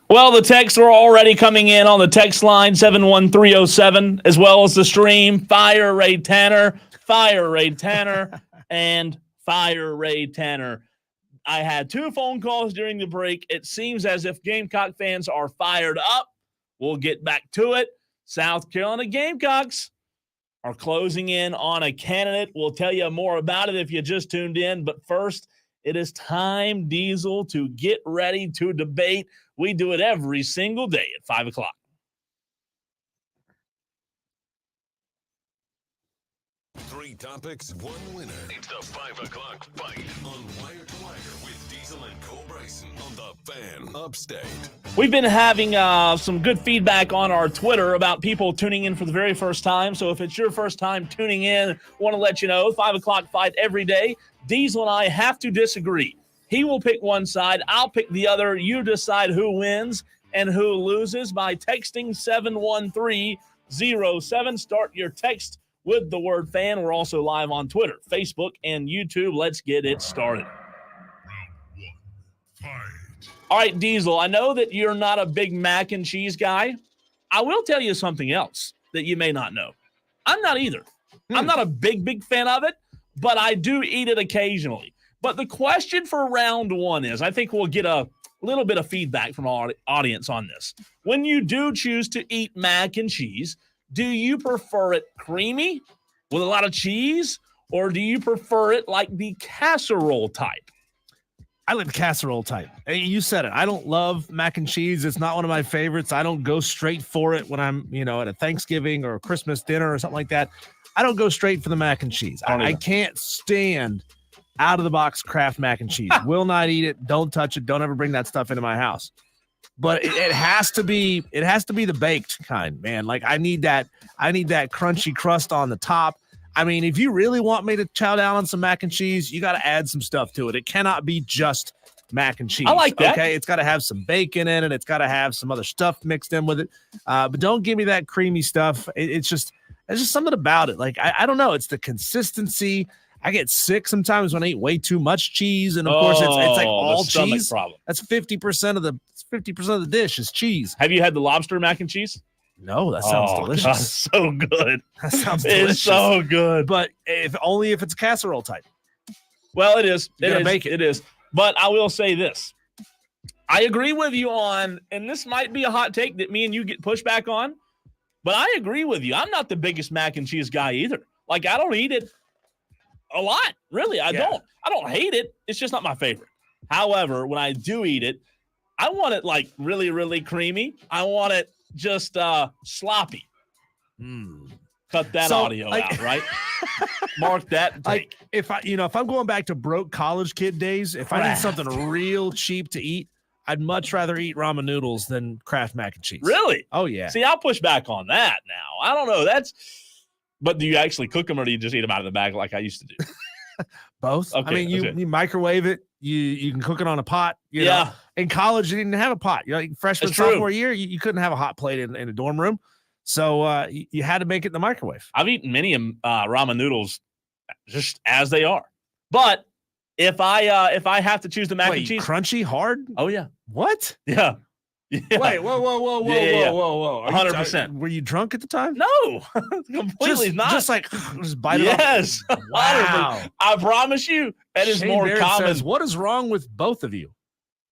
[SPEAKER 2] Well, the texts are already coming in on the text line 71307, as well as the stream. Fire Ray Tanner, and Fire Ray Tanner. I had 2 phone calls during the break. It seems as if Gamecock fans are fired up. We'll get back to it. South Carolina Gamecocks are closing in on a candidate. We'll tell you more about it if you just tuned in. But first, it is time, Diesel, to get ready to debate. We do it every single day at 5 o'clock.
[SPEAKER 1] Three topics, one winner. It's the 5 o'clock fight on Wire to Wire with Diesel and Cole Bryson on the Fan Upstate.
[SPEAKER 2] We've been having some good feedback on our Twitter about people tuning in for the very first time. So if it's your first time tuning in, want to let you know, 5 o'clock fight every day. Diesel and I have to disagree. He will pick one side. I'll pick the other. You decide who wins and who loses by texting 71307. Start your text with the word fan. We're also live on Twitter, Facebook, and YouTube. Let's get it started. All right, Diesel, I know that you're not a big mac and cheese guy. I will tell you something else that you may not know. I'm not either. I'm not a big fan of it, but I do eat it occasionally. But the question for round one is, I think we'll get a little bit of feedback from our audience on this. When you do choose to eat mac and cheese, do you prefer it creamy with a lot of cheese, or do you prefer it like the casserole type?
[SPEAKER 4] I like the casserole type. Hey, you said it. I don't love mac and cheese. It's not one of my favorites. I don't go straight for it when I'm, at a Thanksgiving or a Christmas dinner or something like that. I don't go straight for the mac and cheese. I can't stand out of the box Kraft mac and cheese. Will not eat it. Don't touch it. Don't ever bring that stuff into my house. But it has to be the baked kind, man. Like I need that crunchy crust on the top. I mean, if you really want me to chow down on some mac and cheese, you got to add some stuff to it. It cannot be just mac and cheese.
[SPEAKER 2] I like that.
[SPEAKER 4] Okay, it's got to have some bacon in it. It's got to have some other stuff mixed in with it. But don't give me that creamy stuff. It's just something about it. Like I don't know. It's the consistency. I get sick sometimes when I eat way too much cheese, and of course it's like all cheese.
[SPEAKER 2] Problem.
[SPEAKER 4] That's 50% of the dish is cheese.
[SPEAKER 2] Have you had the lobster mac and cheese?
[SPEAKER 4] No, that sounds delicious.
[SPEAKER 2] God, so good.
[SPEAKER 4] That sounds delicious.
[SPEAKER 2] It's so good.
[SPEAKER 4] But if it's casserole type.
[SPEAKER 2] Well, it is.
[SPEAKER 4] It
[SPEAKER 2] is. But I will say this. I agree with you on, and this might be a hot take that me and you get pushback on, but I agree with you. I'm not the biggest mac and cheese guy either. Like, I don't eat it a lot. Really, I don't. I don't hate it. It's just not my favorite. However, when I do eat it, I want it like really, really creamy. I want it just sloppy. Cut that audio out, right? Mark that.
[SPEAKER 4] Like if I'm going back to broke college kid days, if I need something real cheap to eat, I'd much rather eat ramen noodles than Kraft mac and cheese.
[SPEAKER 2] Really?
[SPEAKER 4] Oh yeah.
[SPEAKER 2] See, I'll push back on that now. I don't know. But do you actually cook them, or do you just eat them out of the bag like I used to do?
[SPEAKER 4] Both.
[SPEAKER 2] Okay,
[SPEAKER 4] I mean, you microwave it. You can cook it on a pot. You know. In college, you didn't have a pot. Freshman, sophomore year, you couldn't have a hot plate in a dorm room. So you had to make it in the microwave.
[SPEAKER 2] I've eaten many ramen noodles just as they are. But if I have to choose the mac and cheese,
[SPEAKER 4] crunchy, hard.
[SPEAKER 2] Oh yeah.
[SPEAKER 4] What?
[SPEAKER 2] Yeah.
[SPEAKER 4] Wait, whoa.
[SPEAKER 2] 100%.
[SPEAKER 4] Were you drunk at the time?
[SPEAKER 2] No, completely not.
[SPEAKER 4] Just bite it off.
[SPEAKER 2] Yes.
[SPEAKER 4] Wow.
[SPEAKER 2] I promise you, that is
[SPEAKER 4] Shane
[SPEAKER 2] more
[SPEAKER 4] Barrett
[SPEAKER 2] common.
[SPEAKER 4] says, what is wrong with both of you?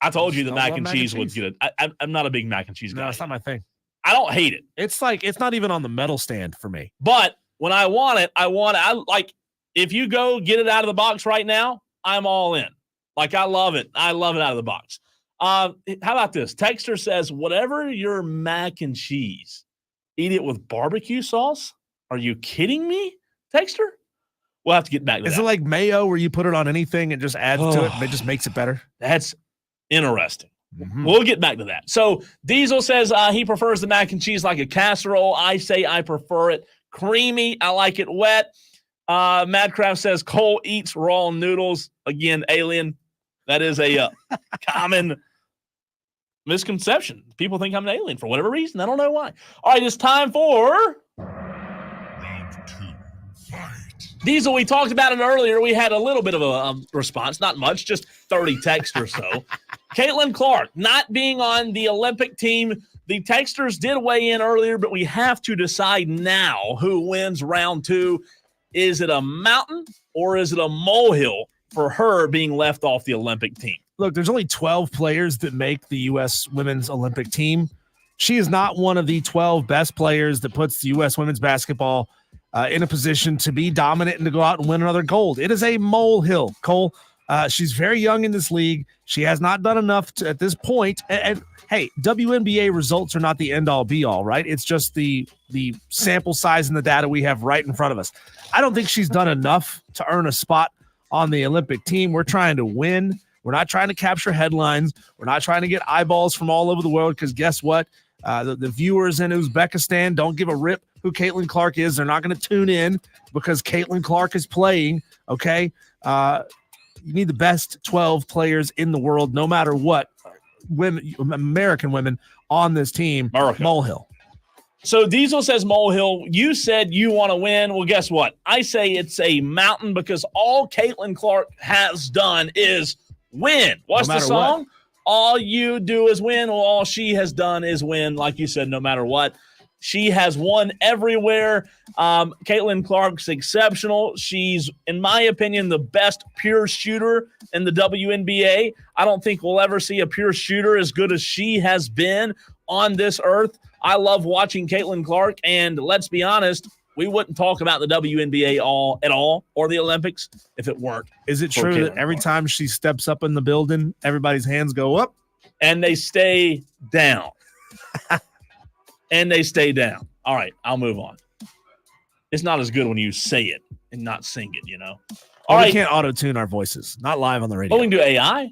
[SPEAKER 2] I told you the mac and
[SPEAKER 4] mac
[SPEAKER 2] cheese
[SPEAKER 4] and
[SPEAKER 2] would
[SPEAKER 4] cheese.
[SPEAKER 2] get it. I'm not a big mac and cheese guy.
[SPEAKER 4] No, it's not my thing.
[SPEAKER 2] I don't hate it.
[SPEAKER 4] It's not even on the metal stand for me.
[SPEAKER 2] But when I want it. I like, if you go get it out of the box right now, I'm all in. Like, I love it. I love it out of the box. How about this? Texter says, whatever your mac and cheese, eat it with barbecue sauce? Are you kidding me, Texter? We'll have to get back to that.
[SPEAKER 4] Is it like mayo where you put it on anything and just adds to it and it just makes it better?
[SPEAKER 2] That's interesting.
[SPEAKER 4] Mm-hmm.
[SPEAKER 2] We'll get back to that. So Diesel says he prefers the mac and cheese like a casserole. I say I prefer it creamy. I like it wet. Madcraft says Cole eats raw noodles. Again, alien. That is a common misconception. People think I'm an alien for whatever reason. I don't know why. All right, it's time for
[SPEAKER 1] Round 2, fight.
[SPEAKER 2] Diesel. We talked about it earlier. We had a little bit of a response, not much, just 30 texts or so. Caitlin Clark not being on the Olympic team. The texters did weigh in earlier, but we have to decide now who wins round 2. Is it a mountain or is it a molehill for her being left off the Olympic team?
[SPEAKER 4] Look, there's only 12 players that make the U.S. women's Olympic team. She is not one of the 12 best players that puts the U.S. women's basketball in a position to be dominant and to go out and win another gold. It is a molehill, Cole. She's very young in this league. She has not done enough at this point. And hey, WNBA results are not the end-all, be-all, right? It's just the sample size and the data we have right in front of us. I don't think she's done enough to earn a spot on the Olympic team. We're trying to win. We're not trying to capture headlines. We're not trying to get eyeballs from all over the world because guess what? The viewers in Uzbekistan don't give a rip who Caitlin Clark is. They're not going to tune in because Caitlin Clark is playing, okay? You need the best 12 players in the world, no matter what, women, American women on this team. Molehill.
[SPEAKER 2] So Diesel says molehill. You said you want to win. Well, guess what? I say it's a mountain because all Caitlin Clark has done is win. What's the song? What? All you do is win. Well, all she has done is win. Like you said, no matter what. She has won everywhere. Caitlin Clark's exceptional. She's, in my opinion, the best pure shooter in the WNBA. I don't think we'll ever see a pure shooter as good as she has been on this earth. I love watching Caitlin Clark, and let's be honest, we wouldn't talk about the WNBA at all or the Olympics if it weren't.
[SPEAKER 4] Is it true that every time she steps up in the building, everybody's hands go up?
[SPEAKER 2] And they stay down. And they stay down. All right, I'll move on. It's not as good when you say it and not sing it, you know? All right.
[SPEAKER 4] We can't auto-tune our voices. Not live on the radio.
[SPEAKER 2] Oh, we can do AI.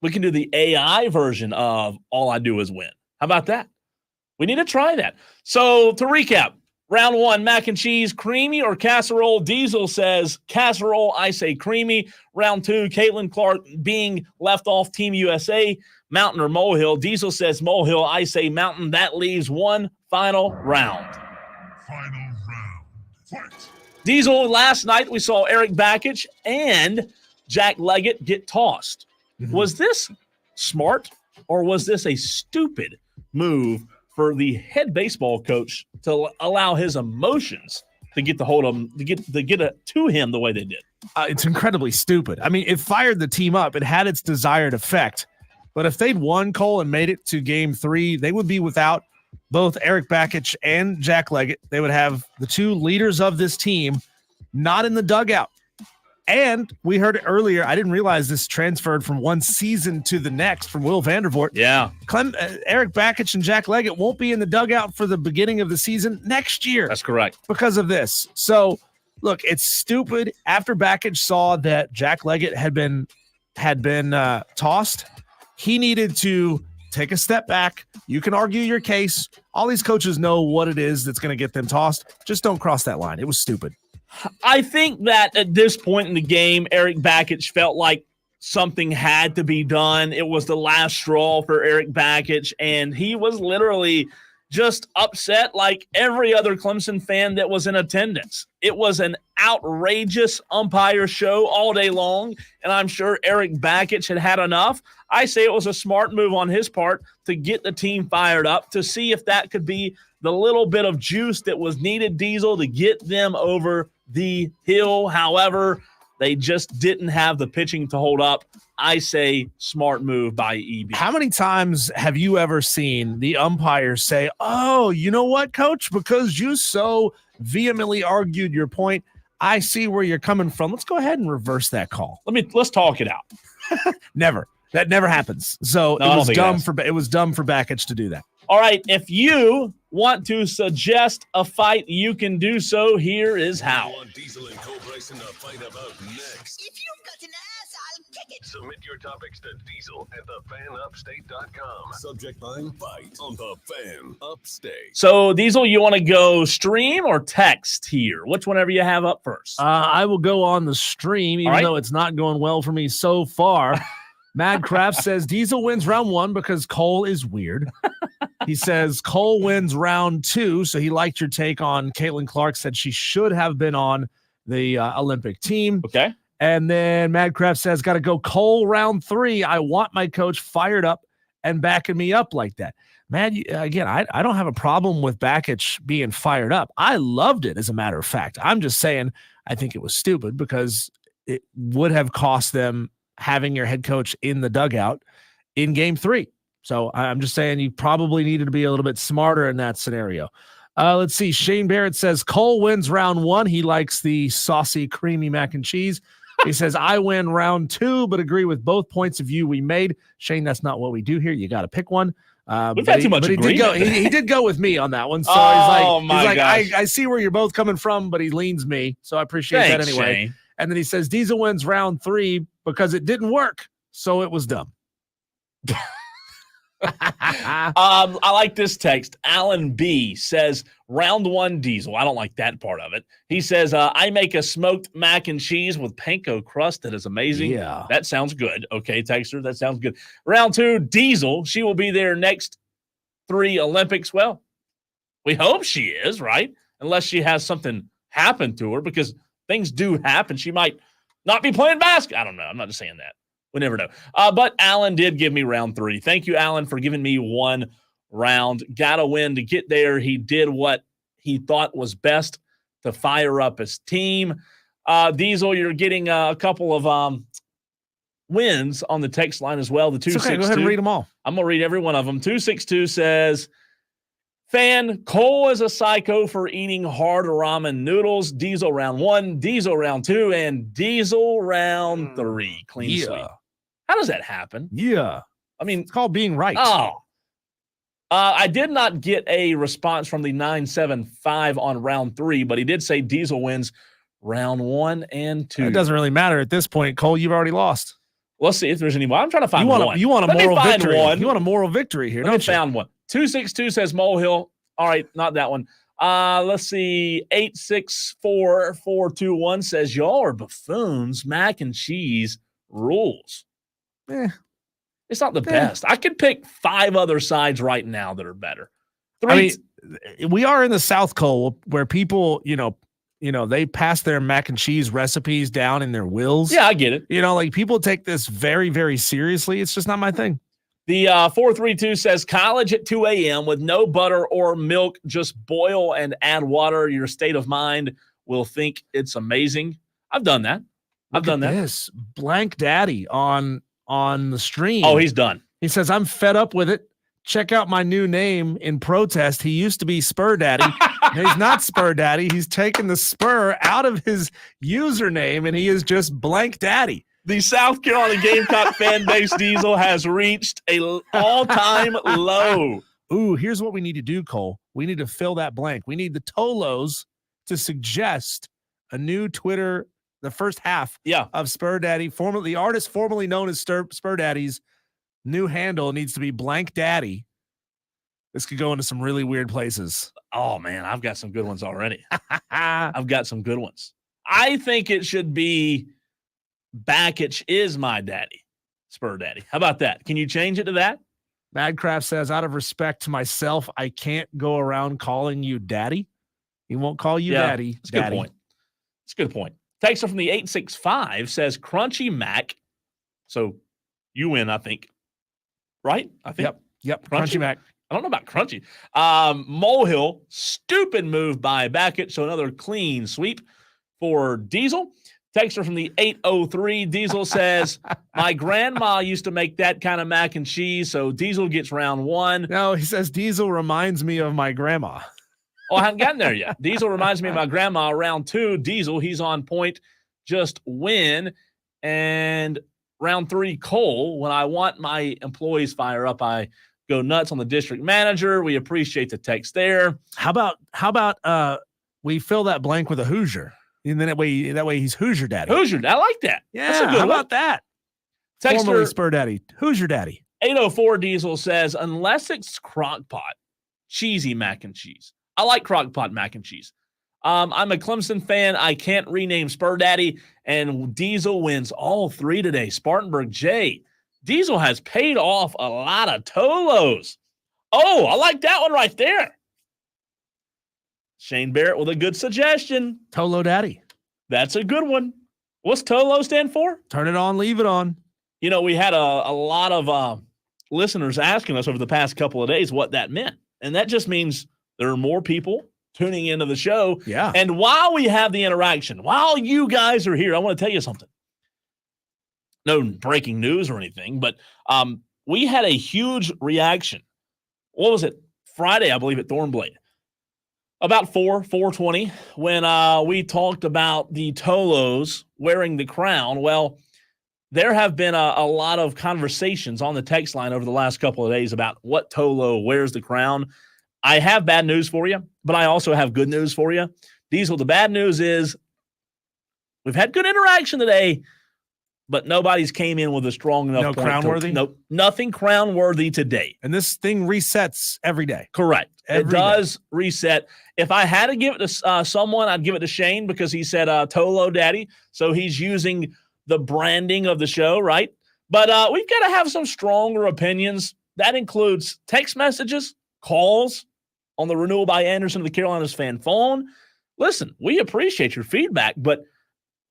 [SPEAKER 2] We can do the AI version of All I Do Is Win. How about that? We need to try that. So to recap, round 1, mac and cheese, creamy or casserole? Diesel says casserole. I say creamy. Round 2, Caitlin Clark being left off Team USA. Mountain or molehill? Diesel says molehill. I say mountain. That leaves one final round.
[SPEAKER 1] Final round. Fight.
[SPEAKER 2] Diesel, last night we saw Eric Bakich and Jack Leggett get tossed. Mm-hmm. Was this smart or was this a stupid move for the head baseball coach to allow his emotions to get the hold of him, to get it to him the way they did?
[SPEAKER 4] It's incredibly stupid. I mean, it fired the team up. It had its desired effect. But if they'd won, Cole, and made it to game 3, they would be without both Eric Bakich and Jack Leggett. They would have the 2 leaders of this team not in the dugout. And we heard it earlier. I didn't realize this transferred from one season to the next from Will Vandervort.
[SPEAKER 2] Yeah.
[SPEAKER 4] Eric Bakich and Jack Leggett won't be in the dugout for the beginning of the season next year.
[SPEAKER 2] That's correct.
[SPEAKER 4] Because of this. So, look, it's stupid. After Bakich saw that Jack Leggett had been tossed, he needed to take a step back. You can argue your case. All these coaches know what it is that's going to get them tossed. Just don't cross that line. It was stupid.
[SPEAKER 2] I think that at this point in the game, Eric Bakich felt like something had to be done. It was the last straw for Eric Bakich, and he was literally just upset like every other Clemson fan that was in attendance. It was an outrageous umpire show all day long, and I'm sure Eric Bakich had enough. I say it was a smart move on his part to get the team fired up, to see if that could be the little bit of juice that was needed, Diesel, to get them over the hill. However, they just didn't have the pitching to hold up. I say smart move by EB.
[SPEAKER 4] How many times have you ever seen the umpires say, oh, you know what, coach, because you so vehemently argued your point, I see where you're coming from. Let's go ahead and reverse that call.
[SPEAKER 2] Let's talk it out.
[SPEAKER 4] Never. That never happens. So it was dumb for Bakich to do that.
[SPEAKER 2] All right, if you want to suggest a fight, you can do so. Here is how.
[SPEAKER 1] You want Diesel and Bryson to fight about next?
[SPEAKER 10] If you've got an ass, I'll kick it.
[SPEAKER 1] Submit your topics to Diesel at thefanupstate.com. Subject line fight on the Fan Upstate.
[SPEAKER 2] So, Diesel, you want to go stream or text here? Which whenever you have up first.
[SPEAKER 4] I will go on the stream, even though it's not going well for me so far. Madcraft says Diesel wins round 1 because Cole is weird. He says Cole wins round 2, so he liked your take on Caitlin Clark, said she should have been on the Olympic team.
[SPEAKER 2] Okay.
[SPEAKER 4] And then Madcraft says, got to go Cole round 3. I want my coach fired up and backing me up like that. Man, again, I don't have a problem with Bakich being fired up. I loved it, as a matter of fact. I'm just saying I think it was stupid because it would have cost them having your head coach in the dugout in game 3. So I'm just saying you probably needed to be a little bit smarter in that scenario. Let's see. Shane Barrett says Cole wins round 1. He likes the saucy, creamy mac and cheese. He says, I win round 2, but agree with both points of view we made. Shane, that's not what we do here. You got to pick one.
[SPEAKER 2] We've had too much agreement.
[SPEAKER 4] He did go with me on that one. So
[SPEAKER 2] Oh,
[SPEAKER 4] he's
[SPEAKER 2] my
[SPEAKER 4] like
[SPEAKER 2] gosh.
[SPEAKER 4] I see where you're both coming from, but he leans me. So I appreciate
[SPEAKER 2] Thanks,
[SPEAKER 4] that anyway.
[SPEAKER 2] Shane.
[SPEAKER 4] And then he says Diesel wins round 3 because it didn't work. So it was dumb.
[SPEAKER 2] I like this text. Alan B says round 1 Diesel. I don't like that part of it. He says, I make a smoked mac and cheese with panko crust that is amazing.
[SPEAKER 4] Yeah.
[SPEAKER 2] That sounds good. Okay, texter, that sounds good. Round 2 Diesel. She will be there next 3 Olympics. Well, we hope she is, right? Unless she has something happen to her, because things do happen. She might not be playing basketball. I don't know. I'm not just saying that. We never know. But Alan did give me round 3. Thank you, Alan, for giving me 1 round. Got to win to get there. He did what he thought was best to fire up his team. Diesel, you're getting a couple of wins on the text line as well. The 262.
[SPEAKER 4] Okay, go ahead and read them all.
[SPEAKER 2] I'm going to read every one of them. 262 says, Fan, Cole is a psycho for eating hard ramen noodles. Diesel round 1, Diesel round 2, and Diesel round 3. Clean sweep. How does that happen?
[SPEAKER 4] Yeah.
[SPEAKER 2] I mean,
[SPEAKER 4] It's called being right.
[SPEAKER 2] Oh. I did not get a response from the 975 on round 3, but he did say Diesel wins round 1 and 2.
[SPEAKER 4] It doesn't really matter at this point, Cole. You've already lost.
[SPEAKER 2] Let's see if there's any more. I'm trying to find one.
[SPEAKER 4] You want a
[SPEAKER 2] Let me
[SPEAKER 4] moral
[SPEAKER 2] find
[SPEAKER 4] victory.
[SPEAKER 2] one.
[SPEAKER 4] You want a moral victory here,
[SPEAKER 2] Let me
[SPEAKER 4] don't you?
[SPEAKER 2] found one. 262 says Molehill. All right, not that one. Let's see. 864421 says y'all are buffoons. Mac and cheese rules. It's not the best. I could pick 5 other sides right now that are better. 3.
[SPEAKER 4] I mean, we are in the South, Cole, where people, they pass their mac and cheese recipes down in their wills.
[SPEAKER 2] Yeah, I get it.
[SPEAKER 4] Like people take this very, very seriously. It's just not my thing.
[SPEAKER 2] The 432 says college at 2 a.m. with no butter or milk. Just boil and add water. Your state of mind will think it's amazing. I've done that. I've done that.
[SPEAKER 4] This Blank Daddy on the stream.
[SPEAKER 2] Oh, he's done.
[SPEAKER 4] He says, I'm fed up with it. Check out my new name in protest. He used to be Spur Daddy. He's not Spur Daddy. He's taken the Spur out of his username, and he is just Blank Daddy.
[SPEAKER 2] The South Carolina Gamecock fan base, Diesel, has reached a all-time low.
[SPEAKER 4] Ooh, here's what we need to do, Cole. We need to fill that blank. We need the Tolos to suggest a new Twitter, the first half of Spur Daddy, the artist formerly known as Spur Daddy's new handle needs to be Blank Daddy. This could go into some really weird places.
[SPEAKER 2] Oh, man, I've got some good ones already. I've got some good ones. I think it should be Bakich is my daddy, Spur Daddy. How about that? Can you change it to that?
[SPEAKER 4] Madcraft says, out of respect to myself, I can't go around calling you daddy. He won't call you daddy.
[SPEAKER 2] That's a good point. It's a good point. Texter from the 865 says Crunchy Mac. So you win, I think. Right? I think.
[SPEAKER 4] Yep. Crunchy Mac.
[SPEAKER 2] I don't know about Crunchy. Molehill, stupid move by Bakich. So another clean sweep for Diesel. Texter from the 803, Diesel says, my grandma used to make that kind of mac and cheese, so Diesel gets round 1.
[SPEAKER 4] No, he says Diesel reminds me of my grandma.
[SPEAKER 2] Oh, I haven't gotten there yet. Diesel reminds me of my grandma. Round 2, Diesel, he's on point. Just win. And round 3, Cole, when I want my employees fire up, I go nuts on the district manager. We appreciate the text there.
[SPEAKER 4] How about we fill that blank with a Hoosier? And then that way he's Hoosier Daddy.
[SPEAKER 2] Hoosier, I like that.
[SPEAKER 4] Yeah,
[SPEAKER 2] that's a good
[SPEAKER 4] how
[SPEAKER 2] one.
[SPEAKER 4] about that? Formerly Spur Daddy, Hoosier Daddy.
[SPEAKER 2] 804 Diesel says, unless it's Crock-Pot, cheesy mac and cheese. I like Crock-Pot mac and cheese. I'm a Clemson fan. I can't rename Spur Daddy, and Diesel wins all 3 today. Spartanburg J. Diesel has paid off a lot of Tolos. Oh, I like that one right there. Shane Barrett with a good suggestion.
[SPEAKER 4] Tolo Daddy.
[SPEAKER 2] That's a good one. What's TOLO stand for?
[SPEAKER 4] Turn it on, leave it on.
[SPEAKER 2] You know, we had a lot of listeners asking us over the past couple of days what that meant. And that just means there are more people tuning into the show.
[SPEAKER 4] Yeah.
[SPEAKER 2] And while we have the interaction, while you guys are here, I want to tell you something. No breaking news or anything, but we had a huge reaction. What was it? Friday, I believe, at Thornblade. About 4:20, when we talked about the Tolos wearing the crown. Well, there have been a lot of conversations on the text line over the last couple of days about what Tolo wears the crown. I have bad news for you, but I also have good news for you. Diesel, the bad news is we've had good interaction today, but nobody's came in with a strong enough
[SPEAKER 4] No
[SPEAKER 2] point.
[SPEAKER 4] crown-worthy?
[SPEAKER 2] No, nothing crown-worthy today.
[SPEAKER 4] And this thing resets every day.
[SPEAKER 2] Correct.
[SPEAKER 4] Every
[SPEAKER 2] It does reset. If I had to give it to someone, I'd give it to Shane because he said Tolo Daddy. So he's using the branding of the show, right? But we've got to have some stronger opinions. That includes text messages, calls on the Renewal by Anderson of the Carolinas fan phone. Listen, we appreciate your feedback, but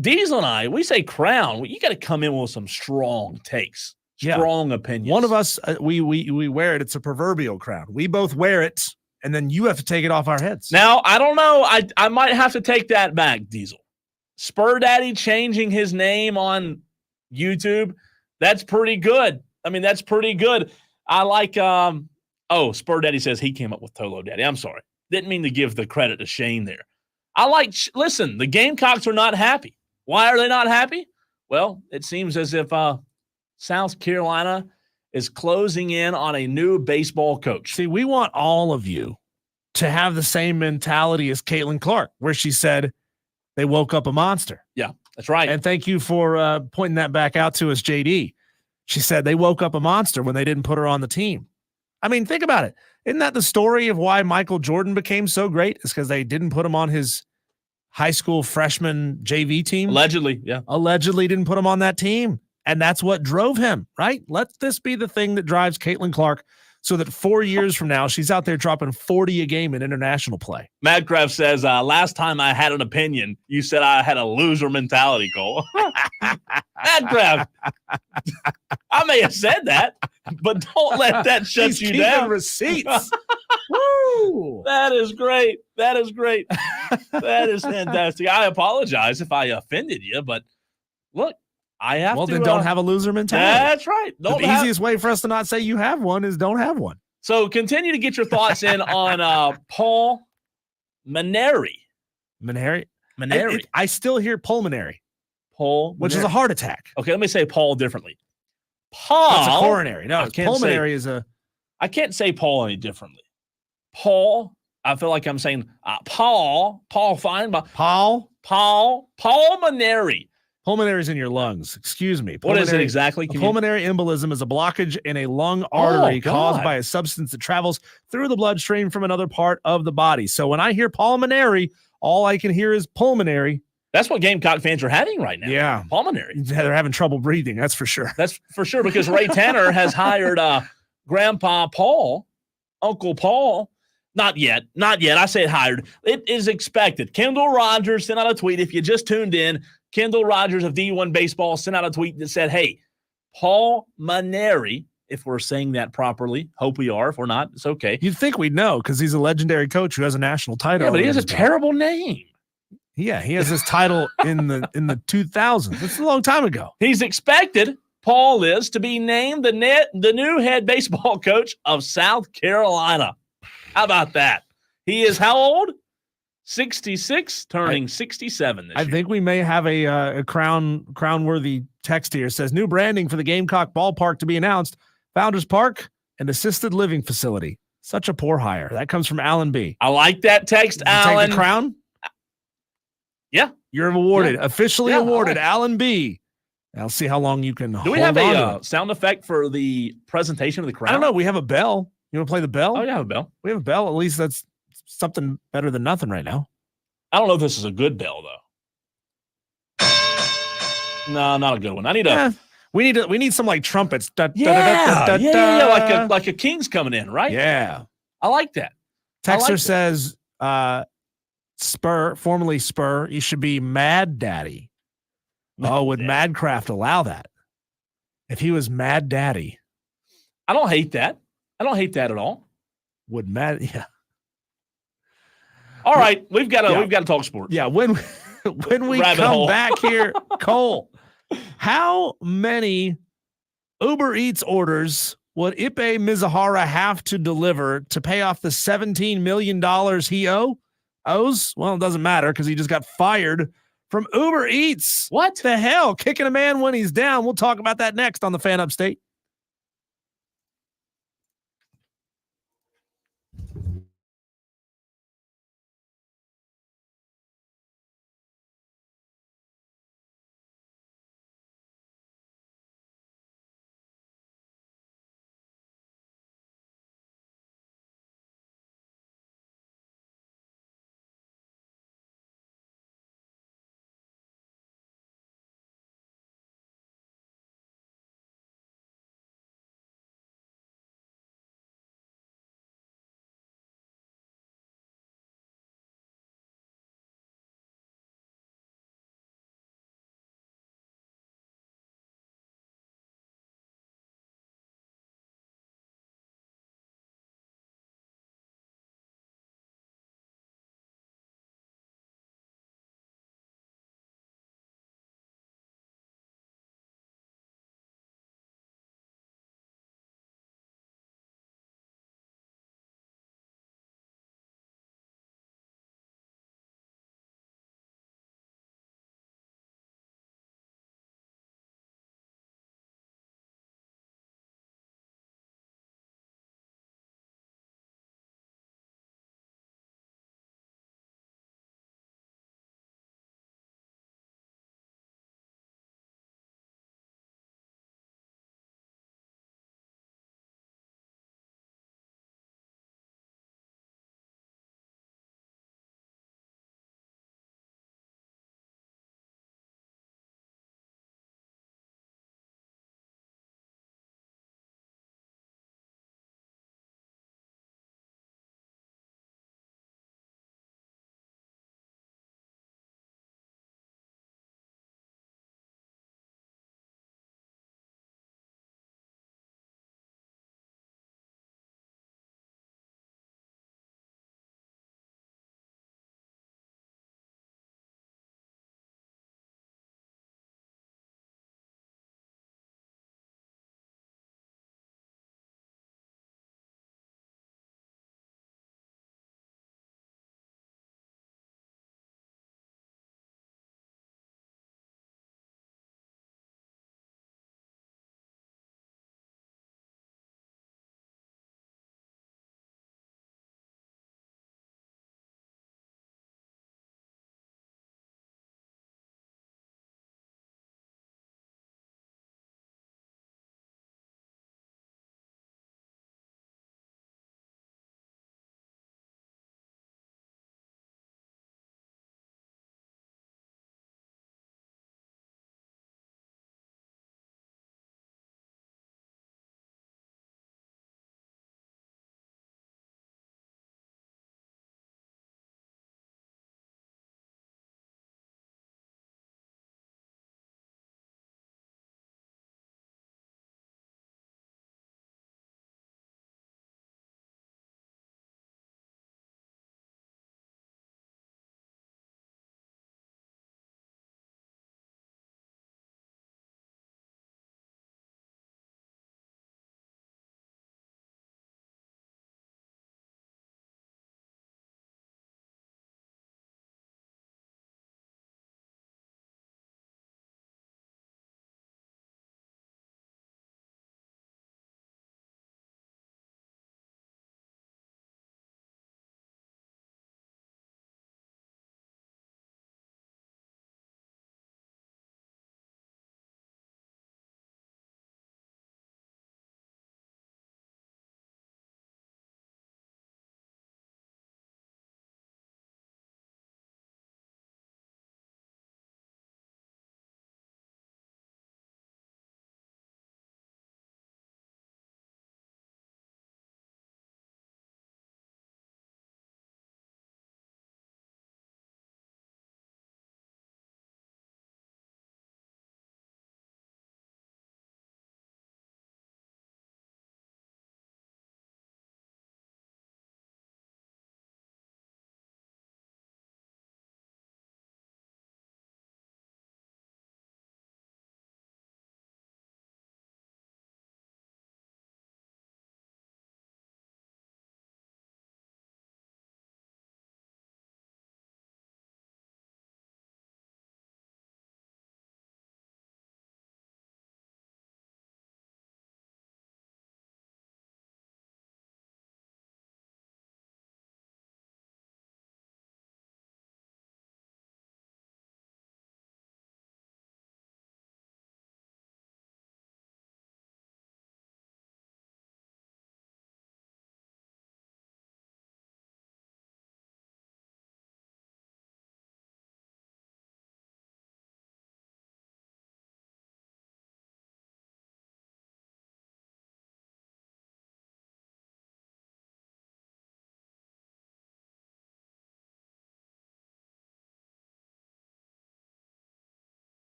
[SPEAKER 2] Diesel and I, we say crown. You got to come in with some strong takes, strong opinions.
[SPEAKER 4] One of us, we wear it. It's a proverbial crown. We both wear it, and then you have to take it off our heads.
[SPEAKER 2] Now, I don't know. I might have to take that back, Diesel. Spur Daddy changing his name on YouTube. That's pretty good. I mean, that's pretty good. I like, Spur Daddy says he came up with Tolo Daddy. I'm sorry. Didn't mean to give the credit to Shane there. Listen, the Gamecocks are not happy. Why are they not happy? Well, it seems as if South Carolina is closing in on a new baseball coach.
[SPEAKER 4] See, we want all of you to have the same mentality as Caitlin Clark, where she said they woke up a monster.
[SPEAKER 2] Yeah, that's right.
[SPEAKER 4] And thank you for pointing that back out to us, JD. She said they woke up a monster when they didn't put her on the team. I mean, think about it. Isn't that the story of why Michael Jordan became so great? It's because they didn't put him on his high school freshman JV team.
[SPEAKER 2] Allegedly, yeah.
[SPEAKER 4] Allegedly didn't put him on that team. And that's what drove him, right? Let this be the thing that drives Caitlin Clark so that 4 years from now, she's out there dropping 40 a game in international play.
[SPEAKER 2] Madcraft says, last time I had an opinion, you said I had a loser mentality, Cole. Madcraft, I may have said that, but don't let that shut you down.
[SPEAKER 4] Receipts. Woo!
[SPEAKER 2] That is great. That is great. That is fantastic. I apologize if I offended you, but look, I have
[SPEAKER 4] well,
[SPEAKER 2] to.
[SPEAKER 4] Then don't have a loser mentality.
[SPEAKER 2] That's right.
[SPEAKER 4] The easiest way for us to not say you have one is don't have one.
[SPEAKER 2] So continue to get your thoughts in on Paul Maneri.
[SPEAKER 4] Maneri?
[SPEAKER 2] I
[SPEAKER 4] still hear pulmonary.
[SPEAKER 2] Paul,
[SPEAKER 4] which is a heart attack.
[SPEAKER 2] Okay, let me say Paul differently. Paul.
[SPEAKER 4] That's a coronary. No, pulmonary is a.
[SPEAKER 2] I can't say Paul any differently. Paul. I feel like I'm saying Paul Feinbaum.
[SPEAKER 4] Paul
[SPEAKER 2] Maneri.
[SPEAKER 4] Pulmonary is in your lungs. Excuse me.
[SPEAKER 2] What is it exactly?
[SPEAKER 4] Pulmonary embolism is a blockage in a lung artery caused by a substance that travels through the bloodstream from another part of the body. So when I hear pulmonary, all I can hear is pulmonary.
[SPEAKER 2] That's what Gamecock fans are having right now.
[SPEAKER 4] Yeah.
[SPEAKER 2] Pulmonary.
[SPEAKER 4] They're having trouble breathing. That's for sure.
[SPEAKER 2] That's for sure because Ray Tanner has hired Grandpa Paul, Uncle Paul. Not yet. I said hired. It is expected. Kendall Rogers sent out a tweet. If you just tuned in, Kendall Rogers of D1 Baseball sent out a tweet that said, hey, Paul Maneri, if we're saying that properly, hope we are. If we're not, it's okay.
[SPEAKER 4] You'd think we'd know because he's a legendary coach who has a national title.
[SPEAKER 2] Yeah, but he has a terrible name.
[SPEAKER 4] Yeah, he has this title in the 2000s. It's a long time ago.
[SPEAKER 2] He's expected, Paul is, to be named the new head baseball coach of South Carolina. How about that? He is how old? 66, turning 67 this year.
[SPEAKER 4] I think we may have a crown-worthy text here. It says, new branding for the Gamecock Ballpark to be announced. Founders Park and Assisted Living Facility. Such a poor hire. That comes from Alan B.
[SPEAKER 2] I like that text, Alan.
[SPEAKER 4] Take the crown?
[SPEAKER 2] Yeah.
[SPEAKER 4] You're awarded. Yeah. Officially awarded, right. Alan B. I'll see how long you can hold on.
[SPEAKER 2] Do we have a sound effect for the presentation of the crown?
[SPEAKER 4] I don't know. We have a bell. You want to play the bell?
[SPEAKER 2] Oh, yeah, I have a bell.
[SPEAKER 4] We have a bell. At least that's something better than nothing right now.
[SPEAKER 2] I don't know if this is a good bell, though. No, not a good one. I need a...
[SPEAKER 4] We need some like trumpets.
[SPEAKER 2] Like a king's coming in, right?
[SPEAKER 4] Yeah.
[SPEAKER 2] I like that.
[SPEAKER 4] Texter says, Spur, formerly Spur, you should be Mad Daddy. Oh, would Madcraft allow that? If he was Mad Daddy,
[SPEAKER 2] I don't hate that. I don't hate that at all.
[SPEAKER 4] would Mad? Yeah.
[SPEAKER 2] All right, we've got to talk sports.
[SPEAKER 4] Yeah. When we
[SPEAKER 2] Rabbit
[SPEAKER 4] come
[SPEAKER 2] hole.
[SPEAKER 4] back here, Cole, how many Uber Eats orders would Ipe Mizuhara have to deliver to pay off the $17 million he owes? Well, it doesn't matter because he just got fired from Uber Eats.
[SPEAKER 2] What
[SPEAKER 4] the hell? Kicking a man when he's down. We'll talk about that next on the Fan Upstate.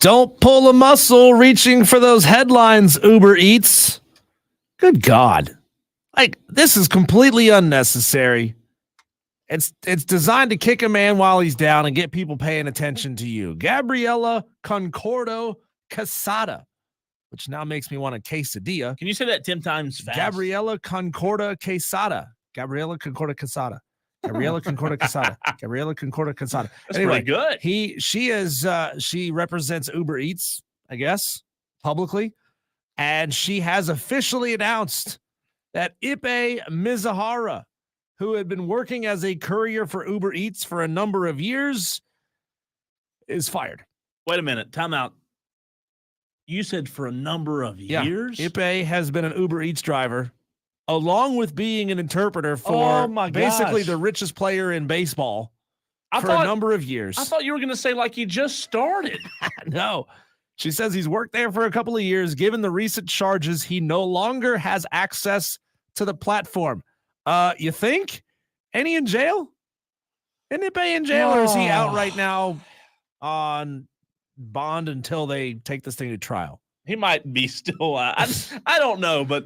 [SPEAKER 4] Don't pull a muscle reaching for those headlines, Uber Eats. Good God. Like, this is completely unnecessary. It's designed to kick a man while he's down and get people paying attention to you. Gabriela Concordo Casada, which now makes me want a quesadilla.
[SPEAKER 2] Can you say that 10 times fast?
[SPEAKER 4] Gabriela Concorda Quesada. Gabriela Concorda Casada. Gabriela Concorda Casada. Gabriela Concorda Casada.
[SPEAKER 2] That's pretty good.
[SPEAKER 4] She represents Uber Eats, I guess, publicly, and she has officially announced that Ipe Mizahara, who had been working as a courier for Uber Eats for a number of years, is fired.
[SPEAKER 2] Wait a minute. Time out. You said for a number of years?
[SPEAKER 4] Ipe has been an Uber Eats driver, along with being an interpreter for basically the richest player in baseball a number of years.
[SPEAKER 2] I thought you were going to say like you just started.
[SPEAKER 4] No. She says he's worked there for a couple of years. Given the recent charges, he no longer has access to the platform. You think? Ain't he in jail? Isn't Ipe in jail, or is he out right now on bond until they take this thing to trial?
[SPEAKER 2] He might be still. I don't know, but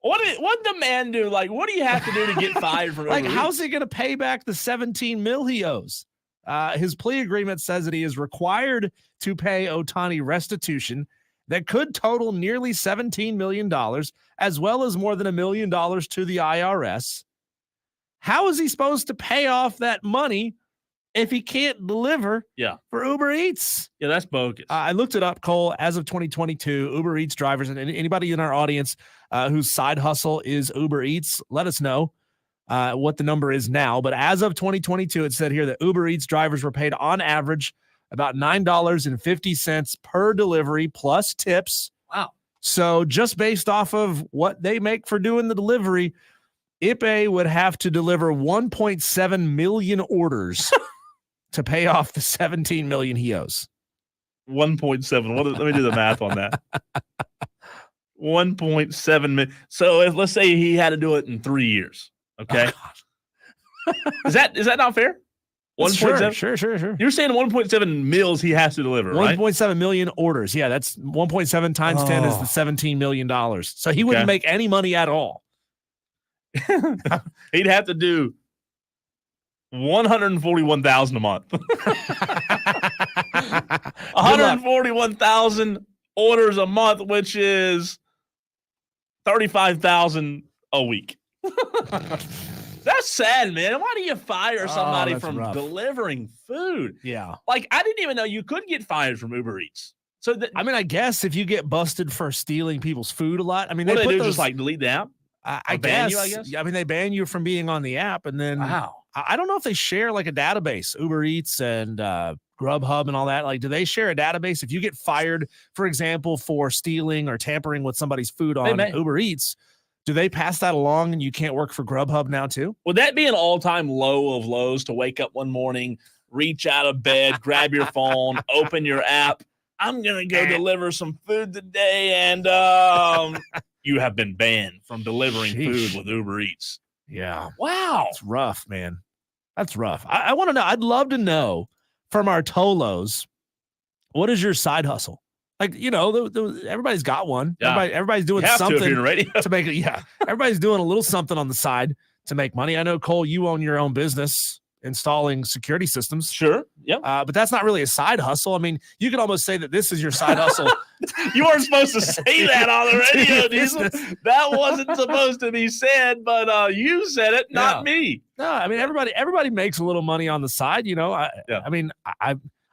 [SPEAKER 2] what did the man do? Like, what do you have to do to get fired from?
[SPEAKER 4] Like, how's he going to pay back the $17 million he owes? His plea agreement says that he is required to pay Ohtani restitution that could total nearly $17 million, as well as more than $1 million to the IRS. How is he supposed to pay off that money if he can't deliver for Uber Eats?
[SPEAKER 2] Yeah, that's bogus.
[SPEAKER 4] I looked it up, Cole. As of 2022, Uber Eats drivers, and anybody in our audience whose side hustle is Uber Eats, let us know what the number is now. But as of 2022, it said here that Uber Eats drivers were paid on average about $9.50 per delivery plus tips.
[SPEAKER 2] Wow.
[SPEAKER 4] So just based off of what they make for doing the delivery, Ipe would have to deliver 1.7 million orders to pay off the 17 million he owes.
[SPEAKER 2] 1.7. Let me do the math on that. 1.7 million. So let's say he had to do it in 3 years. Okay. Oh, is that not fair?
[SPEAKER 4] 1.7. Sure.
[SPEAKER 2] You're saying 1.7 mils he has to deliver, right?
[SPEAKER 4] 1.7 million orders. Yeah, that's 1.7 times 10 is the $17 million. So he wouldn't make any money at all.
[SPEAKER 2] He'd have to do 141,000 a month. 141,000 orders a month, which is 35,000 a week. That's sad, man. Why do you fire somebody from delivering food?
[SPEAKER 4] Yeah.
[SPEAKER 2] Like, I didn't even know you could get fired from Uber Eats. So
[SPEAKER 4] I guess if you get busted for stealing people's food a lot, I mean,
[SPEAKER 2] they do just like delete the app.
[SPEAKER 4] I guess. I mean, they ban you from being on the app, and then I don't know if they share like a database, Uber Eats and Grubhub and all that. Like, do they share a database? If you get fired, for example, for stealing or tampering with somebody's food on Uber Eats, do they pass that along and you can't work for Grubhub now too?
[SPEAKER 2] Would that be an all-time low of lows to wake up one morning, reach out of bed, grab your phone, open your app? I'm going to go deliver some food today, and you have been banned from delivering food with Uber Eats.
[SPEAKER 4] Yeah.
[SPEAKER 2] Wow.
[SPEAKER 4] It's rough, man. That's rough. I want to know. I'd love to know from our Tolos, what is your side hustle? Like, you know, everybody's got one.
[SPEAKER 2] Yeah.
[SPEAKER 4] Everybody's doing something to make it. Yeah. Everybody's doing a little something on the side to make money. I know, Cole, you own your own business installing security systems.
[SPEAKER 2] Sure. Yep.
[SPEAKER 4] But that's not really a side hustle. I mean, you could almost say that this is your side hustle.
[SPEAKER 2] You weren't supposed to say that on the radio, Diesel. That wasn't supposed to be said, but you said it, not me.
[SPEAKER 4] No, I mean, everybody makes a little money on the side, you know. I mean,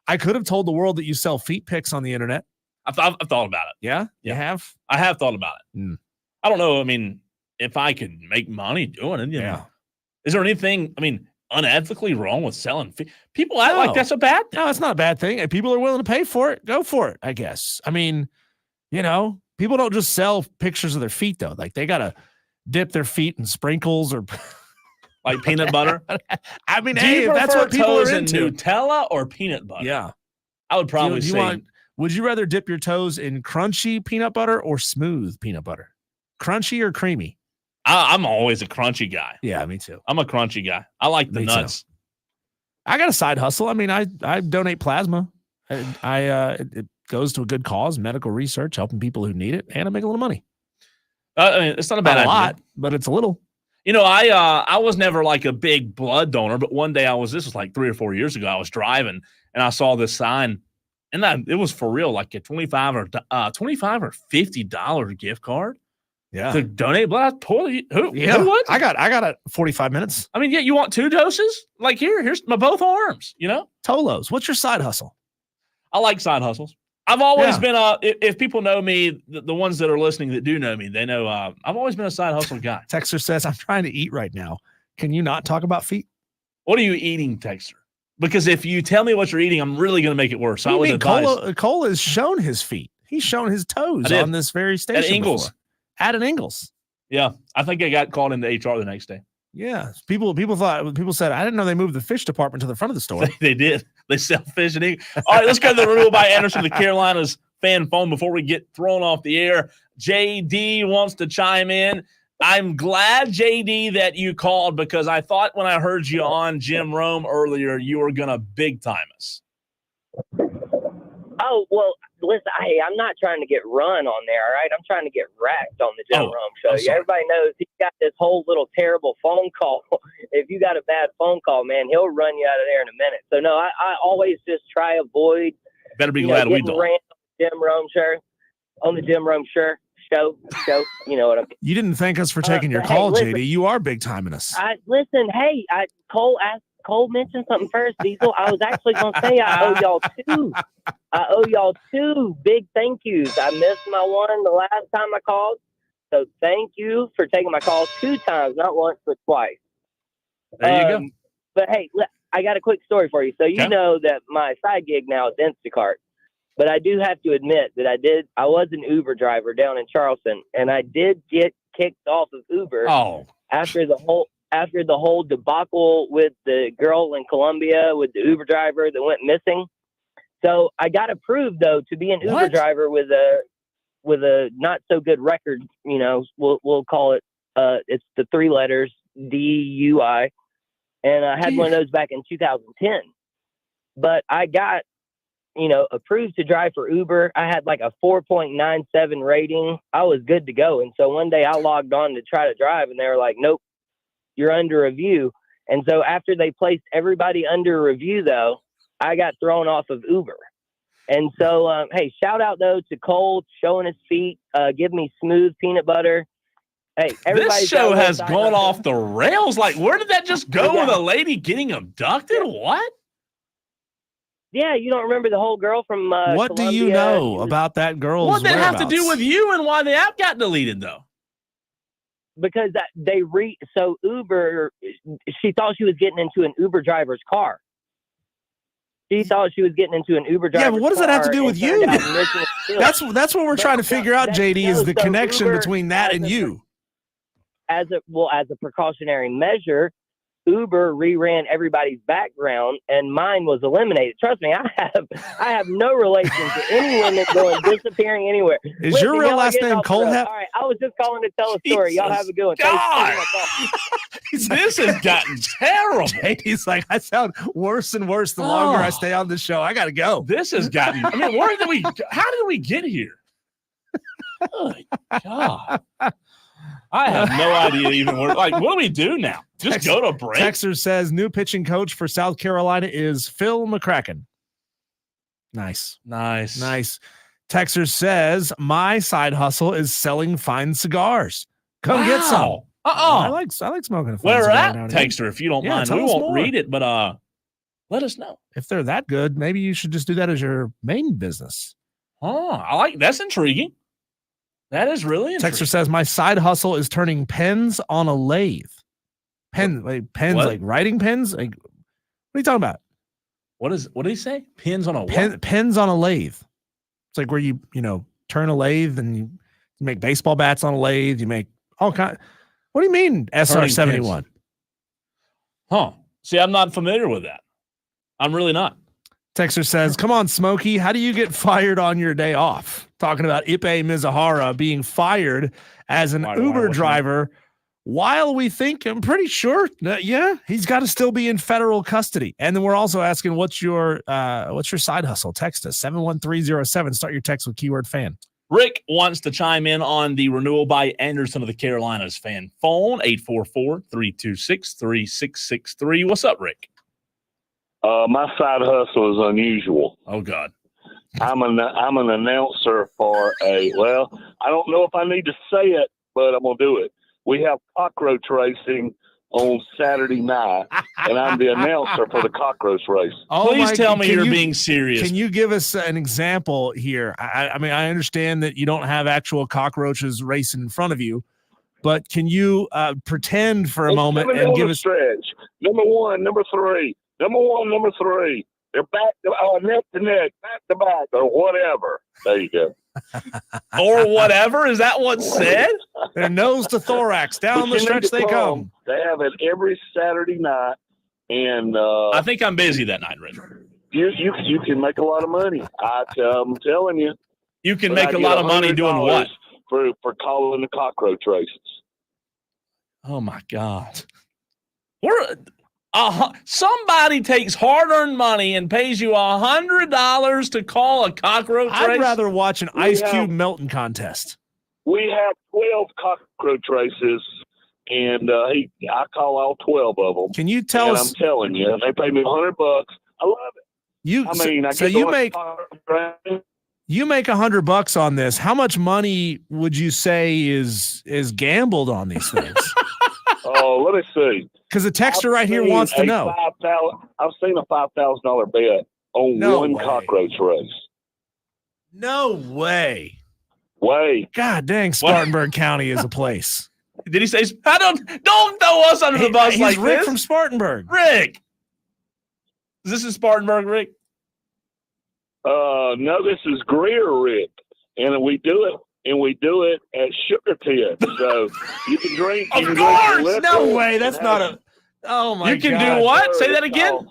[SPEAKER 4] I could have told the world that you sell feet pics on the internet.
[SPEAKER 2] I've thought about it.
[SPEAKER 4] Yeah? You have?
[SPEAKER 2] I have thought about it. I don't know. I mean, if I could make money doing it, you know. Is there anything, I mean, unethically wrong with selling feet? People act like that's a bad thing.
[SPEAKER 4] No, it's not a bad thing. If people are willing to pay for it, go for it, I guess. I mean, you know, people don't just sell pictures of their feet, though. Like, they got to dip their feet in sprinkles or
[SPEAKER 2] like peanut butter.
[SPEAKER 4] I mean, hey, if that's what people are into.
[SPEAKER 2] Nutella or peanut butter?
[SPEAKER 4] Yeah.
[SPEAKER 2] I would probably say.
[SPEAKER 4] Would you rather dip your toes in crunchy peanut butter or smooth peanut butter? Crunchy or creamy?
[SPEAKER 2] I'm always a crunchy guy.
[SPEAKER 4] Yeah, me too.
[SPEAKER 2] I'm a crunchy guy. I like the nuts.
[SPEAKER 4] I got a side hustle. I mean, I donate plasma.
[SPEAKER 11] goes to a good cause, medical research, helping people who need it, and I make a little money.
[SPEAKER 2] I mean, it's not a bad idea.
[SPEAKER 11] lot, but it's a little.
[SPEAKER 2] You know, I was never like a big blood donor, but one day this was like 3 or 4 years ago, I was driving and I saw this sign, and it was for real, like a $25 or $50 gift card.
[SPEAKER 11] Yeah.
[SPEAKER 2] To donate blood. Who would?
[SPEAKER 11] I got it 45 minutes.
[SPEAKER 2] I mean, yeah, you want 2 doses? Like here's my both arms, you know?
[SPEAKER 11] Tolos. What's your side hustle?
[SPEAKER 2] I like side hustles. I've always been if people know me, the ones that are listening that do know me, they know I've always been a side hustle guy.
[SPEAKER 11] Texter says, I'm trying to eat right now. Can you not talk about feet?
[SPEAKER 2] What are you eating, Texter? Because if you tell me what you're eating, I'm really going to make it worse. So I would advise.
[SPEAKER 11] Cole has shown his feet. He's shown his toes on this very station.
[SPEAKER 2] At Ingles.
[SPEAKER 11] At an Ingles.
[SPEAKER 2] Yeah. I think I got called into HR the next day.
[SPEAKER 11] Yeah. People said, I didn't know they moved the fish department to the front of the store.
[SPEAKER 2] They did. They sell fish and eggs. All right, let's go to the Rule by Anderson, the Carolinas fan phone before we get thrown off the air. JD wants to chime in. I'm glad, JD, that you called because I thought when I heard you on Jim Rome earlier, you were going to big time us.
[SPEAKER 12] Oh, well, listen, I'm not trying to get run on there, all right? I'm trying to get racked on the Jim Rome show. Everybody knows he's got this whole little terrible phone call. If you got a bad phone call, man, he'll run you out of there in a minute. So, no, I always just try avoid.
[SPEAKER 2] Better be glad we don't.
[SPEAKER 12] Jim Rome show, on the Jim Rome show, you know what I mean?
[SPEAKER 11] You didn't thank us for taking your call, listen, JD. You are big timing us.
[SPEAKER 12] Cole mentioned something first, Diesel. I was actually going to say I owe y'all two big thank yous. I missed my one the last time I called. So thank you for taking my call 2 times, not once, but twice.
[SPEAKER 2] There you go.
[SPEAKER 12] But, hey, I got a quick story for you. So you know that my side gig now is Instacart. But I do have to admit that I was an Uber driver down in Charleston, and I did get kicked off of Uber after the whole debacle with the girl in Columbia with the Uber driver that went missing. So I got approved though to be an Uber driver with a not so good record. You know, we'll call it. It's the 3 letters DUI, and I had one of those back in 2010. But I got approved to drive for Uber. I had like a 4.97 rating. I was good to go. And so one day I logged on to try to drive, and they were like, nope, you're under review. And so after they placed everybody under review, though, I got thrown off of Uber. And so, hey, shout out, though, to Cole showing his feet. Give me smooth peanut butter. Hey,
[SPEAKER 2] this show has gone off the rails. Like, where did that just go with a lady getting abducted? What?
[SPEAKER 12] Yeah, you don't remember the whole girl from
[SPEAKER 11] what
[SPEAKER 12] Columbia?
[SPEAKER 11] Do you know about that girl's
[SPEAKER 2] What did it have to do
[SPEAKER 11] whereabouts?
[SPEAKER 2] with you and why the app got deleted, though?
[SPEAKER 12] Because so Uber, she thought she was getting into an Uber driver's car. She thought she was getting into an Uber driver's car.
[SPEAKER 11] Yeah, but what does that have to do with you? That's what we're trying to figure out, JD, is the connection
[SPEAKER 12] Uber,
[SPEAKER 11] between that and you.
[SPEAKER 12] As a precautionary measure, Uber reran everybody's background, and mine was eliminated. Trust me, I have no relation to any women going disappearing anywhere.
[SPEAKER 11] Is your real last name Colehep?
[SPEAKER 12] All right, I was just calling to tell a story. Y'all have a good one.
[SPEAKER 2] God. This has gotten terrible.
[SPEAKER 11] He's like, I sound worse and worse the longer I stay on the show. I got to go.
[SPEAKER 2] This has gotten. I mean, how did we get here? Good God. I have no idea even where. Like, what do we do now? Just go to break?
[SPEAKER 11] Texter says new pitching coach for South Carolina is Phil McCracken. Nice. Texter says my side hustle is selling fine cigars. Come get some. I like smoking a fine
[SPEAKER 2] Where
[SPEAKER 11] cigar
[SPEAKER 2] at,
[SPEAKER 11] now and again.
[SPEAKER 2] Texter? If you don't mind, we won't read it, but let us know
[SPEAKER 11] if they're that good. Maybe you should just do that as your main business.
[SPEAKER 2] That's intriguing. That is really interesting.
[SPEAKER 11] Texter says my side hustle is turning pens on a lathe. Pens, like writing pens. Like, what are you talking about?
[SPEAKER 2] What did he say? Pens on a
[SPEAKER 11] pens on a lathe. It's like where you turn a lathe and you make baseball bats on a lathe. You make all kind. What do you mean SR-71?
[SPEAKER 2] Huh? See, I'm not familiar with that. I'm really not.
[SPEAKER 11] Texter says, come on, Smokey. How do you get fired on your day off? Talking about Ipe Mizuhara being fired as an Uber driver while we think, I'm pretty sure that, he's got to still be in federal custody. And then we're also asking, what's your side hustle? Text us 71307. Start your text with keyword fan.
[SPEAKER 2] Rick wants to chime in on the renewal by Anderson of the Carolinas fan phone, 844-326-3663. What's up, Rick?
[SPEAKER 13] My side hustle is unusual.
[SPEAKER 2] Oh, God.
[SPEAKER 13] I'm an announcer for I don't know if I need to say it, but I'm going to do it. We have cockroach racing on Saturday night, and I'm the announcer for the cockroach race.
[SPEAKER 2] Please tell me you're being serious.
[SPEAKER 11] Can you give us an example here? I mean, I understand that you don't have actual cockroaches racing in front of you, but can you pretend for a moment and give us
[SPEAKER 13] stretch? Number one, number three. Number one, number three. They're back to neck to neck, back to back, or whatever. There you go.
[SPEAKER 2] Or whatever? Is that what's said?
[SPEAKER 11] Their nose to thorax, down the stretch they come.
[SPEAKER 13] They have it every Saturday night, and
[SPEAKER 2] I think I'm busy that night, Rick.
[SPEAKER 13] You can make a lot of money. I'm telling you.
[SPEAKER 2] You can make a lot of money doing what?
[SPEAKER 13] For calling the cockroach races.
[SPEAKER 2] Oh my God. Somebody takes hard-earned money and pays you $100 to call a cockroach race?
[SPEAKER 11] I'd rather watch an Ice Cube melting contest.
[SPEAKER 13] We have 12 cockroach races, and I call all 12 of them.
[SPEAKER 11] Can you tell us?
[SPEAKER 13] I'm telling you, they pay me $100. I love it. You
[SPEAKER 11] make $100 on this. How much money would you say is gambled on these things?
[SPEAKER 13] Oh, let me see.
[SPEAKER 11] Because the texter right here wants to know.
[SPEAKER 13] I've seen a $5,000 bet on one cockroach race.
[SPEAKER 11] No way.
[SPEAKER 13] Way.
[SPEAKER 11] God dang, Spartanburg County is a place.
[SPEAKER 2] Did he say? Don't throw us under the bus like
[SPEAKER 11] Rick
[SPEAKER 2] this.
[SPEAKER 11] from Spartanburg.
[SPEAKER 2] Rick. Is this in Spartanburg, Rick?
[SPEAKER 13] No, this is Greer, Rick, and we do it at Sugar Tit. So you can drink.
[SPEAKER 2] Of course.
[SPEAKER 11] No way. That's not a. Oh my God.
[SPEAKER 2] You can do what? Say that again.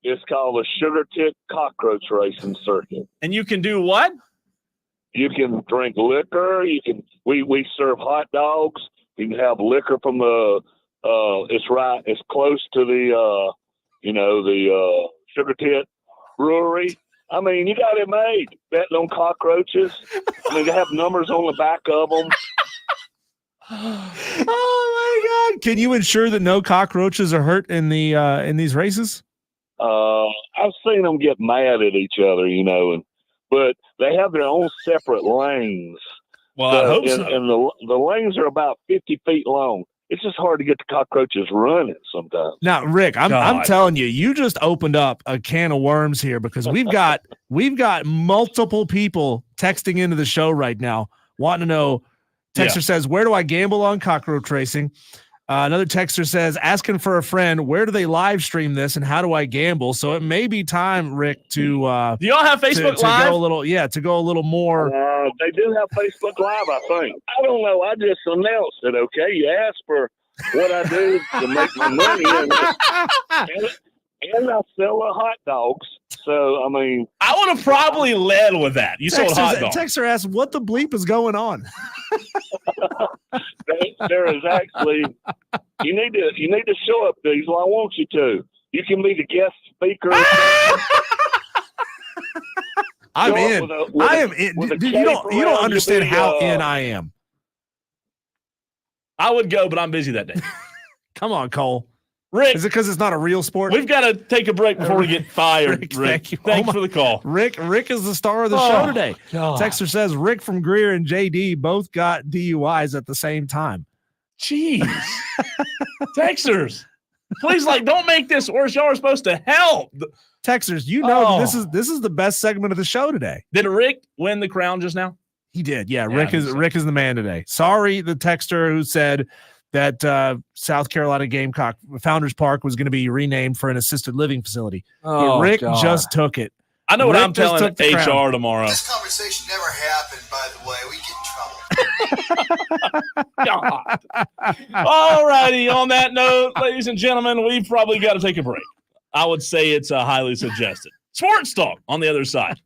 [SPEAKER 13] It's called the Sugar Tit Cockroach Racing Circuit.
[SPEAKER 2] And you can do what?
[SPEAKER 13] You can drink liquor. We serve hot dogs. You can have liquor from the. It's close to the the Sugar Tit Brewery. I mean, you got it made. Betting on cockroaches. I mean, they have numbers on the back of them.
[SPEAKER 11] Oh my God! Can you ensure that no cockroaches are hurt in these races?
[SPEAKER 13] I've seen them get mad at each other, but they have their own separate lanes.
[SPEAKER 2] Well, I hope so.
[SPEAKER 13] And the lanes are about 50 feet long. It's just hard to get the cockroaches running sometimes.
[SPEAKER 11] Now, Rick, I'm telling you, you just opened up a can of worms here because we've got multiple people texting into the show right now wanting to know. Texter says, "Where do I gamble on cockroach racing?" Another texter says, "Asking for a friend. Where do they live stream this, and how do I gamble?" So it may be time, Rick, to
[SPEAKER 2] do y'all have Facebook Live?
[SPEAKER 11] To go a little more.
[SPEAKER 13] They do have Facebook Live, I think. I don't know. I just announced it. Okay, you asked for what I do to make my money, and I sell the hot dogs. So I mean,
[SPEAKER 2] I would have probably led with that. You sold hot dogs.
[SPEAKER 11] Texter asked, "What the bleep is going on?"
[SPEAKER 13] There is actually. You need to show up, Diesel. I want you to. You can be the guest speaker.
[SPEAKER 11] I'm in. I am in. You don't understand how in I am.
[SPEAKER 2] I would go, but I'm busy that day.
[SPEAKER 11] Come on, Cole.
[SPEAKER 2] Rick.
[SPEAKER 11] Is it because it's not a real sport?
[SPEAKER 2] We've got to take a break before we get fired. Rick.
[SPEAKER 11] Thank you.
[SPEAKER 2] Thanks for the call.
[SPEAKER 11] Rick is the star of the show today. God. Texter says Rick from Greer and JD both got DUIs at the same time.
[SPEAKER 2] Jeez. Texters. Please, don't make this worse. Y'all are supposed to help.
[SPEAKER 11] Texters, this is the best segment of the show today.
[SPEAKER 2] Did Rick win the crown just now?
[SPEAKER 11] He did. Yeah, Rick is the man today. Sorry, the texter who said that South Carolina Gamecock Founders Park was going to be renamed for an assisted living facility. But Rick just took it.
[SPEAKER 2] I know what I'm telling HR tomorrow.
[SPEAKER 10] This conversation never happened, by the way. We get in trouble.
[SPEAKER 2] All righty. On that note, ladies and gentlemen, we've probably got to take a break. I would say it's highly suggested. Sports talk on the other side.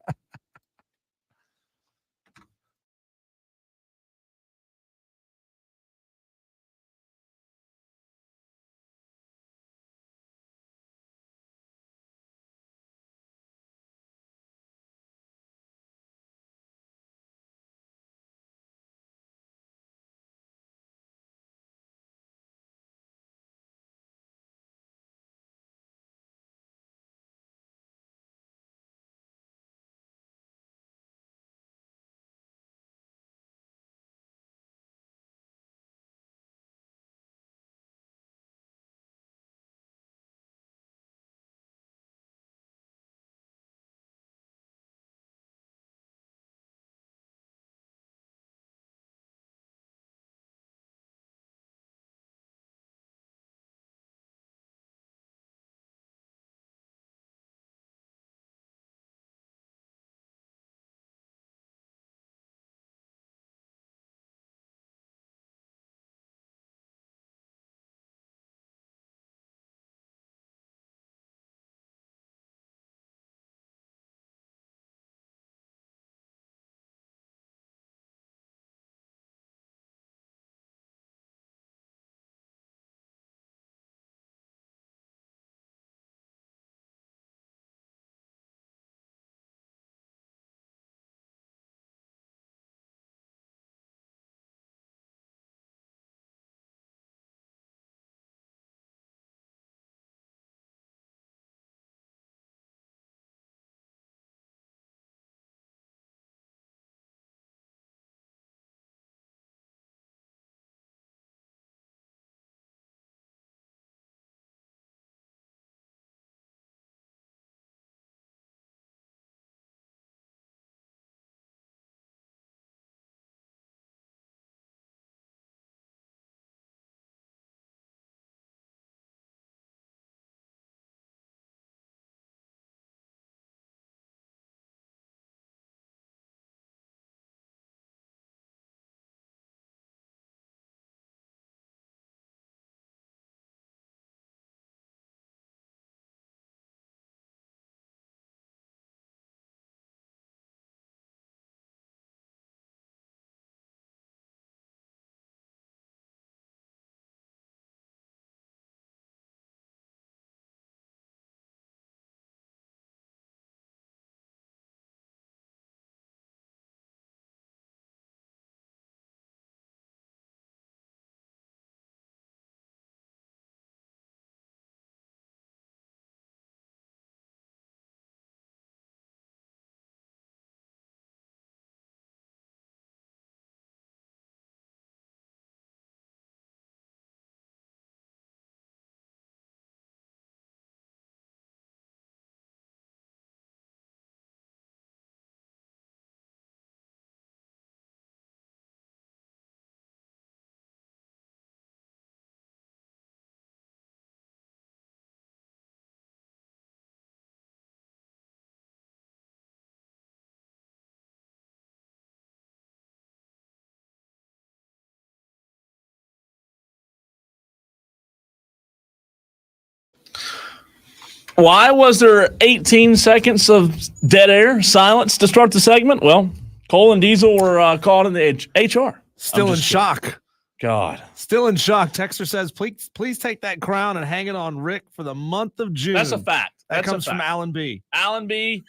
[SPEAKER 2] Why was there 18 seconds of dead air, silence to start the segment? Well, Cole and Diesel were called in the HR.
[SPEAKER 11] Still in shock.
[SPEAKER 2] God.
[SPEAKER 11] Still in shock. Texter says, please take that crown and hang it on Rick for the month of June.
[SPEAKER 2] That's a fact.
[SPEAKER 11] That comes from Alan B.
[SPEAKER 2] Alan B.,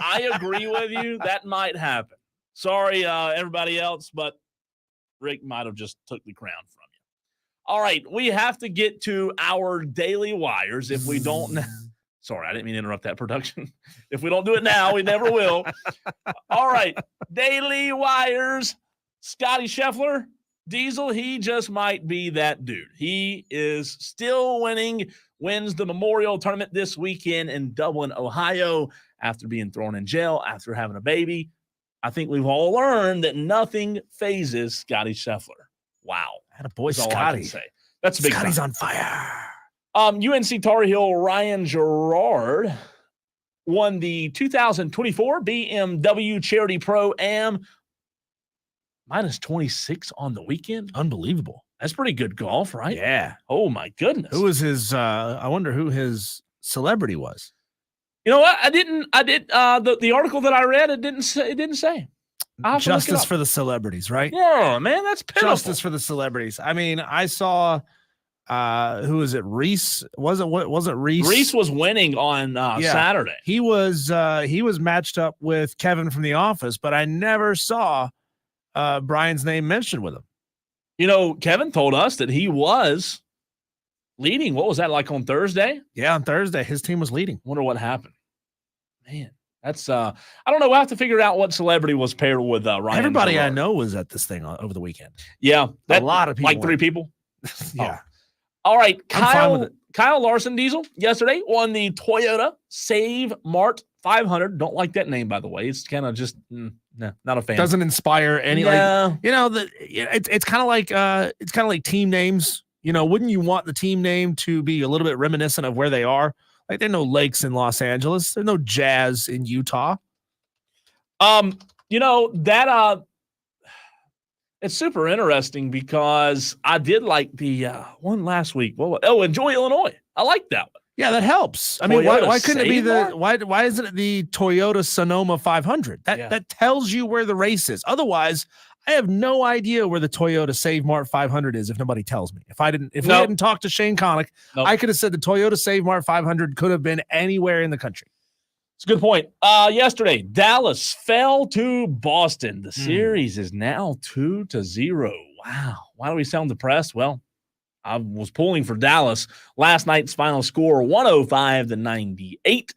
[SPEAKER 2] I agree with you. That might happen. Sorry, everybody else, but Rick might have just took the crown from you. All right, we have to get to our daily wires. If we don't, sorry, I didn't mean to interrupt that production. If we don't do it now, we never will. All right, daily wires. Scotty Scheffler, Diesel, he just might be that dude. He is still winning, wins the Memorial Tournament this weekend in Dublin, Ohio, after being thrown in jail, after having a baby. I think we've all learned that nothing phases Scotty Scheffler. Wow.
[SPEAKER 11] Had a boy,
[SPEAKER 2] That's all I can say. That's a big
[SPEAKER 11] Scotty's
[SPEAKER 2] time.
[SPEAKER 11] On fire.
[SPEAKER 2] UNC Tar Heel Ryan Gerard won the 2024 BMW Charity Pro-Am. Minus 26 on the weekend.
[SPEAKER 11] Unbelievable.
[SPEAKER 2] That's pretty good golf, right?
[SPEAKER 11] Yeah.
[SPEAKER 2] Oh, my goodness.
[SPEAKER 11] Who was his, I wonder who his celebrity was.
[SPEAKER 2] You know what? The article that I read, it didn't say.
[SPEAKER 11] Justice for the celebrities, right?
[SPEAKER 2] Yeah, man, that's pitiful.
[SPEAKER 11] Justice for the celebrities. I mean, I saw, who was it? Reese? Wasn't Reese?
[SPEAKER 2] Reese was winning on Saturday.
[SPEAKER 11] He was matched up with Kevin from The Office, but I never saw Brian's name mentioned with him.
[SPEAKER 2] You know, Kevin told us that he was leading. What was that, like on Thursday?
[SPEAKER 11] Yeah, on Thursday, his team was leading.
[SPEAKER 2] Wonder what happened. Man, that's I don't know. We'll have to figure out what celebrity was paired with Ryan.
[SPEAKER 11] Everybody
[SPEAKER 2] Gerard.
[SPEAKER 11] I know was at this thing over the weekend.
[SPEAKER 2] Yeah,
[SPEAKER 11] a lot of people.
[SPEAKER 2] Like 3 people.
[SPEAKER 11] Yeah.
[SPEAKER 2] Oh. All right,
[SPEAKER 11] Kyle
[SPEAKER 2] Larson Diesel yesterday won the Toyota Save Mart 500. Don't like that name, by the way. It's kind of just not a fan.
[SPEAKER 11] Doesn't inspire any.
[SPEAKER 2] No.
[SPEAKER 11] Like, it's kind of like team names. You know, wouldn't you want the team name to be a little bit reminiscent of where they are? Like, there are no lakes in Los Angeles. There's no jazz in Utah.
[SPEAKER 2] You know, that it's super interesting because I did like the one last week. Enjoy Illinois. I like that one.
[SPEAKER 11] Yeah, that helps. I mean, why couldn't it be why isn't it the Toyota Sonoma 500? That tells you where the race is. Otherwise, I have no idea where the Toyota Save Mart 500 is if nobody tells me. If we hadn't talked to Shane Connick, I could have said the Toyota Save Mart 500 could have been anywhere in the country.
[SPEAKER 2] It's a good point. Yesterday, Dallas fell to Boston. The series is now 2-0. Wow. Why do we sound depressed? Well, I was pulling for Dallas. Last night's final score, 105-98.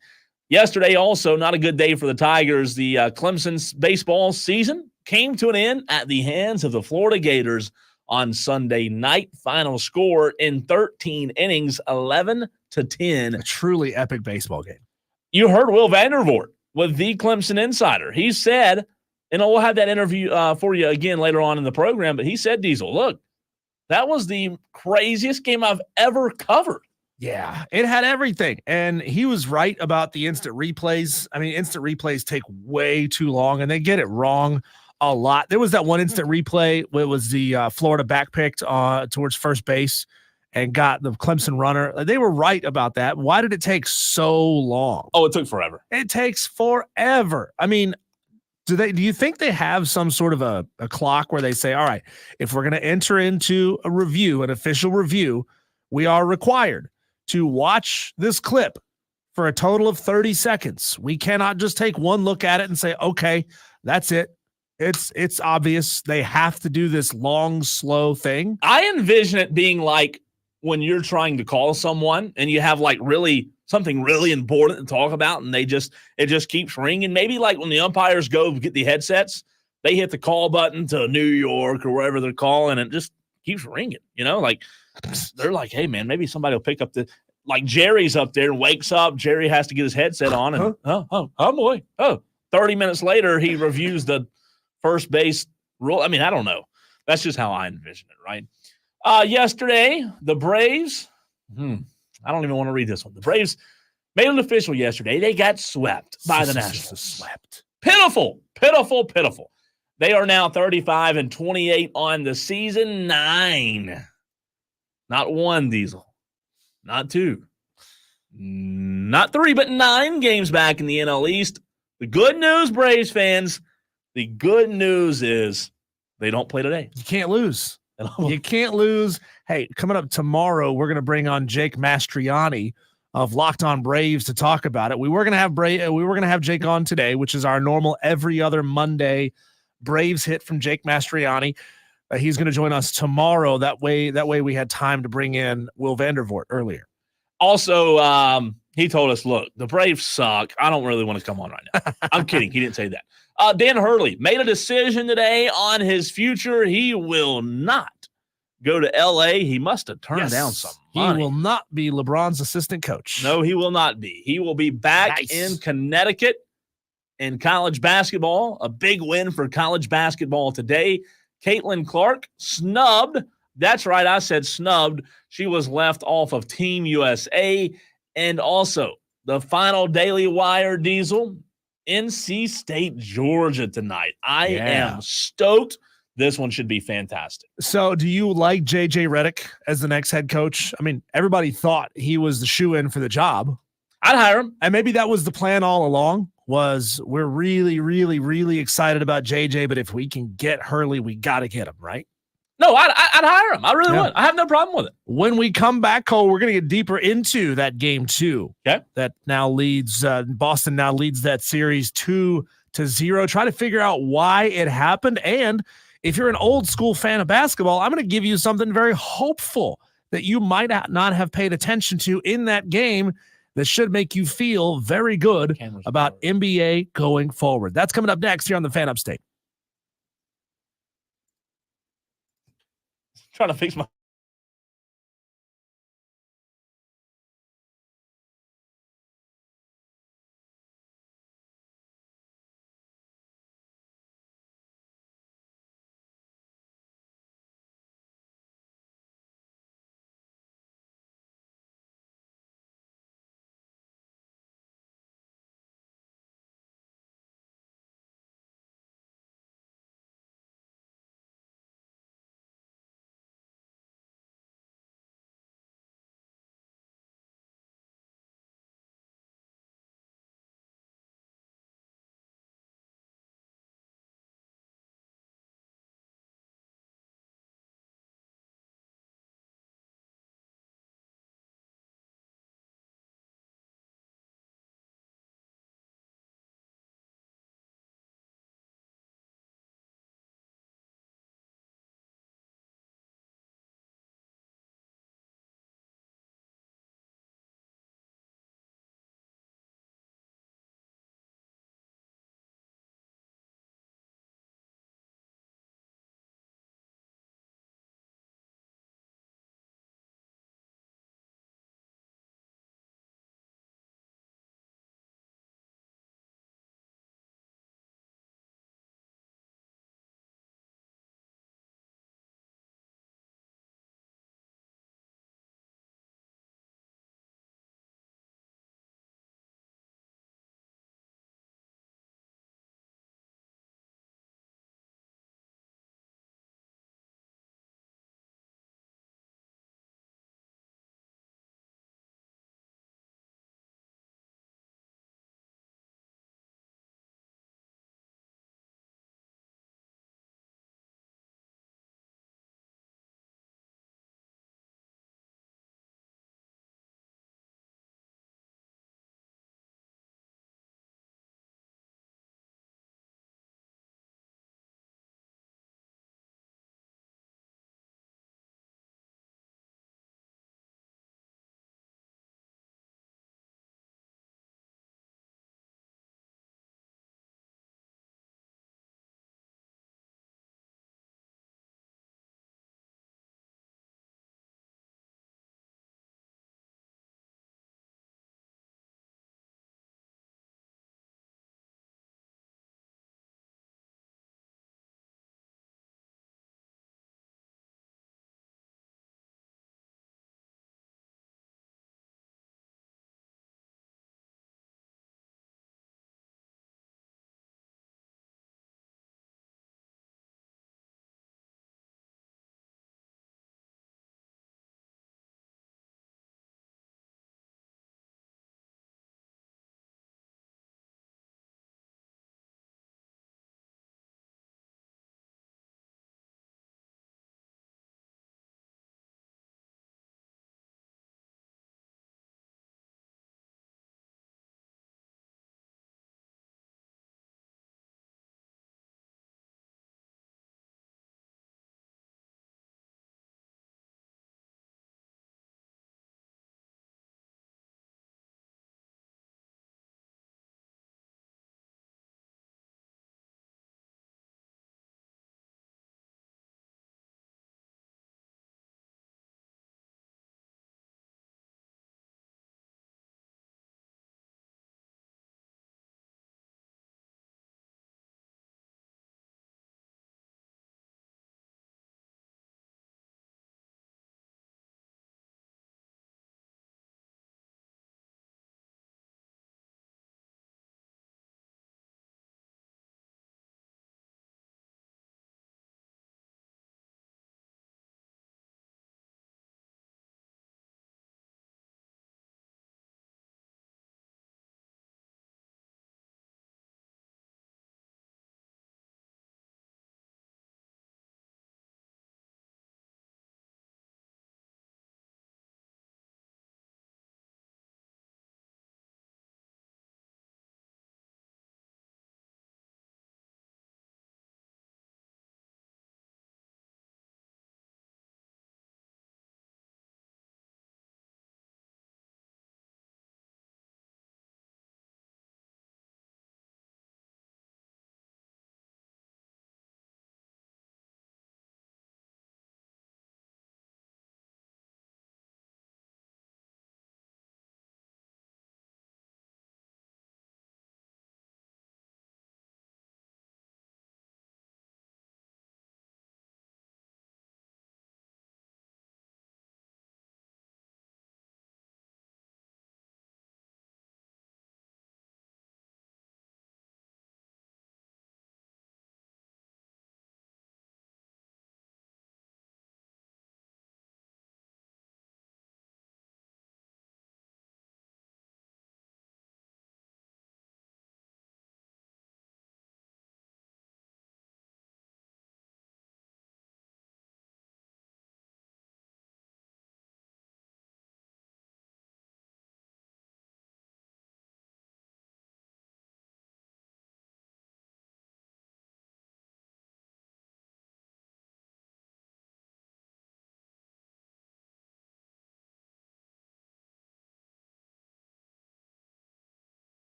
[SPEAKER 2] Yesterday, also not a good day for the Tigers. The Clemson's baseball season came to an end at the hands of the Florida Gators on Sunday night. Final score in 13 innings, 11-10.
[SPEAKER 11] A truly epic baseball game.
[SPEAKER 2] You heard Will Vandervort with the Clemson Insider. He said, and we'll have that interview for you again later on in the program, but he said, Diesel, look, that was the craziest game I've ever covered.
[SPEAKER 11] Yeah, it had everything. And he was right about the instant replays. I mean, instant replays take way too long, and they get it wrong a lot. There was that one instant replay where it was the Florida back picked towards first base and got the Clemson runner. They were right about that. Why did it take so long?
[SPEAKER 2] Oh, it took forever.
[SPEAKER 11] It takes forever. I mean, do you think they have some sort of a clock where they say, all right, if we're going to enter into a review, an official review, we are required to watch this clip for a total of 30 seconds. We cannot just take one look at it and say, okay, that's it. It's obvious. They have to do this long, slow thing.
[SPEAKER 2] I envision it being like when you're trying to call someone and you have like something really important to talk about, and it just keeps ringing. Maybe like when the umpires go get the headsets, they hit the call button to New York or wherever they're calling, and it just keeps ringing. You know, like they're like, hey man, maybe somebody will pick up like Jerry's up there and wakes up. Jerry has to get his headset on and 30 minutes later he reviews the first base rule. I mean, I don't know. That's just how I envision it, right? Yesterday, the Braves, I don't even want to read this one. The Braves made it official yesterday. They got swept by the Nationals. Pitiful. They are now 35-28 on the season. 9. Not 1, Diesel. Not 2. not 3, but 9 games back in the NL East. The good news, Braves fans, the good news is they don't play today.
[SPEAKER 11] You can't lose. You can't lose. Hey, coming up tomorrow, we're going to bring on Jake Mastriani of Locked On Braves to talk about it. We were going to have Jake on today, which is our normal every other Monday Braves hit from Jake Mastriani. He's going to join us tomorrow. That way we had time to bring in Will Vandervort earlier.
[SPEAKER 2] Also, he told us, look, the Braves suck. I don't really want to come on right now. I'm kidding. He didn't say that. Dan Hurley made a decision today on his future. He will not go to L.A. He must have turned down some money.
[SPEAKER 11] He will not be LeBron's assistant coach.
[SPEAKER 2] No, he will not be. He will be back in Connecticut in college basketball. A big win for college basketball today. Caitlin Clark snubbed. That's right, I said snubbed. She was left off of Team USA. And also, the final Daily Wire, Diesel, NC State, Georgia tonight. I am stoked. This one should be fantastic.
[SPEAKER 11] So do you like J.J. Redick as the next head coach? I mean, everybody thought he was the shoe-in for the job.
[SPEAKER 2] I'd hire him.
[SPEAKER 11] And maybe that was the plan all along, was we're really, really, really excited about J.J., but if we can get Hurley, we got to get him, right?
[SPEAKER 2] No, I'd hire him. I really would. I have no problem with it.
[SPEAKER 11] When we come back, Cole, we're going to get deeper into that game 2.
[SPEAKER 2] Okay.
[SPEAKER 11] That now leads Boston now leads that series 2-0. Try to figure out why it happened. And if you're an old school fan of basketball, I'm going to give you something very hopeful that you might not have paid attention to in that game that should make you feel very good about NBA going forward. That's coming up next here on the Fan Upstate.
[SPEAKER 2] Trying to fix my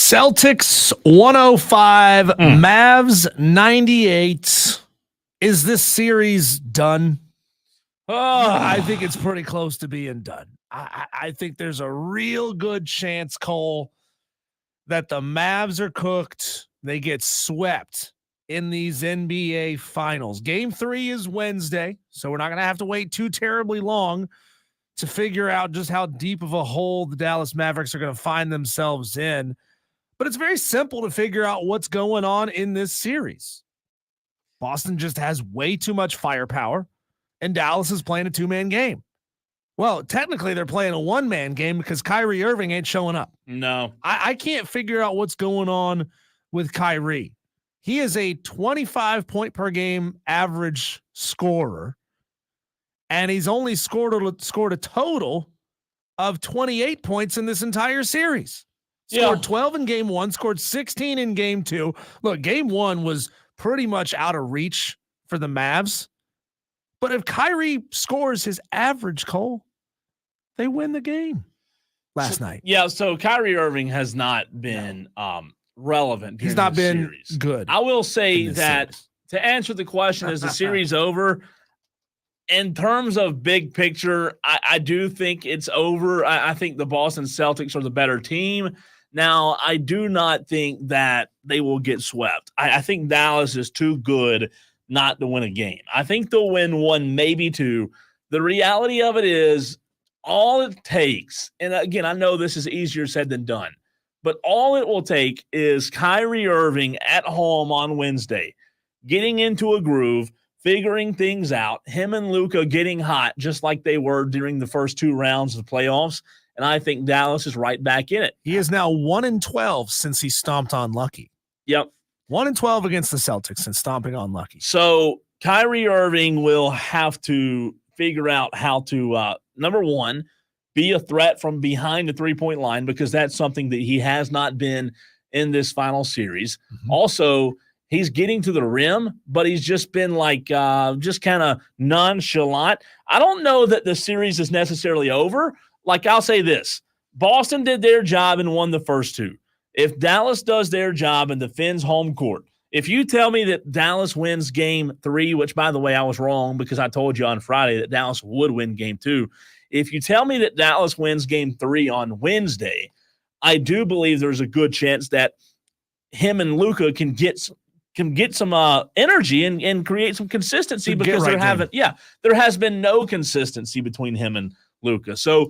[SPEAKER 11] Celtics 105, Mavs 98. Is this series done? I think it's pretty close to being done. I think there's a real good chance, Cole, that the Mavs are cooked. They get swept in these NBA finals. Game 3 is Wednesday, so we're not going to have to wait too terribly long to figure out just how deep of a hole the Dallas Mavericks are going to find themselves in. But it's very simple to figure out what's going on in this series. Boston just has way too much firepower, and Dallas is playing a two-man game. Well, technically, they're playing a one-man game because Kyrie Irving ain't showing up.
[SPEAKER 2] No.
[SPEAKER 11] I can't figure out what's going on with Kyrie. He is a 25-point-per-game average scorer, and he's only scored a total of 28 points in this entire series. Scored 12 in game 1, scored 16 in game 2. Look, game 1 was pretty much out of reach for the Mavs. But if Kyrie scores his average, Cole, they win the game last night.
[SPEAKER 2] Yeah, so Kyrie Irving has not been relevant.
[SPEAKER 11] He's not been
[SPEAKER 2] series.
[SPEAKER 11] Good.
[SPEAKER 2] I will say that to answer the question, is the series over? In terms of big picture, I do think it's over. I think the Boston Celtics are the better team. Now, I do not think that they will get swept. I think Dallas is too good not to win a game. I think they'll win one, maybe two. The reality of it is all it takes, and again, I know this is easier said than done, but all it will take is Kyrie Irving at home on Wednesday, getting into a groove, figuring things out, him and Luka getting hot just like they were during the first 2 rounds of the playoffs, and I think Dallas is right back in it.
[SPEAKER 11] He is now 1-12 since he stomped on Lucky.
[SPEAKER 2] Yep.
[SPEAKER 11] 1-12 against the Celtics and stomping on Lucky.
[SPEAKER 2] So Kyrie Irving will have to figure out how to, number one, be a threat from behind the three-point line, because that's something that he has not been in this final series. Also, he's getting to the rim, but he's just been like just kind of nonchalant. I don't know that the series is necessarily over. Like, I'll say this. Boston did their job and won the first 2. If Dallas does their job and defends home court, if you tell me that Dallas wins game 3, which, by the way, I was wrong because I told you on Friday that Dallas would win game 2. If you tell me that Dallas wins game 3 on Wednesday, I do believe there's a good chance that him and Luka can get some energy and create some consistency, because there has been no consistency between him and Luka. So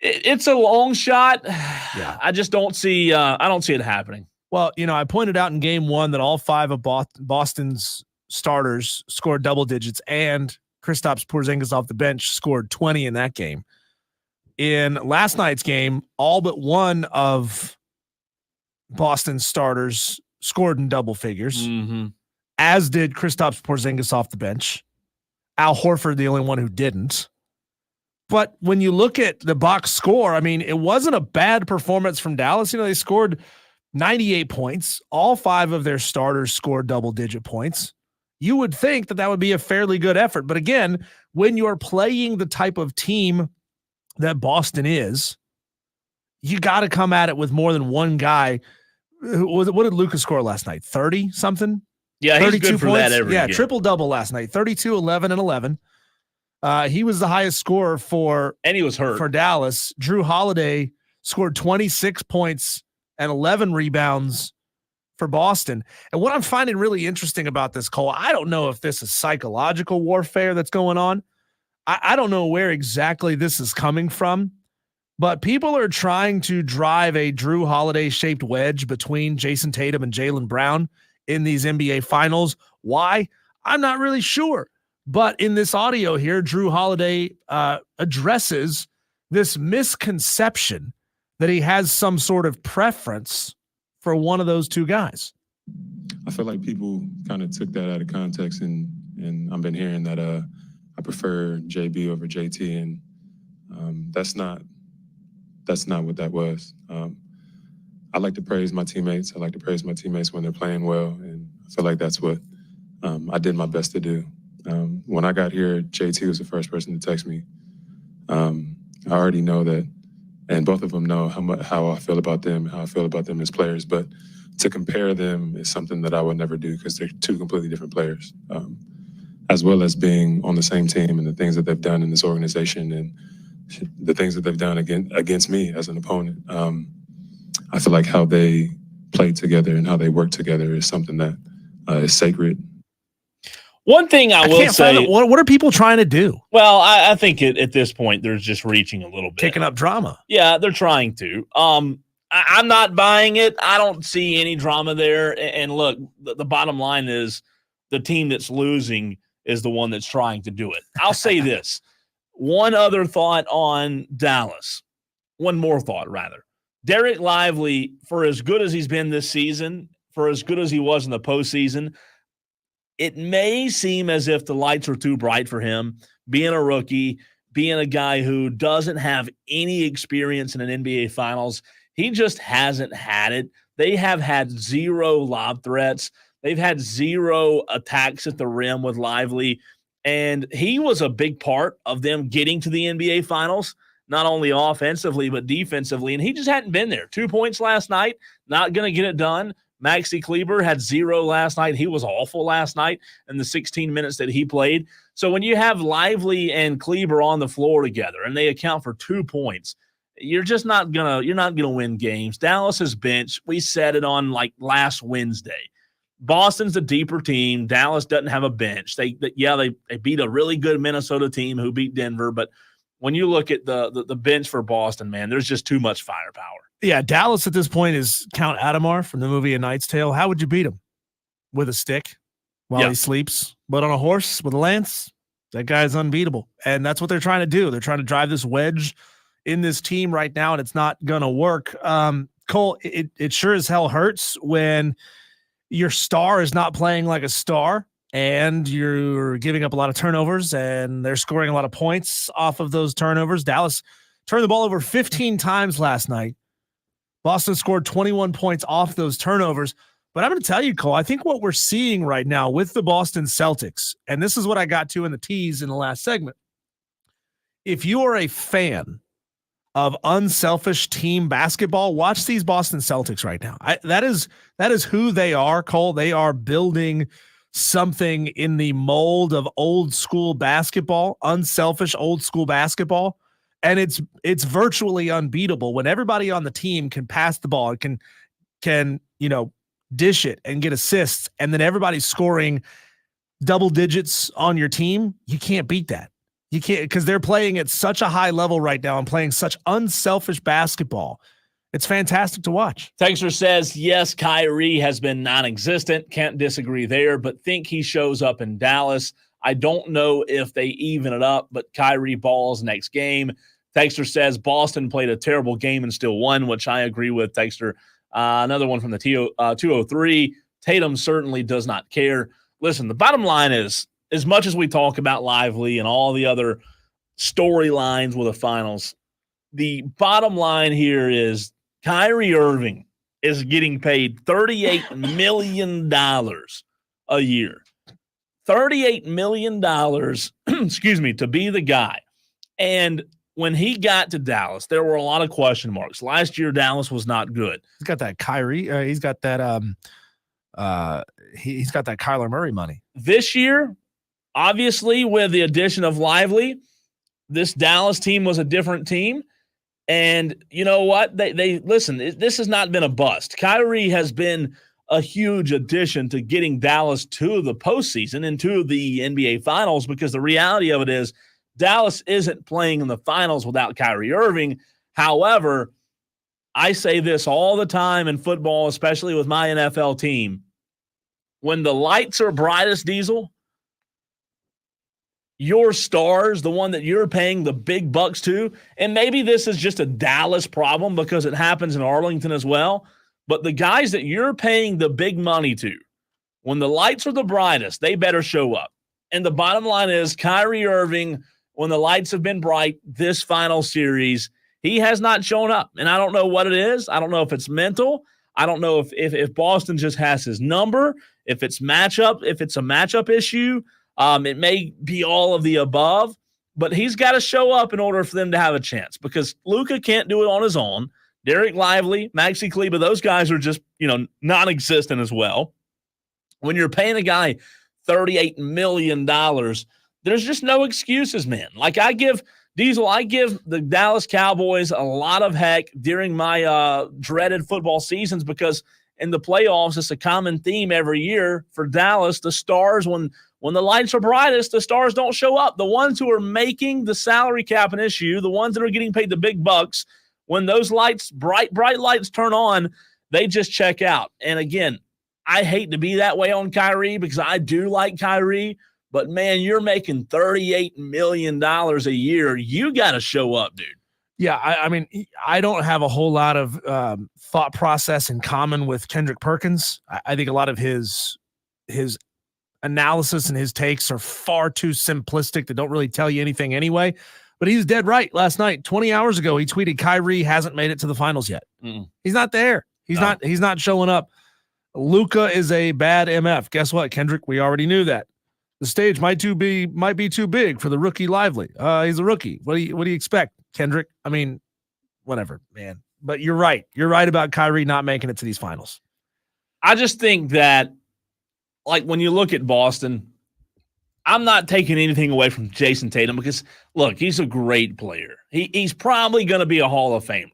[SPEAKER 2] it's a long shot.
[SPEAKER 11] Yeah.
[SPEAKER 2] I just don't see it happening.
[SPEAKER 11] Well, I pointed out in game 1 that all 5 of Boston's starters scored double digits, and Kristaps Porzingis off the bench scored 20 in that game. In last night's game, all but one of Boston's starters scored in double figures, as did Kristaps Porzingis off the bench. Al Horford, the only one who didn't. But when you look at the box score, I mean, it wasn't a bad performance from Dallas. They scored 98 points. All 5 of their starters scored double-digit points. You would think that would be a fairly good effort. But again, when you're playing the type of team that Boston is, you got to come at it with more than one guy. What did Luka score last night? 30-something?
[SPEAKER 2] Yeah, he's good for
[SPEAKER 11] points?
[SPEAKER 2] that every game.
[SPEAKER 11] Triple-double last night. 32, 11, and 11. He was the highest scorer
[SPEAKER 2] and he was hurt
[SPEAKER 11] for Dallas. Drew Holiday scored 26 points and 11 rebounds for Boston. And what I'm finding really interesting about this, Cole, I don't know if this is psychological warfare that's going on. I don't know where exactly this is coming from, but people are trying to drive a Drew Holiday-shaped wedge between Jason Tatum and Jaylen Brown in these NBA finals. Why? I'm not really sure. But in this audio here, Drew Holiday addresses this misconception that he has some sort of preference for one of those two guys.
[SPEAKER 14] I feel like people kind of took that out of context, and I've been hearing that I prefer JB over JT, and that's not what that was. I like to praise my teammates. I like to praise my teammates when they're playing well, and I feel like that's what I did my best to do. When I got here, JT was the first person to text me. I already know that and both of them know how I feel about them, how I feel about them as players. But to compare them is something that I would never do because they're two completely different players, as well as being on the same team and the things that they've done in this organization and the things that they've done against me as an opponent. I feel like how they play together and how they work together is something that is sacred.
[SPEAKER 2] One thing I will say,
[SPEAKER 11] what are people trying to do?
[SPEAKER 2] Well, I think at this point they're just reaching a little bit,
[SPEAKER 11] kicking up drama.
[SPEAKER 2] Yeah, they're trying to. I'm not buying it. I don't see any drama there. And look, the bottom line is the team that's losing is the one that's trying to do it. I'll say this. One other thought on Dallas. One more thought, rather. Derek Lively, for as good as he's been this season, for as good as he was in the postseason, it may seem as if the lights are too bright for him, being a rookie, being a guy who doesn't have any experience in an NBA Finals. He just hasn't had it. They have had 0 lob threats. They've had 0 attacks at the rim with Lively, and he was a big part of them getting to the NBA Finals, not only offensively but defensively, and he just hadn't been there. 2 points last night, not going to get it done. Maxi Kleber had 0 last night. He was awful last night in the 16 minutes that he played. So when you have Lively and Kleber on the floor together and they account for 2 points, you're not gonna win games. Dallas's bench, we said it on like last Wednesday. Boston's a deeper team. Dallas doesn't have a bench. They beat a really good Minnesota team who beat Denver, but when you look at the bench for Boston, man, there's just too much firepower.
[SPEAKER 11] Yeah, Dallas at this point is Count Adamar from the movie A Knight's Tale. How would you beat him? With a stick while he sleeps, but on a horse with a lance? That guy's unbeatable. And that's what they're trying to do. They're trying to drive this wedge in this team right now, and it's not going to work. Cole, it sure as hell hurts when your star is not playing like a star and you're giving up a lot of turnovers and they're scoring a lot of points off of those turnovers. Dallas turned the ball over 15 times last night. Boston scored 21 points off those turnovers. But I'm going to tell you, Cole, I think what we're seeing right now with the Boston Celtics, and this is what I got to in the tease in the last segment. If you are a fan of unselfish team basketball, watch these Boston Celtics right now. That is who they are, Cole. They are building something in the mold of old school basketball, unselfish old school basketball. And it's virtually unbeatable when everybody on the team can pass the ball, can dish it and get assists, and then everybody's scoring double digits on your team. You can't beat that. You can't, because they're playing at such a high level right now and playing such unselfish basketball. It's fantastic to watch.
[SPEAKER 2] Texter says, yes, Kyrie has been non-existent. Can't disagree there, but think he shows up in Dallas. I don't know if they even it up, but Kyrie balls next game. Texter says Boston played a terrible game and still won, which I agree with, Texter. Another one from the 203. Tatum certainly does not care. Listen, the bottom line is, as much as we talk about Lively and all the other storylines with the finals, the bottom line here is Kyrie Irving is getting paid $38 million a year. $38 million, to be the guy. And when he got to Dallas, there were a lot of question marks. Last year, Dallas was not good.
[SPEAKER 11] He's got that Kyrie. He's got that. He's got that Kyler Murray money.
[SPEAKER 2] This year, obviously, with the addition of Lively, this Dallas team was a different team. And you know what? They listen. This has not been a bust. Kyrie has been a huge addition to getting Dallas to the postseason and to the NBA Finals, because the reality of it is Dallas isn't playing in the finals without Kyrie Irving. However, I say this all the time in football, especially with my NFL team. When the lights are brightest, Diesel, your stars, the one that you're paying the big bucks to, and maybe this is just a Dallas problem because it happens in Arlington as well, but the guys that you're paying the big money to, when the lights are the brightest, they better show up. And the bottom line is Kyrie Irving, when the lights have been bright this final series, he has not shown up. And I don't know what it is. I don't know if it's mental. I don't know if Boston just has his number, if it's a matchup issue. It may be all of the above. but he's got to show up in order for them to have a chance because Luka can't do it on his own. Derek Lively, Maxi Kleba, those guys are just, non-existent as well. When you're paying a guy $38 million, there's just no excuses, man. Like I give the Dallas Cowboys a lot of heck during my dreaded football seasons because in the playoffs, it's a common theme every year for Dallas. The stars, when the lights are brightest, the stars don't show up. The ones who are making the salary cap an issue, the ones that are getting paid the big bucks, when those lights, bright lights turn on, they just check out. And again, I hate to be that way on Kyrie because I do like Kyrie, but man, you're making $38 million a year. You got to show up, dude.
[SPEAKER 11] Yeah, I mean, I don't have a whole lot of thought process in common with Kendrick Perkins. I think a lot of his analysis and his takes are far too simplistic that don't really tell you anything anyway. But he's dead right. Last night, 20 hours ago, he tweeted Kyrie hasn't made it to the finals yet. He's not there. He's not showing up. Luka is a bad MF. Guess what, Kendrick? We already knew that. The stage might be too big for the rookie Lively. He's a rookie. What do you expect, Kendrick? I mean, whatever, man. But you're right. You're right about Kyrie not making it to these finals.
[SPEAKER 2] I just think that, like, when you look at Boston, I'm not taking anything away from Jason Tatum because, look, he's a great player. He's probably going to be a Hall of Famer.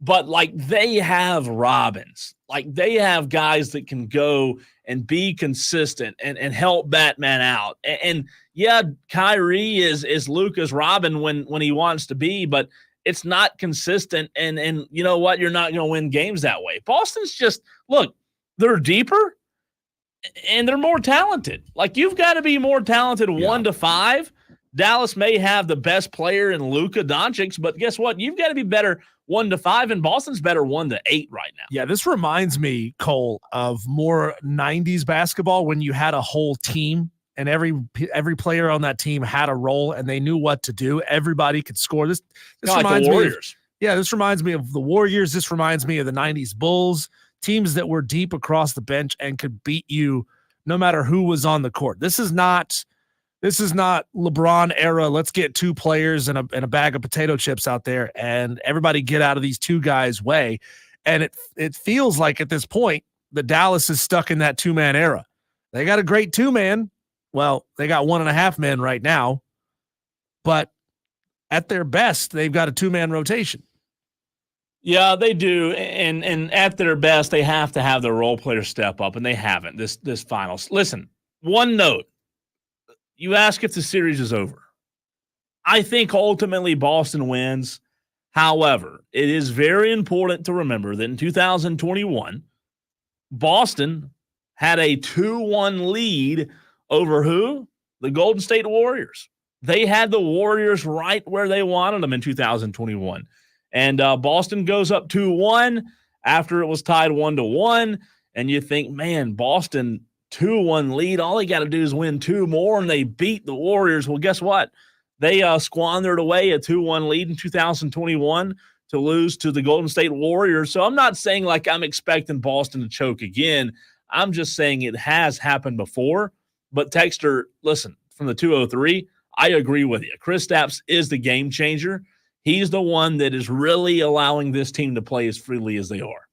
[SPEAKER 2] But, like, they have Robins. Like, they have guys that can go and be consistent and help Batman out. And yeah, Kyrie is Luka's Robin when he wants to be, but it's not consistent. And you know what? You're not going to win games that way. Boston's just, look, they're deeper and they're more talented. Like, you've got to be more talented 1 to 5. Dallas may have the best player in Luka Doncic, but guess what? You've got to be better 1 to 5, and Boston's better 1 to 8 right now.
[SPEAKER 11] Yeah, this reminds me, Cole, of more 90s basketball when you had a whole team and every player on that team had a role and they knew what to do. Everybody could score. This reminds
[SPEAKER 2] like the Warriors.
[SPEAKER 11] This reminds me of the Warriors. This reminds me of the 90s Bulls, teams that were deep across the bench and could beat you no matter who was on the court. This is not LeBron era. Let's get 2 players and a bag of potato chips out there and everybody get out of these 2 guys' way. And it feels like at this point, the Dallas is stuck in that 2-man era. They got a great 2-man. Well, they got 1.5 men right now, but at their best, they've got a 2-man rotation.
[SPEAKER 2] Yeah, they do. And at their best, they have to have their role players step up, and they haven't this finals. Listen, one note. You ask if the series is over. I think ultimately Boston wins. However, it is very important to remember that in 2021, Boston had a 2-1 lead over who? The Golden State Warriors. They had the Warriors right where they wanted them in 2021. And Boston goes up 2-1 after it was tied 1-1. And you think, man, Boston 2-1 lead. All they got to do is win 2 more, and they beat the Warriors. Well, guess what? They squandered away a 2-1 lead in 2021 to lose to the Golden State Warriors. So I'm not saying like I'm expecting Boston to choke again. I'm just saying it has happened before. But Texter, listen, from the 203, I agree with you. Kristaps is the game changer. He's the one that is really allowing this team to play as freely as they are.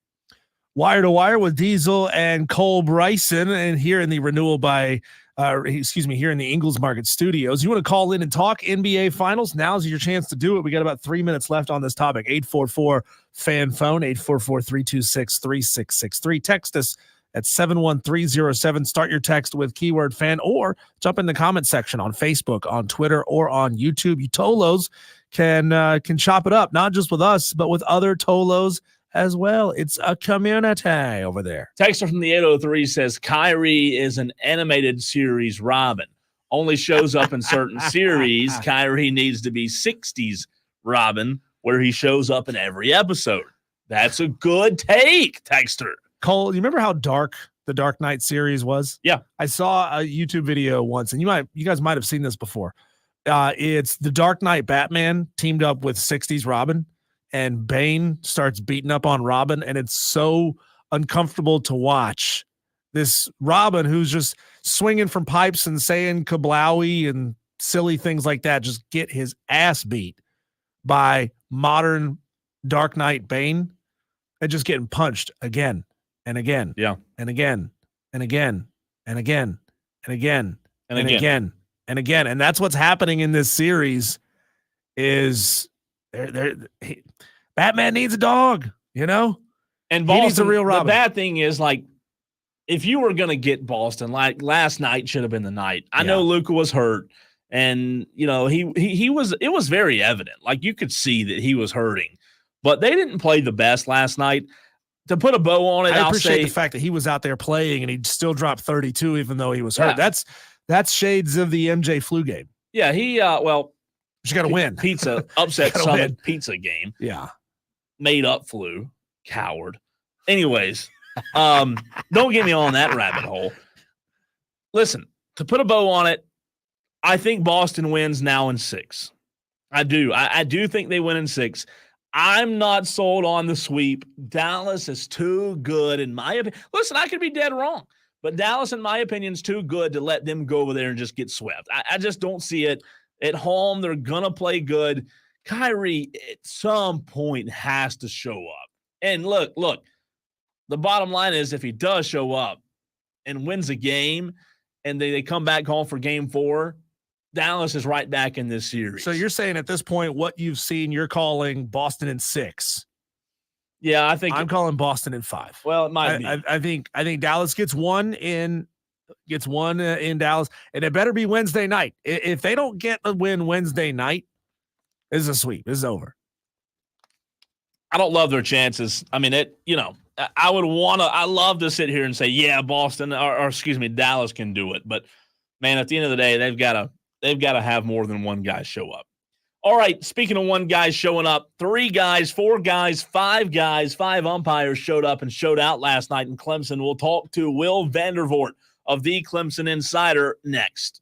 [SPEAKER 11] Wire to Wire with Diesel and Cole Bryson, and here in the renewal by, here in the Ingles Market Studios. You want to call in and talk NBA Finals? Now's your chance to do it. We got about 3 minutes left on this topic. 844-FAN-PHONE, 844-326-3663. Text us at 71307. Start your text with keyword fan, or jump in the comment section on Facebook, on Twitter, or on YouTube. You Tolos can chop it up, not just with us, but with other Tolos as well. It's a community over there.
[SPEAKER 2] Texter from the 803 says Kyrie is an animated series Robin. Only shows up in certain series. Kyrie needs to be 60s Robin, where he shows up in every episode. That's a good take, Texter.
[SPEAKER 11] Cole, you remember how dark the Dark Knight series was?
[SPEAKER 2] Yeah.
[SPEAKER 11] I saw a YouTube video once, and you guys might have seen this before. It's the Dark Knight Batman teamed up with 60s Robin, and Bane starts beating up on Robin, and it's so uncomfortable to watch. This Robin who's just swinging from pipes and saying kablowie and silly things like that, just get his ass beat by modern Dark Knight Bane and just getting punched again and again.
[SPEAKER 2] Yeah.
[SPEAKER 11] And again and again and again and again
[SPEAKER 2] And
[SPEAKER 11] and
[SPEAKER 2] again.
[SPEAKER 11] again and again. And that's what's happening in this series is Batman needs a dog, you know?
[SPEAKER 2] And
[SPEAKER 11] He needs a
[SPEAKER 2] Boston,
[SPEAKER 11] real Robin.
[SPEAKER 2] the bad thing is, like, if you were going to get Boston, like last night should have been the night. I know Luka was hurt, and you know he was. It was very evident, like you could see that he was hurting, but they didn't play the best last night. To put a bow on it,
[SPEAKER 11] I
[SPEAKER 2] I'll
[SPEAKER 11] appreciate
[SPEAKER 2] say
[SPEAKER 11] the fact that he was out there playing and he still dropped 32 even though he was hurt.
[SPEAKER 2] Yeah.
[SPEAKER 11] That's shades of the MJ flu game.
[SPEAKER 2] yeah, he well,
[SPEAKER 11] you got to win.
[SPEAKER 2] Pizza upset
[SPEAKER 11] Gotta
[SPEAKER 2] Summit
[SPEAKER 11] win.
[SPEAKER 2] pizza game.
[SPEAKER 11] Yeah,
[SPEAKER 2] made up flu, coward. Anyways, don't get me on that rabbit hole. Listen, to put a bow on it, I think Boston wins now in 6. I do. I do think they win in 6. I'm not sold on the sweep. Dallas is too good, in my opinion. Listen, I could be dead wrong, but Dallas, in my opinion, is too good to let them go over there and just get swept. I just don't see it. At home, they're going to play good. Kyrie, at some point, has to show up. And look, the bottom line is if he does show up and wins a game and they come back home for game 4, Dallas is right back in this series.
[SPEAKER 11] So you're saying at this point, what you've seen, you're calling Boston in 6.
[SPEAKER 2] Yeah, I think
[SPEAKER 11] I'm calling Boston in 5.
[SPEAKER 2] Well, it might be.
[SPEAKER 11] I think Dallas gets one in Dallas, and it better be Wednesday night. If they don't get a win Wednesday night, this is a sweep. This is over.
[SPEAKER 2] I don't love their chances. I mean, I love to sit here and say, yeah, Boston or excuse me, Dallas can do it. But man, at the end of the day, they've got to have more than one guy show up. All right. Speaking of one guy showing up, 3 guys, 4 guys, 5 guys, 5 umpires showed up and showed out last night in Clemson. We'll talk to Will Vandervort of the Clemson Insider next.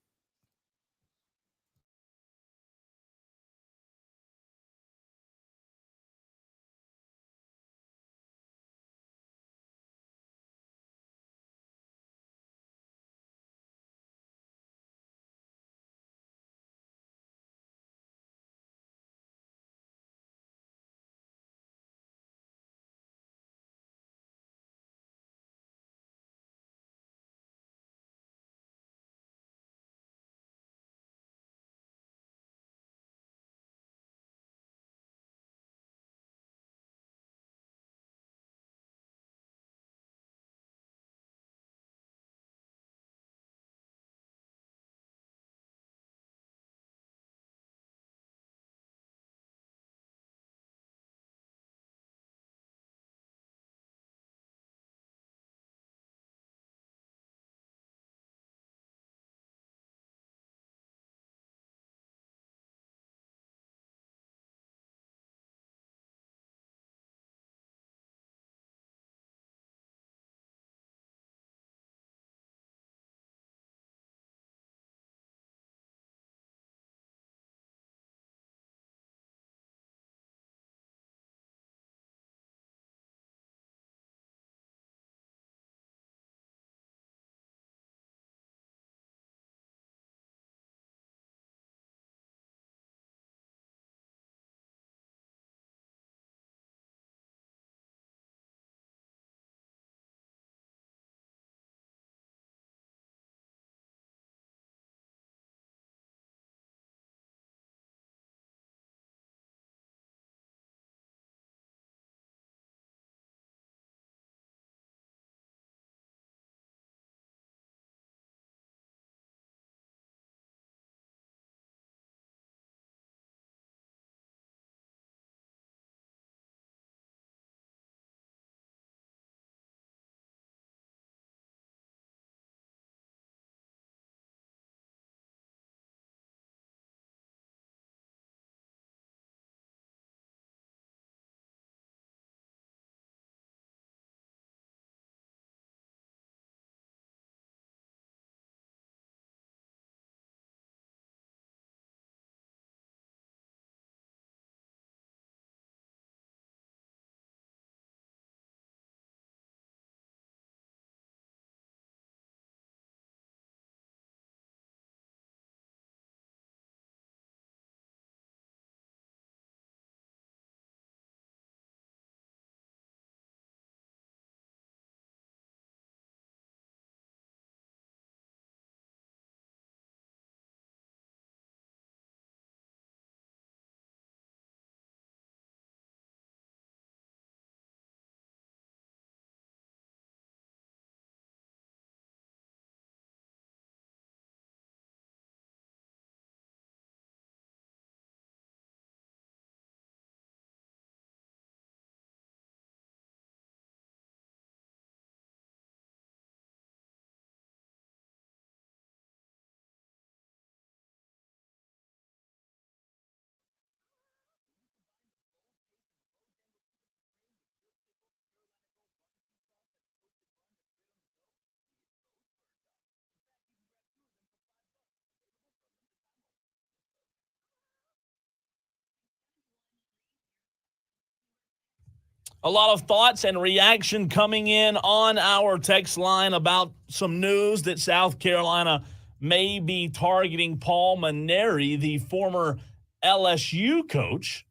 [SPEAKER 2] A lot of thoughts and reaction coming in on our text line about some news that South Carolina may be targeting Paul Mainieri, the former LSU coach,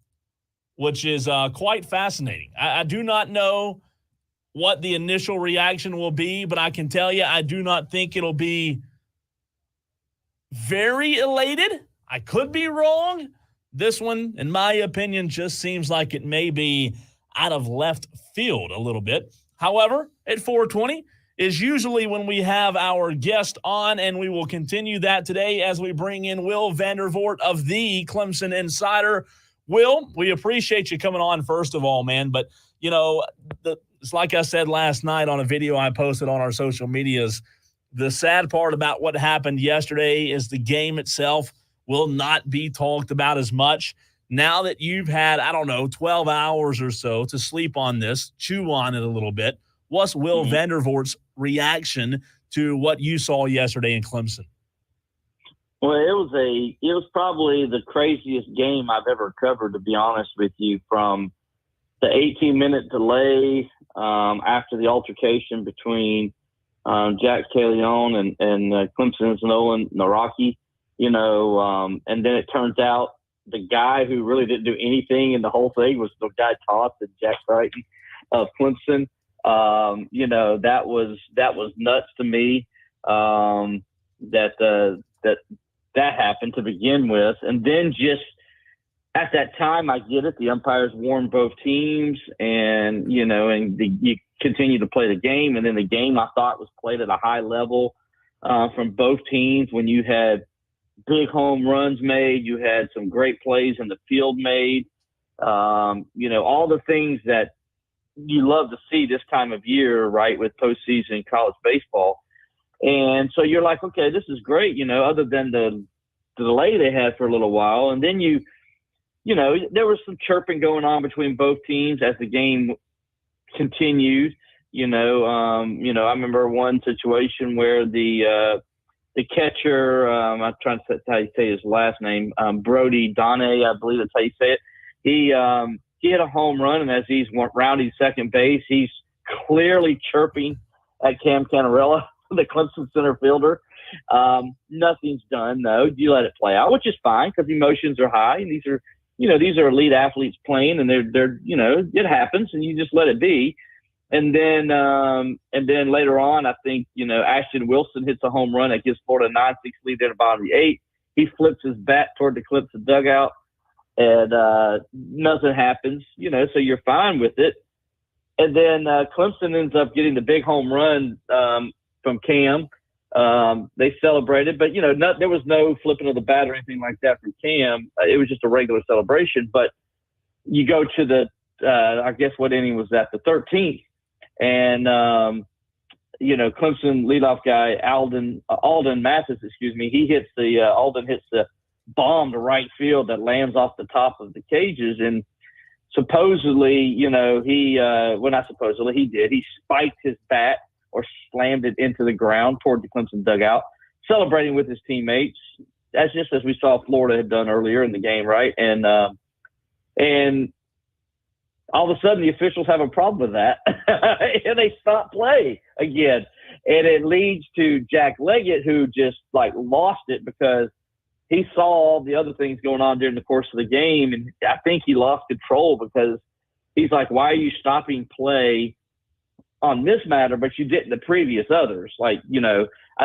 [SPEAKER 2] which is quite fascinating. I do not know what the initial reaction will be, but I can tell you I do not think it'll be very elated. I could be wrong. This one, in my opinion, just seems like it may be out of left field a little bit. However, at 4:20 is usually when we have our guest on, and we will continue that today as we bring in Will Vandervort of the Clemson Insider. Will, we appreciate you coming on, first of all, man. But, you know, it's like I said last night on a video I posted on our social medias, the sad part about what happened yesterday is the game itself will not be talked about as much. Now that you've had, 12 hours or so to sleep on this, chew on it a little bit, what's Will Vandervort's reaction to what you saw yesterday in Clemson?
[SPEAKER 9] Well, it was probably the craziest game I've ever covered, to be honest with you, from the 18-minute delay after the altercation between Jack Caleon and Clemson's Nolan Naraki, and then it turns out the guy who really didn't do anything in the whole thing was the guy tossed at Jack Crichton of Clemson. That was nuts to me that happened to begin with. And then just at that time, I get it. The umpires warned both teams and you continue to play the game. And then the game I thought was played at a high level from both teams. When you had big home runs made, you had some great plays in the field made, all the things that you love to see this time of year, right, with postseason college baseball. And so you're like, okay, this is great, other than the delay they had for a little while. And then there was some chirping going on between both teams as the game continued. I remember one situation where the catcher, I'm trying to say how you say his last name, Brody Donne, I believe that's how you say it. He had a home run, and as he's rounding second base, he's clearly chirping at Cam Canarella, the Clemson center fielder. Nothing's done, though. You let it play out, which is fine because emotions are high, and these are elite athletes playing, and they're it happens, and you just let it be. And then later on, I think, Ashton Wilson hits a home run that gives Florida a 9-6 lead in the bottom of the 8th. He flips his bat toward the Clemson dugout, and nothing happens, so you're fine with it. And then Clemson ends up getting the big home run from Cam. They celebrated, but, there was no flipping of the bat or anything like that from Cam. It was just a regular celebration. But you go to the, I guess what inning was that, the 13th. And, Clemson leadoff guy, Alden Mathis, Alden hits the bomb to right field that lands off the top of the cages. And supposedly, he did. He spiked his bat or slammed it into the ground toward the Clemson dugout, celebrating with his teammates. That's just as we saw Florida had done earlier in the game, right? And all of a sudden the officials have a problem with that, and they stop play again. And it leads to Jack Leggett, who just lost it because he saw all the other things going on during the course of the game. And I think he lost control because he's like, why are you stopping play on this matter, but you didn't the previous others? I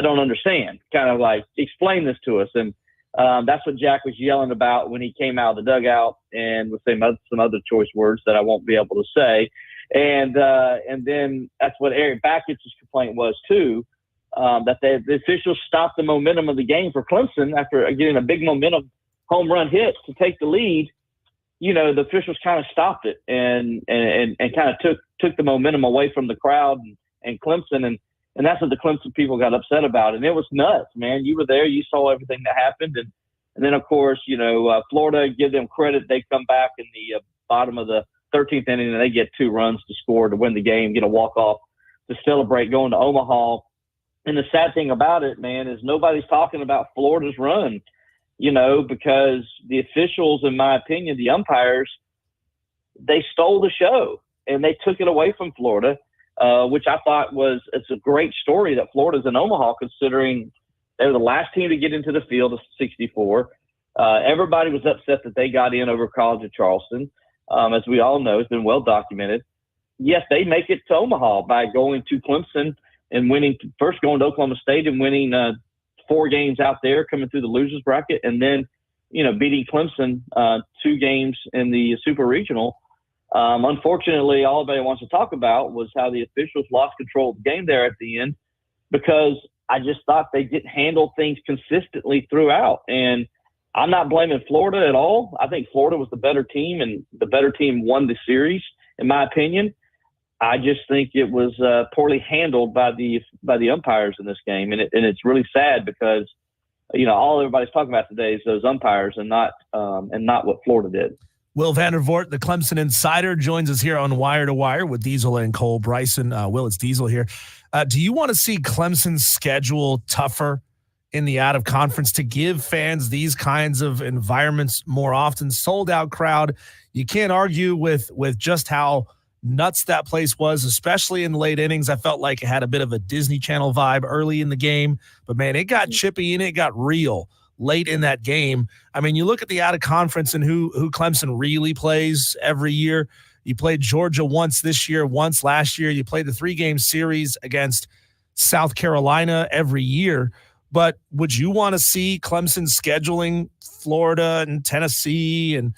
[SPEAKER 9] don't understand. Kind of explain this to us. And that's what Jack was yelling about when he came out of the dugout, and was saying some other choice words that I won't be able to say. And then that's what Eric Bakich's complaint was too, that the officials stopped the momentum of the game for Clemson after getting a big momentum home run hit to take the lead. The officials kind of stopped it and kind of took the momentum away from the crowd and Clemson. And that's what the Clemson people got upset about. And it was nuts, man. You were there. You saw everything that happened. And then, of course, Florida, give them credit. They come back in the bottom of the 13th inning, and they get 2 runs to score to win the game, get a walk-off to celebrate going to Omaha. And the sad thing about it, man, is nobody's talking about Florida's run, because the officials, in my opinion, the umpires, they stole the show. and they took it away from Florida, which I thought it's a great story that Florida's in Omaha, considering they were the last team to get into the field of 64. Everybody was upset that they got in over College of Charleston. As we all know, it's been well documented. Yes, they make it to Omaha by going to Clemson and winning, first going to Oklahoma State and winning 4 games out there, coming through the losers bracket, and then, beating Clemson 2 games in the Super Regional. Unfortunately, all anybody wants to talk about was how the officials lost control of the game there at the end, because I just thought they didn't handle things consistently throughout. And I'm not blaming Florida at all. I think Florida was the better team, and the better team won the series, in my opinion. I just think it was poorly handled by the umpires in this game, and it's really sad because all everybody's talking about today is those umpires and not what Florida did.
[SPEAKER 11] Will Vandervort, the Clemson insider, joins us here on Wire to Wire with Diesel and Cole Bryson. Will, it's Diesel here. Do you want to see Clemson's schedule tougher in the out-of-conference to give fans these kinds of environments more often? Sold-out crowd. You can't argue with just how nuts that place was, especially in the late innings. I felt like it had a bit of a Disney Channel vibe early in the game, but man, it got chippy and it got real late in that game. I mean, you look at the out-of-conference and who Clemson really plays every year. You played Georgia once this year, once last year. You played the 3-game series against South Carolina every year. But would you want to see Clemson scheduling Florida and Tennessee and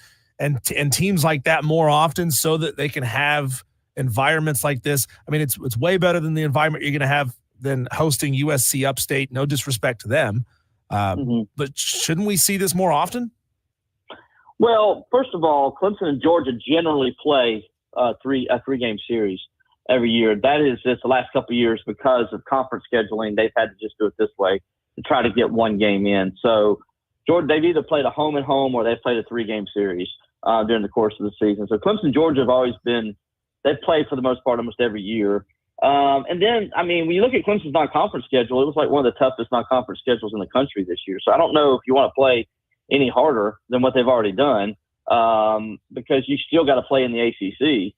[SPEAKER 11] teams like that more often so that they can have environments like this? I mean, it's way better than the environment you're going to have than hosting USC Upstate. No disrespect to them. But shouldn't we see this more often?
[SPEAKER 9] Well, first of all, Clemson and Georgia generally play a 3-game series every year. That is just the last couple of years, because of conference scheduling, they've had to just do it this way to try to get 1 game in. So Georgia, they've either played a home and home or they've played a 3-game series during the course of the season. So Clemson and Georgia have always been, they've played for the most part almost every year. And then, I mean, when you look at Clemson's non-conference schedule, it was like one of the toughest non-conference schedules in the country this year. So I don't know if you want to play any harder than what they've already done, because you still got to play in the ACC.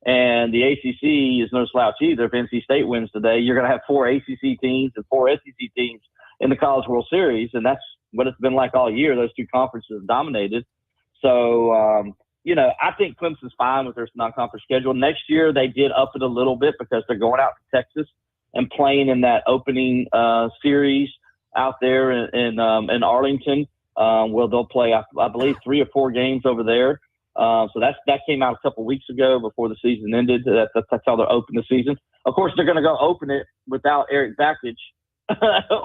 [SPEAKER 9] And the ACC is no slouch either. If NC State wins today, you're going to have 4 ACC teams and 4 SEC teams in the College World Series, and that's what it's been like all year. Those 2 conferences have dominated. So, I think Clemson's fine with their non-conference schedule. Next year, they did up it a little bit because they're going out to Texas and playing in that opening series out there in Arlington. Well, they'll play, I believe, 3 or 4 games over there. So that came out a couple of weeks ago before the season ended. That's how they're opening the season. Of course, they're going to go open it without Eric Bakich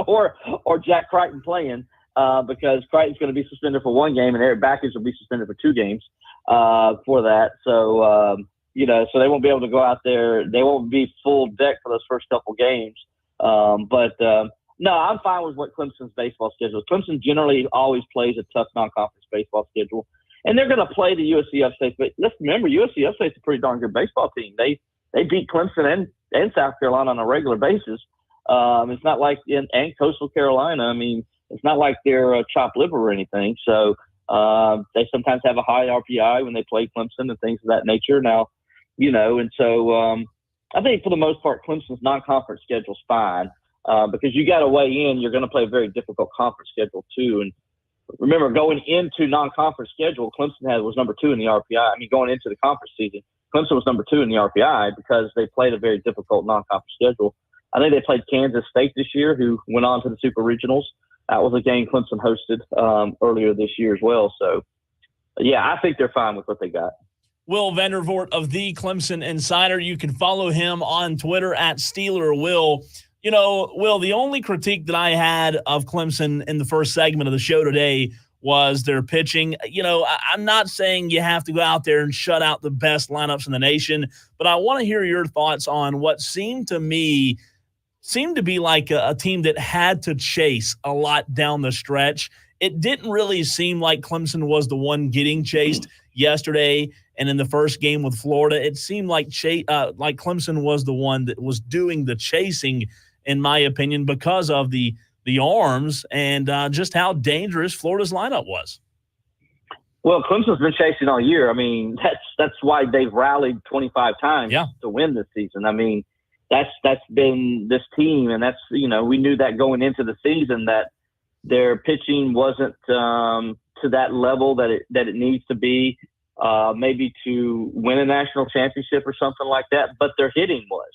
[SPEAKER 9] or Jack Crichton playing, because Crichton's going to be suspended for 1 game and Eric Bakich will be suspended for 2 games for that. So, so they won't be able to go out there. They won't be full deck for those first couple games. No, I'm fine with what Clemson's baseball schedule is. Clemson generally always plays a tough non-conference baseball schedule, and they're going to play the USC Upstate. But let's remember, USC Upstate's a pretty darn good baseball team. They beat Clemson and South Carolina on a regular basis. It's not like and Coastal Carolina. I mean, it's not like they're chopped liver or anything. So they sometimes have a high RPI when they play Clemson and things of that nature. Now, and so I think for the most part, Clemson's non-conference schedule's fine. Because you got to weigh in, you're going to play a very difficult conference schedule too. And remember, going into non-conference schedule, Clemson was number 2 in the RPI. I mean, going into the conference season, Clemson was number 2 in the RPI because they played a very difficult non-conference schedule. I think they played Kansas State this year, who went on to the Super Regionals. That was a game Clemson hosted earlier this year as well. So, yeah, I think they're fine with what they got.
[SPEAKER 2] Will Vandervort of the Clemson Insider. You can follow him on Twitter at SteelerWill. Will, the only critique that I had of Clemson in the first segment of the show today was their pitching. I'm not saying you have to go out there and shut out the best lineups in the nation, but I want to hear your thoughts on what seemed to be like a team that had to chase a lot down the stretch. It didn't really seem like Clemson was the one getting chased yesterday, and in the first game with Florida, it seemed like Clemson was the one that was doing the chasing, in my opinion, because of the arms and just how dangerous Florida's lineup was.
[SPEAKER 9] Well, Clemson's been chasing all year. I mean, that's why they've rallied 25 times to win this season. I mean, that's been this team, and that's, we knew that going into the season that their pitching wasn't to that level that it needs to be, maybe to win a national championship or something like that, but their hitting was.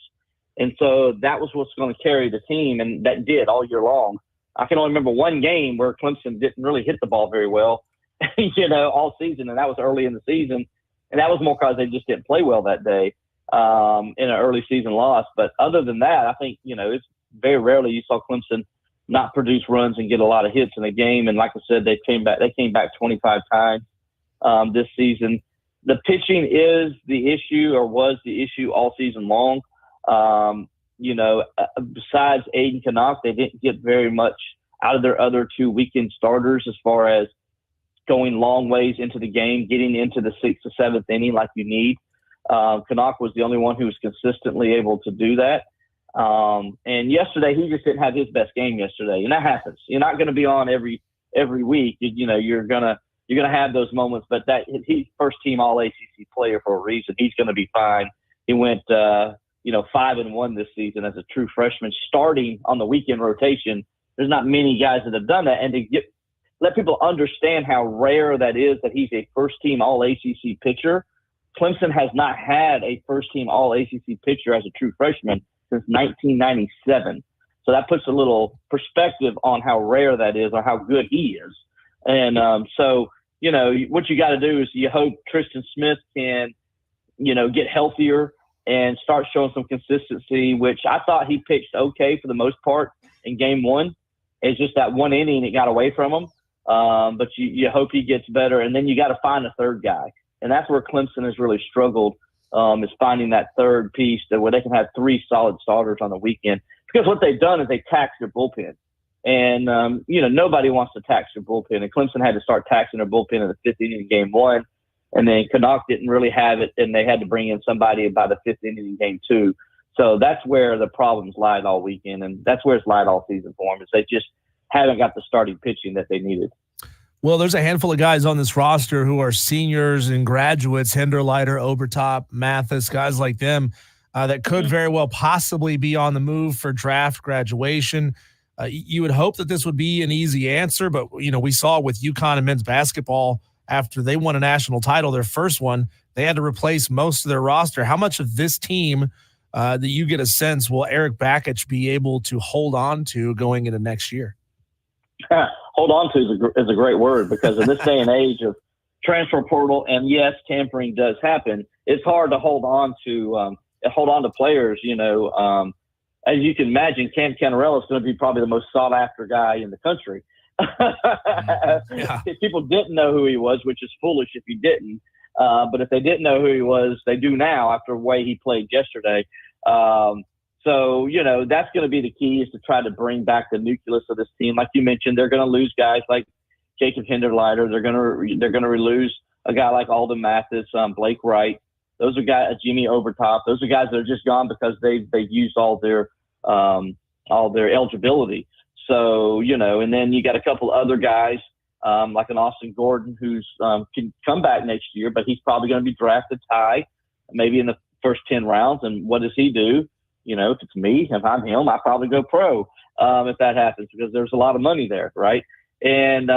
[SPEAKER 9] And so that was what's going to carry the team, and that did all year long. I can only remember one game where Clemson didn't really hit the ball very well, all season, and that was early in the season. And that was more because they just didn't play well that day in an early season loss. But other than that, I think, it's very rarely you saw Clemson not produce runs and get a lot of hits in a game. And like I said, they came back 25 times this season. The pitching is the issue, or was the issue all season long. Besides Aiden Canuck, they didn't get very much out of their other two weekend starters as far as going long ways into the game, getting into the 6th or 7th inning like you need. Canuck was the only one who was consistently able to do that. And yesterday, he just didn't have his best game yesterday, and that happens. You're not going to be on every week. You're gonna have those moments, but he's first team All ACC player for a reason. He's going to be fine. He went 5-1 this season as a true freshman, starting on the weekend rotation. There's not many guys that have done that, and to let people understand how rare that is, that he's a first team All ACC pitcher. Clemson has not had a first team All ACC pitcher as a true freshman since 1997. So that puts a little perspective on how rare that is, or how good he is. And what you got to do is you hope Tristan Smith can, get healthier and start showing some consistency, which I thought he pitched okay for the most part in game one. It's just that one inning it got away from him. But you hope he gets better, and then you got to find a third guy. And that's where Clemson has really struggled, is finding that third piece where they can have three solid starters on the weekend. Because what they've done is they taxed their bullpen. And, nobody wants to tax their bullpen. And Clemson had to start taxing their bullpen in the 5th inning of game one. And then Canuck didn't really have it, and they had to bring in somebody by the 5th inning in game two. So that's where the problems lied all weekend, and that's where it's lied all season for them, is they just haven't got the starting pitching that they needed.
[SPEAKER 11] Well, there's a handful of guys on this roster who are seniors and graduates, Hinderleiter, Obertop, Mathis, guys like them that could very well possibly be on the move for draft graduation. You would hope that this would be an easy answer, but, we saw with UConn and men's basketball after they won a national title, their first one, they had to replace most of their roster. How much of this team that you get a sense will Eric Bakich be able to hold on to going into next year?
[SPEAKER 9] Hold on to is a great word, because in this day and age of transfer portal, and yes, tampering does happen, it's hard to hold on to players. As you can imagine, Cam Canarella is going to be probably the most sought after guy in the country. If people didn't know who he was, which is foolish if you didn't, but if they didn't know who he was, they do now after the way he played yesterday. So, that's going to be the key, is to try to bring back the nucleus of this team. Like you mentioned, they're going to lose guys like Jacob Hinderleiter. They're going to lose a guy like Alden Mathis, Blake Wright. Those are guys, Jimmy Obertop. Those are guys that are just gone because they've used all their eligibility. So, and then you got a couple other guys like an Austin Gordon who's can come back next year, but he's probably going to be drafted high, maybe in the first 10 rounds. And what does he do? If it's me, if I'm him, I probably go pro if that happens, because there's a lot of money there, right? And,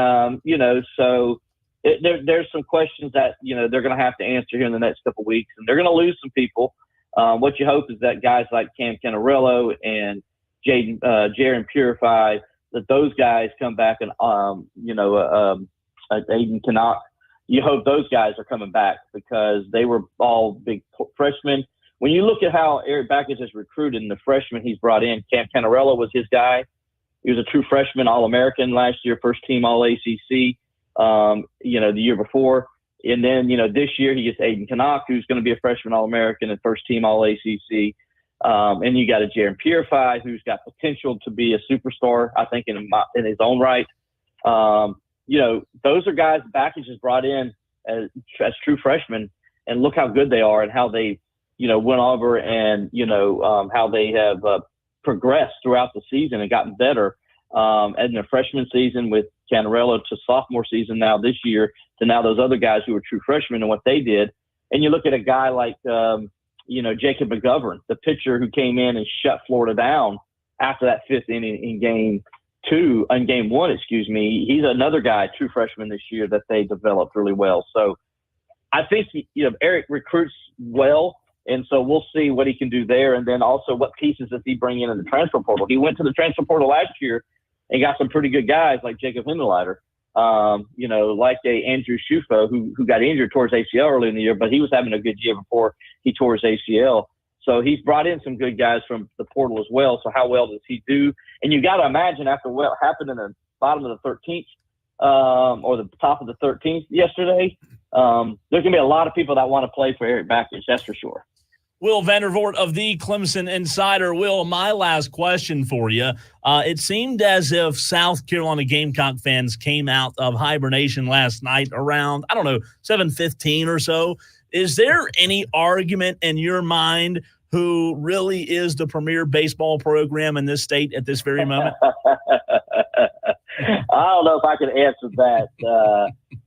[SPEAKER 9] so there's some questions that, they're going to have to answer here in the next couple of weeks, and they're going to lose some people. What you hope is that guys like Cam Canarello and Jaron Purify, that those guys come back, and, Aiden Canuck, you hope those guys are coming back, because they were all big freshmen. When you look at how Eric Bakich has recruited and the freshmen he's brought in, Cam Canarella was his guy. He was a true freshman All-American last year, first team All-ACC, the year before. And then, this year he gets Aiden Canuck, who's going to be a freshman All-American and first team All-ACC. And you got a Jaron Purify, who's got potential to be a superstar, I think, in his own right. Those are guys Bakich has brought in as true freshmen, and look how good they are and how they went over and, how they have progressed throughout the season and gotten better in their freshman season with Canarello to sophomore season now this year to now those other guys who were true freshmen and what they did. And you look at a guy like, Jacob McGovern, the pitcher who came in and shut Florida down after that fifth inning in game one, he's another guy, true freshman this year that they developed really well. So I think, Eric recruits well. And so we'll see what he can do there. And then also what pieces does he bring in the transfer portal? He went to the transfer portal last year and got some pretty good guys like Jacob Hindeleiter, like Andrew Shufo, who got injured towards ACL early in the year, but he was having a good year before he tore his ACL. So he's brought in some good guys from the portal as well. So how well does he do? And you got to imagine after what happened in the bottom of the 13th or the top of the 13th yesterday, there's going to be a lot of people that want to play for Eric Bakich, that's for sure.
[SPEAKER 2] Will Vandervort of the Clemson Insider. Will, my last question for you. It seemed as if South Carolina Gamecock fans came out of hibernation last night around, 7:15 or so. Is there any argument in your mind who really is the premier baseball program in this state at this very moment?
[SPEAKER 9] I don't know if I can answer that.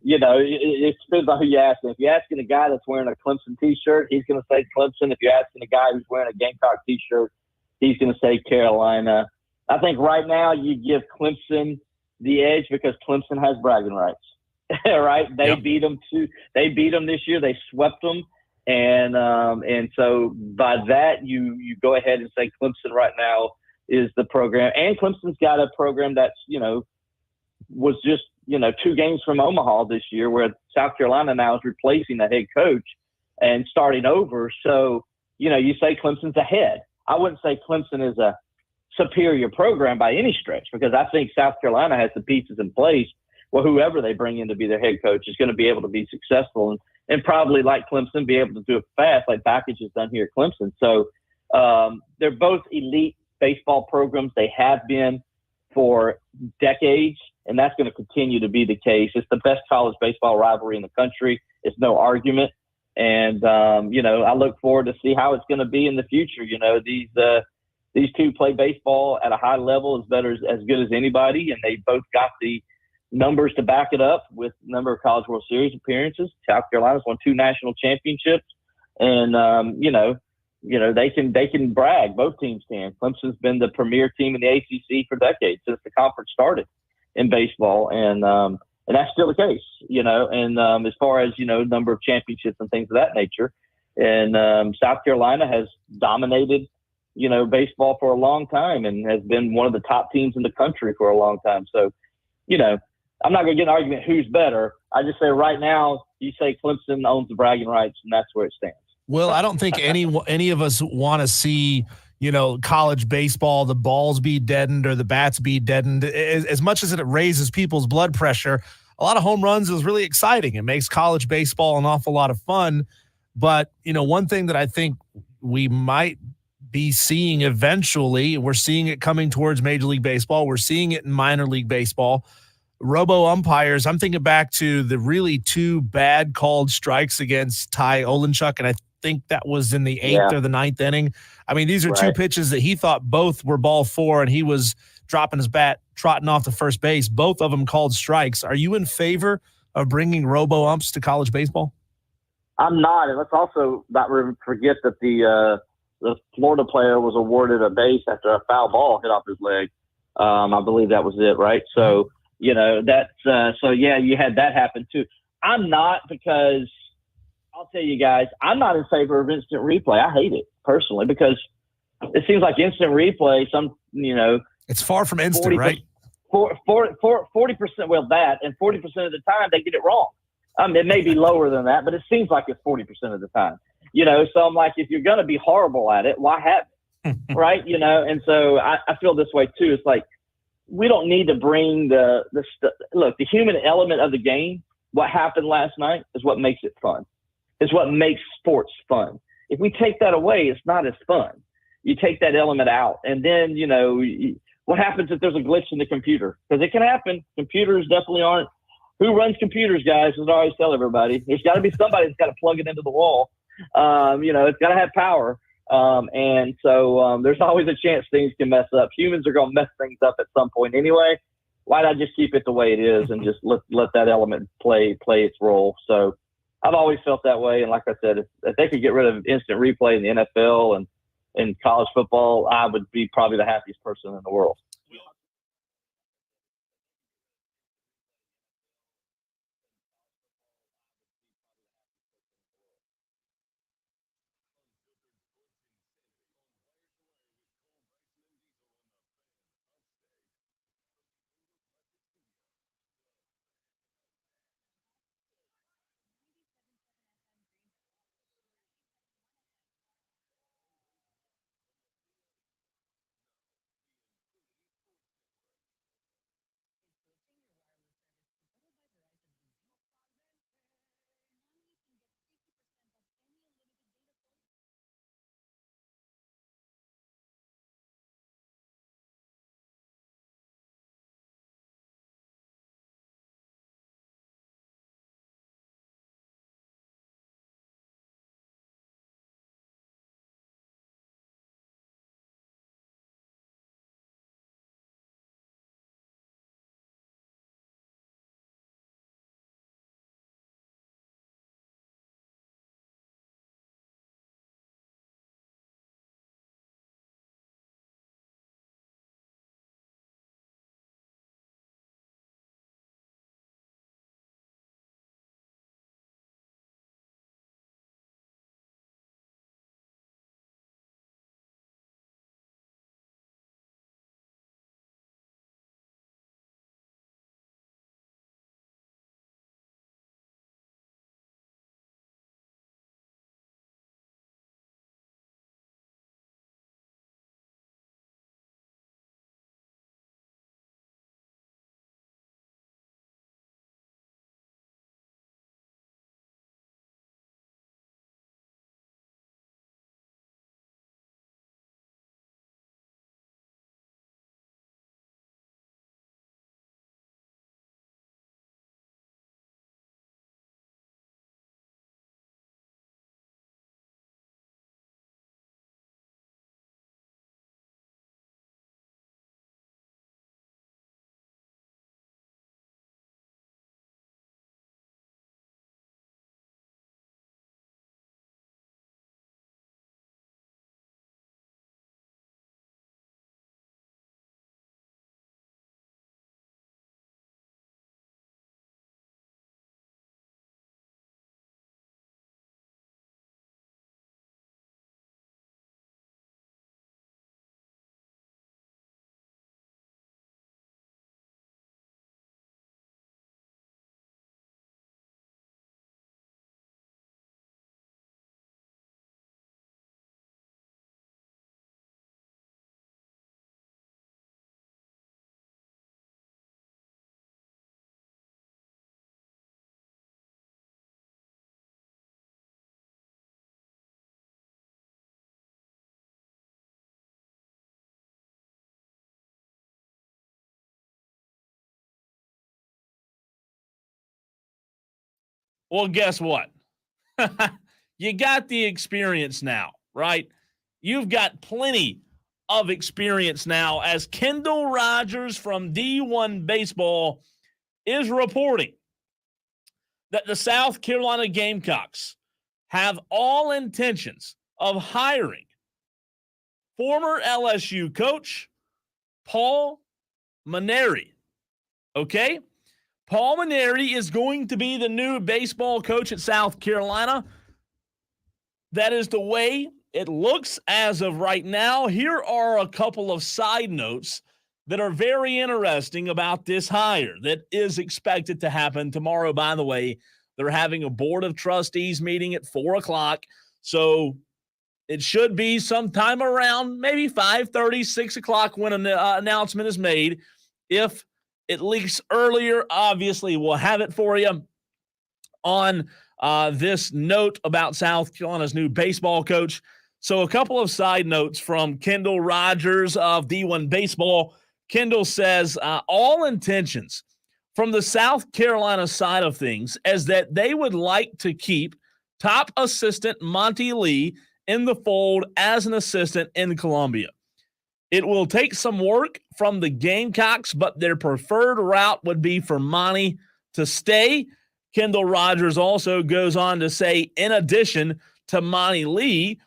[SPEAKER 9] It depends on who you're asking. If you're asking a guy that's wearing a Clemson T-shirt, he's going to say Clemson. If you're asking a guy who's wearing a Gamecock T-shirt, he's going to say Carolina. I think right now you give Clemson the edge because Clemson has bragging rights. Right? They beat them They beat them this year. They swept them, and so by that you go ahead and say Clemson right now is the program. And Clemson's got a program that's was just 2 games from Omaha this year, where South Carolina now is replacing the head coach and starting over. So you say Clemson's ahead. I wouldn't say Clemson is a superior program by any stretch, because I think South Carolina has the pieces in place. Well, whoever they bring in to be their head coach is going to be able to be successful and probably, like Clemson, be able to do it fast, like Bakich has done here at Clemson. So they're both elite baseball programs. They have been for decades, and that's going to continue to be the case. It's the best college baseball rivalry in the country. It's no argument. And, I look forward to see how it's going to be in the future. These two play baseball at a high level as good as anybody, and they both got the numbers to back it up with a number of College World Series appearances. South Carolina's won 2 national championships, and they can brag. Both teams can. Clemson's been the premier team in the ACC for decades since the conference started in baseball, and that's still the case. And as far as number of championships and things of that nature, and South Carolina has dominated baseball for a long time and has been one of the top teams in the country for a long time. So, I'm not going to get an argument who's better. I just say right now, you say Clemson owns the bragging rights, and that's where it stands.
[SPEAKER 11] Well, I don't think any of us want to see, college baseball, the balls be deadened or the bats be deadened. As much as it raises people's blood pressure, a lot of home runs is really exciting. It makes college baseball an awful lot of fun. But, one thing that I think we might be seeing eventually, we're seeing it coming towards Major League Baseball. We're seeing it in minor league baseball. Robo umpires, I'm thinking back to the really 2 bad called strikes against Ty Olenchuk, and I think that was in the 8th or the 9th inning. I mean, these are 2 pitches that he thought both were ball 4, and he was dropping his bat, trotting off to first base. Both of them called strikes. Are you in favor of bringing robo umps to college baseball?
[SPEAKER 9] I'm not, and let's also not forget that the Florida player was awarded a base after a foul ball hit off his leg. I believe that was it, right? So, you had that happen too. I'm not, because I'll tell you guys, I'm not in favor of instant replay. I hate it personally, because it seems like instant replay,
[SPEAKER 11] it's far from instant, 40%, right?
[SPEAKER 9] 40%, well, that, and 40% of the time they get it wrong. It may be lower than that, but it seems like it's 40% of the time. So I'm like, if you're going to be horrible at it, why have it? Right? And so I feel this way too. It's like, we don't need to bring look, the human element of the game. What happened last night is what makes it fun. It's what makes sports fun. If we take that away, it's not as fun. You take that element out, and then, what happens if there's a glitch in the computer? Because it can happen. Computers definitely aren't. Who runs computers, guys? As I always tell everybody, there's got to be somebody that's got to plug it into the wall. It's got to have power. And so there's always a chance things can mess up. Humans are going to mess things up at some point anyway. why not just keep it the way it is and just let that element play its role? So I've always felt that way. And like I said, if they could get rid of instant replay in the NFL and in college football, I would be probably the happiest person in the world.
[SPEAKER 2] Well, guess what? You got the experience now, right? You've got plenty of experience now as Kendall Rogers from D1 Baseball is reporting that the South Carolina Gamecocks have all intentions of hiring former LSU coach Paul Mainieri. Okay? Paul Mainieri is going to be the new baseball coach at South Carolina. That is the way it looks as of right now. Here are a couple of side notes that are very interesting about this hire that is expected to happen tomorrow. By the way, they're having a board of trustees meeting at 4:00. So it should be sometime around maybe 5:30, 6 o'clock when an announcement is made. If it leaks earlier, obviously we'll have it for you on this note about South Carolina's new baseball coach. So a couple of side notes from Kendall Rogers of D1 Baseball. Kendall says all intentions from the South Carolina side of things is that they would like to keep top assistant Monty Lee in the fold as an assistant in Columbia. It will take some work from the Gamecocks, but their preferred route would be for Monty to stay. Kendall Rogers also goes on to say, in addition to Monty Lee,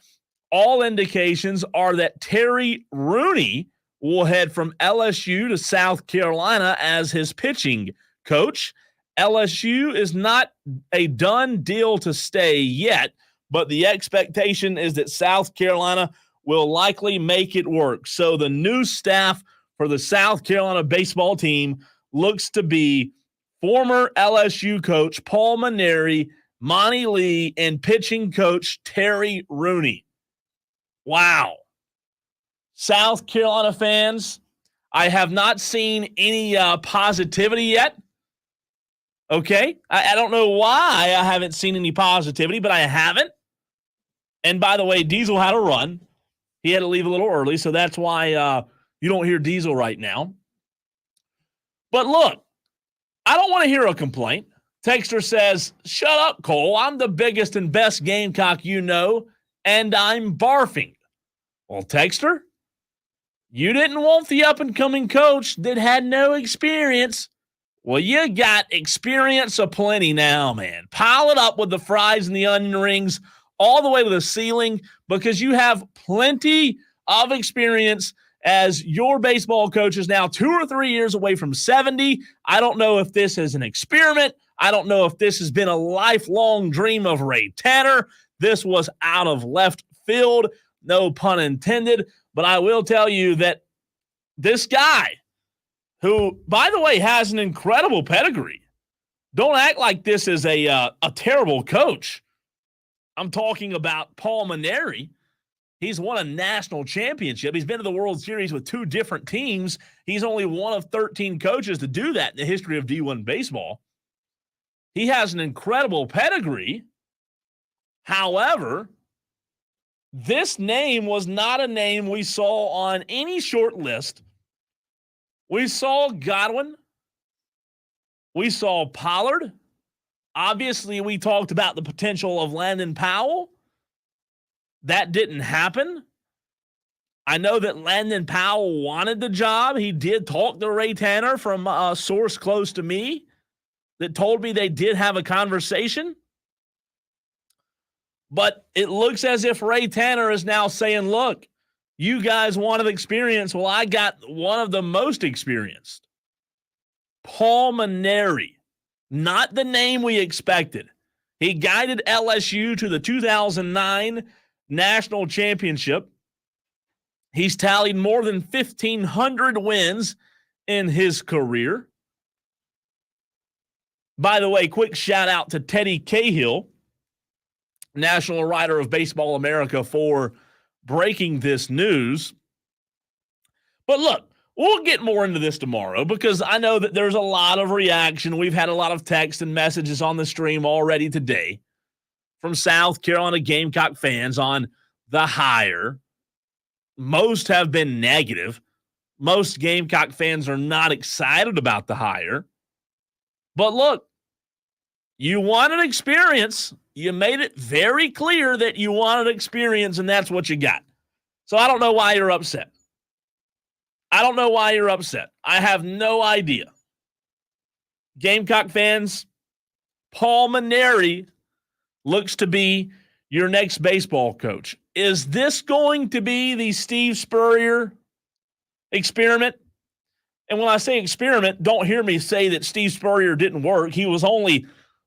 [SPEAKER 2] all indications are that Terry Rooney will head from LSU to South Carolina as his pitching coach. LSU is not a done deal to stay yet, but the expectation is that South Carolina will likely make it work. So the new staff for the South Carolina baseball team looks to be former LSU coach Paul Mainieri, Monty Lee, and pitching coach Terry Rooney. Wow. South Carolina fans, I have not seen any positivity yet. Okay? I don't know why I haven't seen any positivity, but I haven't. And by the way, Diesel had a run. He had to leave a little early, so that's why you don't hear Diesel right now. But look, I don't want to hear a complaint. Texter says, shut up, Cole. I'm the biggest and best Gamecock you know, and I'm barfing. Well, Texter, you didn't want the up-and-coming coach that had no experience. Well, you got experience aplenty now, man. Pile it up with the fries and the onion rings all the way to the ceiling because you have plenty of experience as your baseball coach is now 2 or 3 years away from 70. I don't know if this is an experiment. I don't know if this has been a lifelong dream of Ray Tanner. This was out of left field, no pun intended. But I will tell you that this guy, who, by the way, has an incredible pedigree, don't act like this is a terrible coach. I'm talking about Paul Mainieri. He's won a national championship. He's been to the World Series with 2 different teams. He's only one of 13 coaches to do that in the history of D1 baseball. He has an incredible pedigree. However, this name was not a name we saw on any short list. We saw Godwin. We saw Pollard. Obviously, we talked about the potential of Landon Powell. That didn't happen. I know that Landon Powell wanted the job. He did talk to Ray Tanner from a source close to me that told me they did have a conversation. But it looks as if Ray Tanner is now saying, look, you guys wanted experience. Well, I got one of the most experienced. Paul Mainieri. Not the name we expected. He guided LSU to the 2009 national championship. He's tallied more than 1,500 wins in his career. By the way, quick shout out to Teddy Cahill, National Writer of Baseball America, for breaking this news. But look, we'll get more into this tomorrow because I know that there's a lot of reaction. We've had a lot of text and messages on the stream already today from South Carolina Gamecock fans on the hire. Most have been negative. Most Gamecock fans are not excited about the hire. But look, you wanted experience. You made it very clear that you wanted experience, and that's what you got. So I don't know why you're upset. I don't know why you're upset. I have no idea. Gamecock fans, Paul Mainieri looks to be your next baseball coach. Is this going to be the Steve Spurrier experiment? And when I say experiment, don't hear me say that Steve Spurrier didn't work. He was only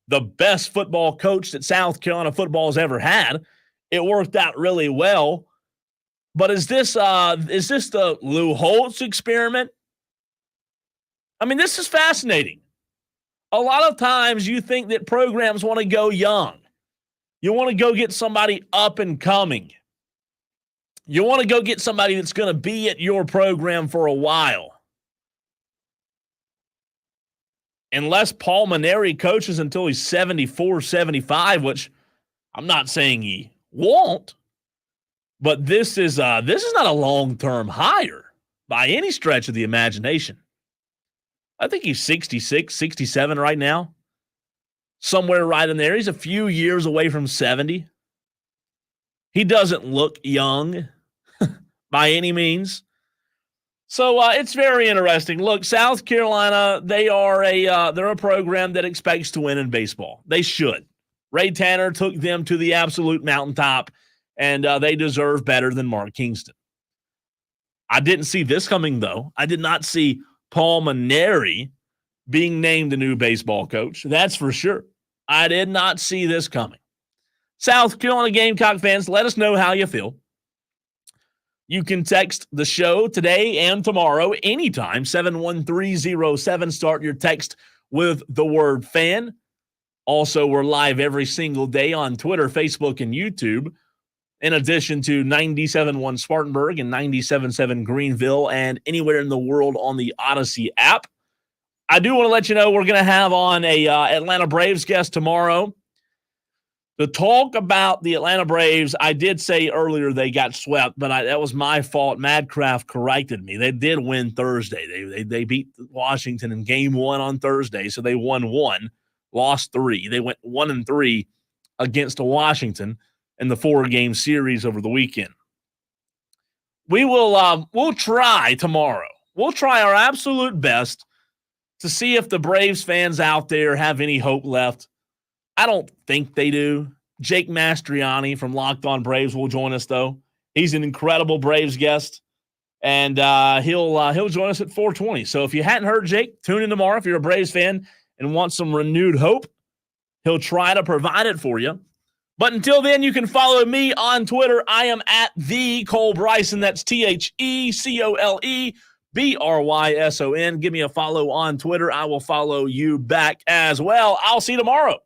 [SPEAKER 2] the best football coach that South Carolina football has ever had. It worked out really well. But is this the Lou Holtz experiment? I mean, this is fascinating. A lot of times you think that programs want to go young. You want to go get somebody up and coming. You want to go get somebody that's going to be at your program for a while. Unless Paul Mainieri coaches until he's 74, 75, which I'm not saying he won't. But this is not a long-term hire by any stretch of the imagination. I think he's 66, 67 right now. Somewhere right in there. He's a few years away from 70. He doesn't look young by any means. So it's very interesting. Look, South Carolina, they're a program that expects to win in baseball. They should. Ray Tanner took them to the absolute mountaintop, and they deserve better than Mark Kingston. I didn't see this coming, though. I did not see Paul Mainieri being named the new baseball coach. That's for sure. I did not see this coming. South Carolina Gamecock fans, let us know how you feel. You can text the show today and tomorrow anytime, 71307. Start your text with the word fan. Also, we're live every single day on Twitter, Facebook, and YouTube, in addition to 97.1 Spartanburg and 97.7 Greenville and anywhere in the world on the Odyssey app. I do want to let you know we're going to have on a Atlanta Braves guest tomorrow. To talk about the Atlanta Braves, I did say earlier they got swept, but that was my fault. Madcraft corrected me. They did win Thursday. They beat Washington in Game 1 on Thursday, so they won 1, lost 3. They went 1-3 against Washington in the 4-game series over the weekend. We'll try tomorrow. We'll try our absolute best to see if the Braves fans out there have any hope left. I don't think they do. Jake Mastriani from Locked On Braves will join us, though. He's an incredible Braves guest, and he'll join us at 4:20. So if you hadn't heard Jake, tune in tomorrow if you're a Braves fan and want some renewed hope. He'll try to provide it for you. But until then, you can follow me on Twitter. I am at the Cole Bryson. That's TheColeBryson. Give me a follow on Twitter. I will follow you back as well. I'll see you tomorrow.